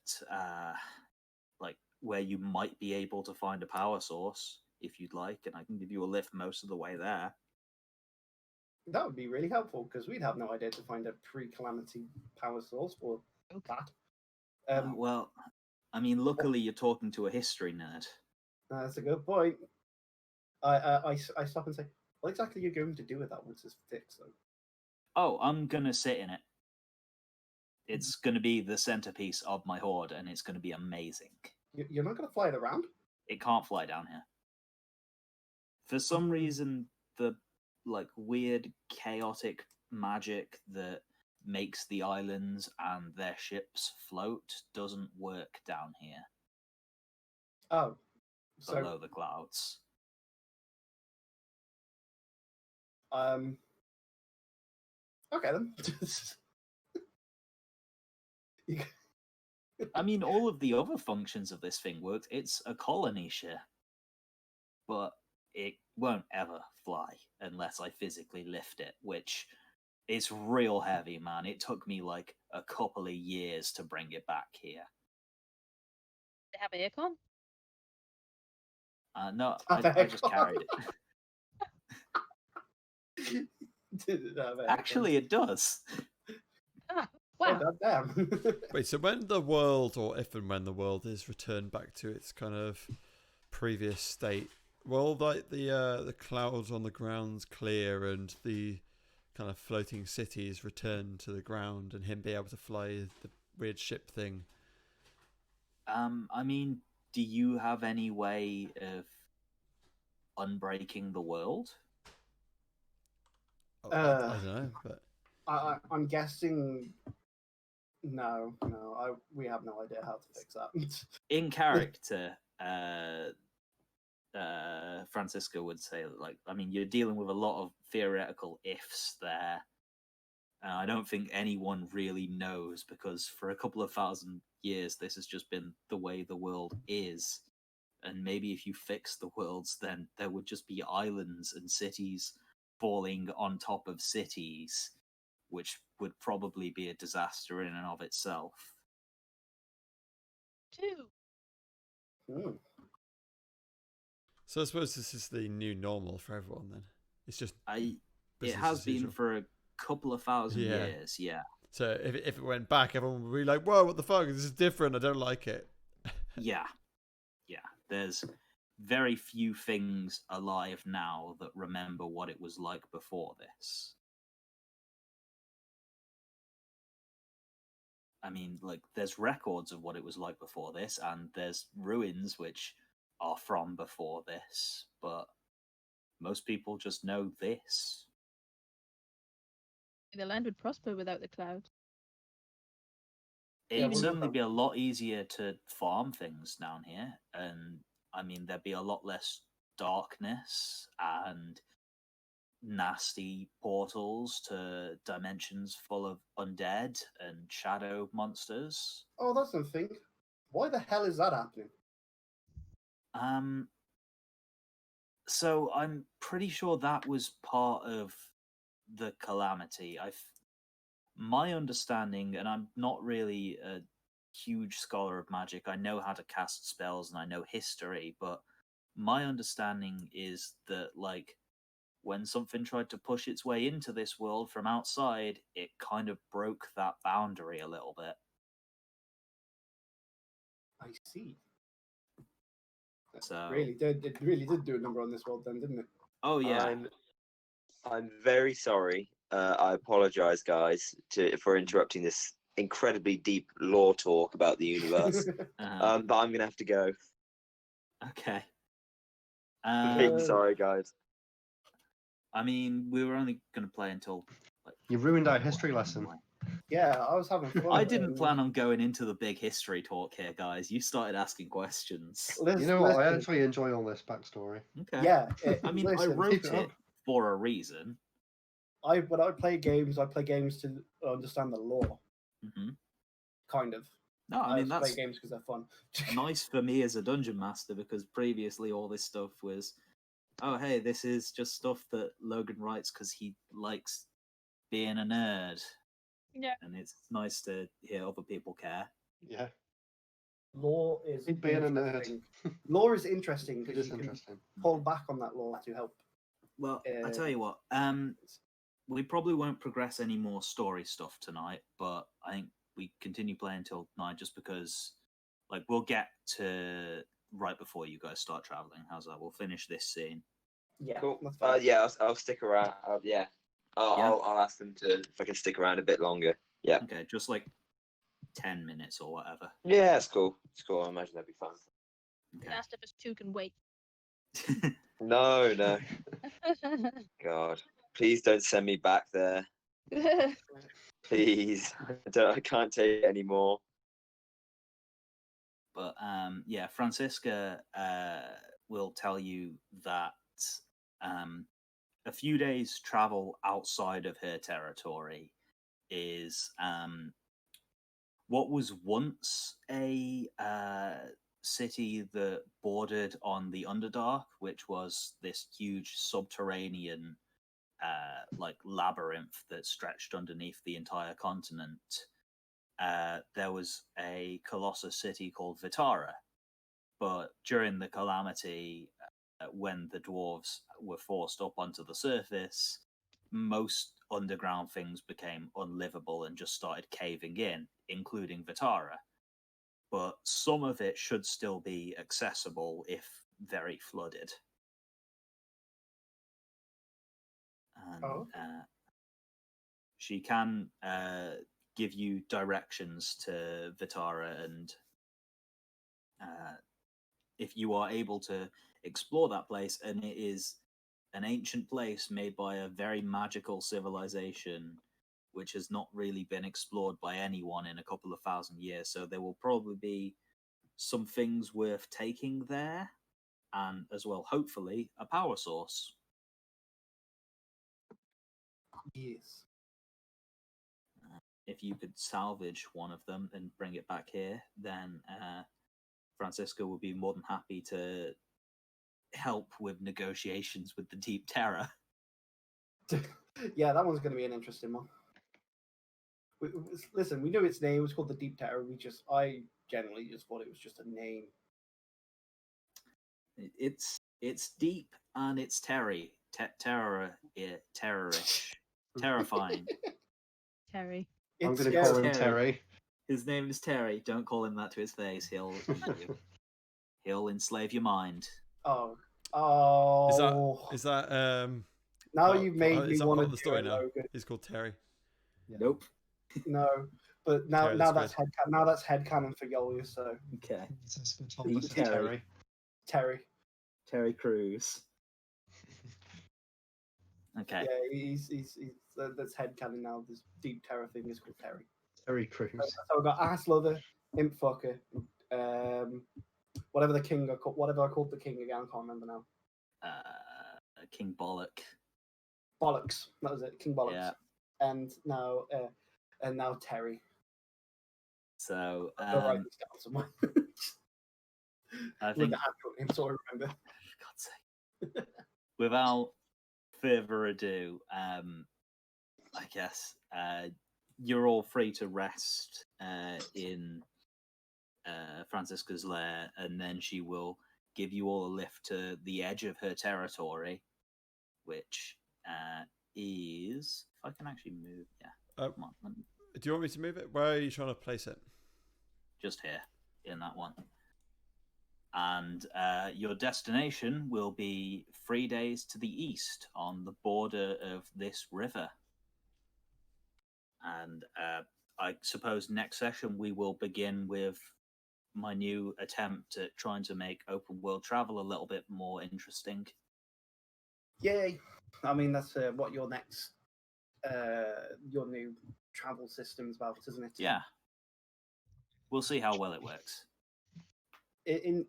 like where you might be able to find a power source if you'd like, and I can give you a lift most of the way there. That would be really helpful, because we'd have no idea to find a pre-calamity power source for that. Well, I mean, luckily you're talking to a history nerd. That's a good point. I stop and say, what exactly are you going to do with that once it's fixed, though? Oh, I'm going to sit in it. It's going to be the centerpiece of my horde, and it's going to be amazing. You're not going to fly it around? It can't fly down here. For some reason, the like weird, chaotic magic that makes the islands and their ships float doesn't work down here. Oh. Below the clouds. Okay then. I mean, all of the other functions of this thing worked. It's a colony ship. But it won't ever fly unless I physically lift it, which is real heavy, man. It took me like a couple of years to bring it back here. They have aircon? No, I just carried it. Actually, it does. Wow. Oh, damn. Wait, so when the world, or if and when the world is returned back to its kind of previous state, will like the clouds on the grounds clear and the kind of floating cities return to the ground, and him be able to fly the weird ship thing? I mean, do you have any way of unbreaking the world? I don't know, but I'm guessing. No, we have no idea how to fix that. In character, Francisco would say, like, I mean, you're dealing with a lot of theoretical ifs there. I don't think anyone really knows, because for a couple of thousand years, this has just been the way the world is. And maybe if you fix the worlds, then there would just be islands and cities falling on top of cities, which would probably be a disaster in and of itself. 2. So I suppose this is the new normal for everyone then. It's just it has been for a couple of thousand years, yeah. So if it went back, everyone would be like, "Whoa, what the fuck? This is different. I don't like it." Yeah. There's very few things alive now that remember what it was like before this. I mean, like, there's records of what it was like before this, and there's ruins which are from before this, but most people just know this. The land would prosper without the clouds. It would certainly be a lot easier to farm things down here, and I mean, there'd be a lot less darkness and nasty portals to dimensions full of undead and shadow monsters. Oh, that's the thing. Why the hell is that happening? So I'm pretty sure that was part of the calamity. My understanding, and I'm not really a huge scholar of magic, I know how to cast spells and I know history, but my understanding is that, like, when something tried to push its way into this world from outside, it kind of broke that boundary a little bit. I see. So It really did do a number on this world then, didn't it? Oh yeah. I'm very sorry. I apologize, guys, for interrupting this incredibly deep lore talk about the universe. But I'm gonna have to go. Okay. Sorry, guys. I mean, we were only going to play until... You ruined our history lesson. Yeah, I was having fun. I didn't plan on going into the big history talk here, guys. You started asking questions. You know what? I actually enjoy all this backstory. Okay. Yeah. I mean, I wrote it for a reason. When I play games to understand the lore. Mm-hmm. Kind of. No, I mean, that's play games because they're fun. Nice for me as a dungeon master, because previously all this stuff was, oh, hey, this is just stuff that Logan writes because he likes being a nerd. Yeah. And it's nice to hear other people care. Yeah. Lore is being a nerd. Lore is interesting because you can pull back on that lore to help. Well, I tell you what, we probably won't progress any more story stuff tonight, but I think we continue playing till 9 just because, like, we'll get to right before you guys start traveling. How's that? We'll finish this scene. Yeah. Cool. Yeah, I'll stick around. I'll ask them if I can stick around a bit longer. Yeah. Okay, just like 10 minutes or whatever. Yeah, it's cool. It's cool. I imagine that'd be fun. Okay. Last of Us 2 can wait. No. God, please don't send me back there. Please, I can't take it anymore. But yeah, Francisca will tell you that a few days' travel outside of her territory is what was once a city that bordered on the Underdark, which was this huge subterranean like labyrinth that stretched underneath the entire continent. There was a Colossus city called Vitara, but during the calamity, when the dwarves were forced up onto the surface, most underground things became unlivable and just started caving in, including Vitara. But some of it should still be accessible if very flooded. And she can give you directions to Vitara, and if you are able to explore that place, and it is an ancient place made by a very magical civilization which has not really been explored by anyone in a couple of thousand years, so there will probably be some things worth taking there, and as well, hopefully, a power source. Yes. If you could salvage one of them and bring it back here, then Francisco would be more than happy to help with negotiations with the Deep Terror. Yeah, that one's going to be an interesting one. Listen, we knew its name. It was called the Deep Terror. I generally just thought it was just a name. It's deep and it's terrorish, terrifying. Terry. I'm It's going to call him Terry. Terry. His name is Terry. Don't call him that to his face. He'll eat you. He'll enslave your mind. Oh. Is that Now you've made me is that want part to of the story now? Logan. He's called Terry. Yeah. Nope. No, but now Terry now the that's headcanon for Yolia. So Okay. Terry. Terry Crews. Okay. Yeah, he's that's headcanon now. This Deep Terror thing is called Terry. Terry Crews. So we've got ass lover, imp fucker, whatever the king whatever I called the king again. I can't remember now. King Bollock. Bollocks. That was it. King Bollocks. Yeah. And now Terry. So I'll write this down somewhere. I With think the actual name, so I remember. for God's sake. Without further ado, I guess you're all free to rest in Francisca's lair, and then she will give you all a lift to the edge of her territory, which is, if I can actually move, yeah. Come on, do you want me to move it? Where are you trying to place it? Just here, in that one. And your destination will be 3 days to the east on the border of this river. And I suppose next session we will begin with my new attempt at trying to make open world travel a little bit more interesting. Yay! I mean, that's what your next, your new travel system's about, isn't it? Yeah. We'll see how well it works. In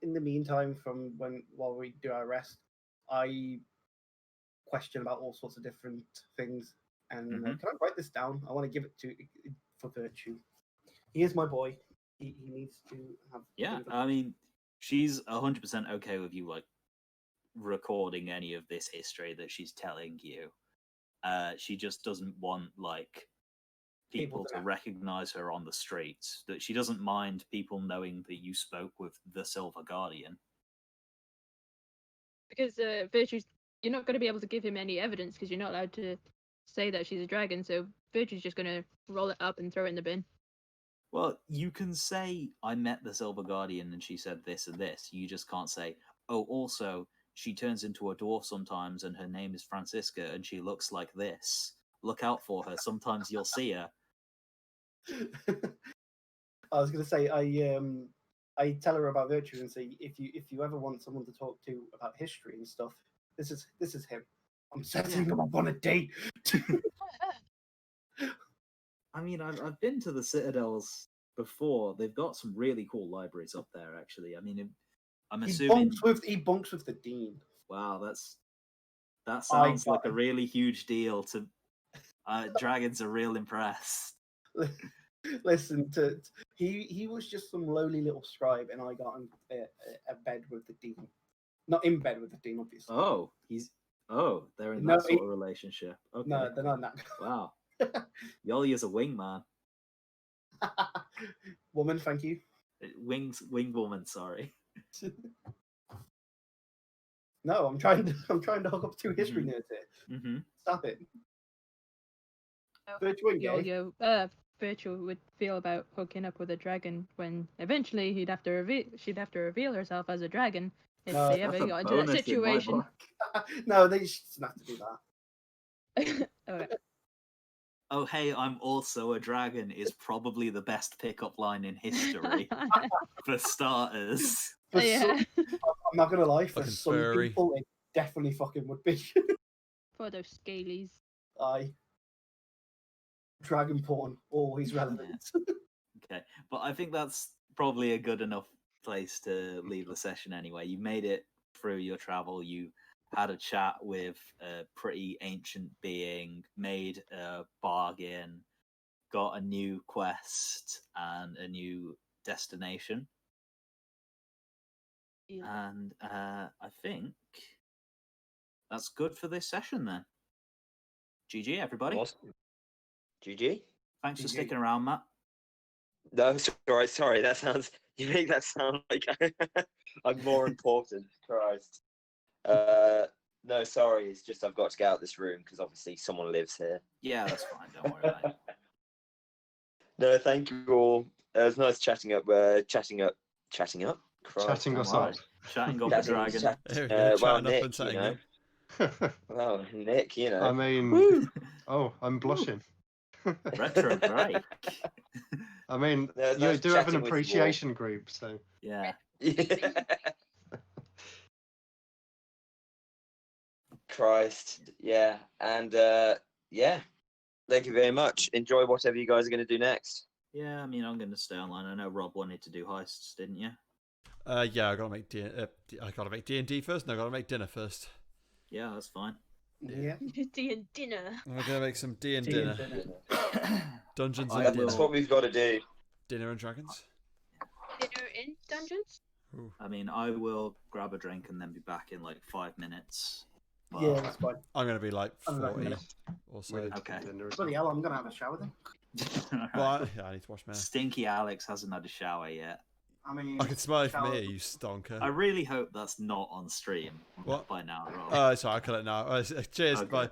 the meantime, while we do our rest, I question about all sorts of different things. And can I write this down? I want to give it for Virtue. He is my boy. He needs to have. Yeah, I mean, she's 100% okay with you like recording any of this history that she's telling you. She just doesn't want like people to recognize her on the streets. That she doesn't mind people knowing that you spoke with the Silver Guardian. Because Virtue's, you're not going to be able to give him any evidence because you're not allowed to say that she's a dragon. So Virtue's just going to roll it up and throw it in the bin. Well, you can say, I met the Silver Guardian and she said this and this. You just can't say, oh, also, she turns into a dwarf sometimes and her name is Francisca and she looks like this. Look out for her. Sometimes you'll see her. I was going to say, I tell her about Virtue and say, if you ever want someone to talk to about history and stuff, this is him. I'm setting him up on a date. I mean, I've been to the Citadels before. They've got some really cool libraries up there, actually. I mean, I'm assuming he bunks with the dean. Wow, that sounds like a really huge deal. To dragons are real impressed. Listen, he was just some lowly little scribe, and I got him a bed with the dean. Not in bed with the dean, obviously. They're in that sort of relationship. Okay. No, they're not that. Wow. Yoli is a wingman. Woman, thank you. Wing woman, sorry. No, I'm trying to hook up two history nerds here. Mm-hmm. Stop it. Virtue would feel about hooking up with a dragon when eventually she'd have to reveal herself as a dragon if they ever got into that situation. No, they just have to do that. Okay. Oh, hey, I'm also a dragon is probably the best pickup line in history, for starters. Yeah. I'm not going to lie, for some furry. people, it definitely fucking would be. For those scalies. Aye. Dragon porn, always relevant. Okay, but I think that's probably a good enough place to leave the session anyway. You made it through your travel, you had a chat with a pretty ancient being, made a bargain, got a new quest and a new destination. Yeah. And I think that's good for this session then. GG, everybody. Awesome. GG. Thanks for GG. sticking around, Matt. No, sorry. That sounds. You make that sound like I'm more important. Christ. No, sorry. It's just I've got to get out of this room because obviously someone lives here. Yeah, that's fine. Don't worry about it. No, thank you all. It was nice chatting up. Chatting up. Chatting us Wow. up. Chatting up the dragon. There we Well, go, chatting up Nick, and you chatting know. up. Well, Nick, you know. I mean, Woo! I'm blushing. Retro break. I mean, No, it's you nice do have an chatting with you all. appreciation group, so. Yeah. Christ, yeah, and yeah. Thank you very much. Enjoy whatever you guys are going to do next. Yeah, I mean, I'm going to stay online. I know Rob wanted to do heists, didn't you? Yeah, I gotta make D&D first. No, I gotta make dinner first. Yeah, that's fine. Yeah. Tea and dinner. I'm gonna make some D and Tea and dinner. Dungeons I and will- That's what we've got to do. Dinner and Dragons. Dinner in dungeons? Ooh. I mean, I will grab a drink and then be back in like 5 minutes. Well, Yeah, that's fine. I'm gonna be like I'm back in a 40 minute. or so. Ready to Okay. do dinner as Bloody well. hell, I'm gonna have a shower then. Well, I need to wash my hair. Stinky Alex hasn't had a shower yet. I mean, I can smell it from shower- here, you stonker. I really hope that's not on stream What? by now, Rob. Sorry, I'll cut it now. Cheers, Okay. bye.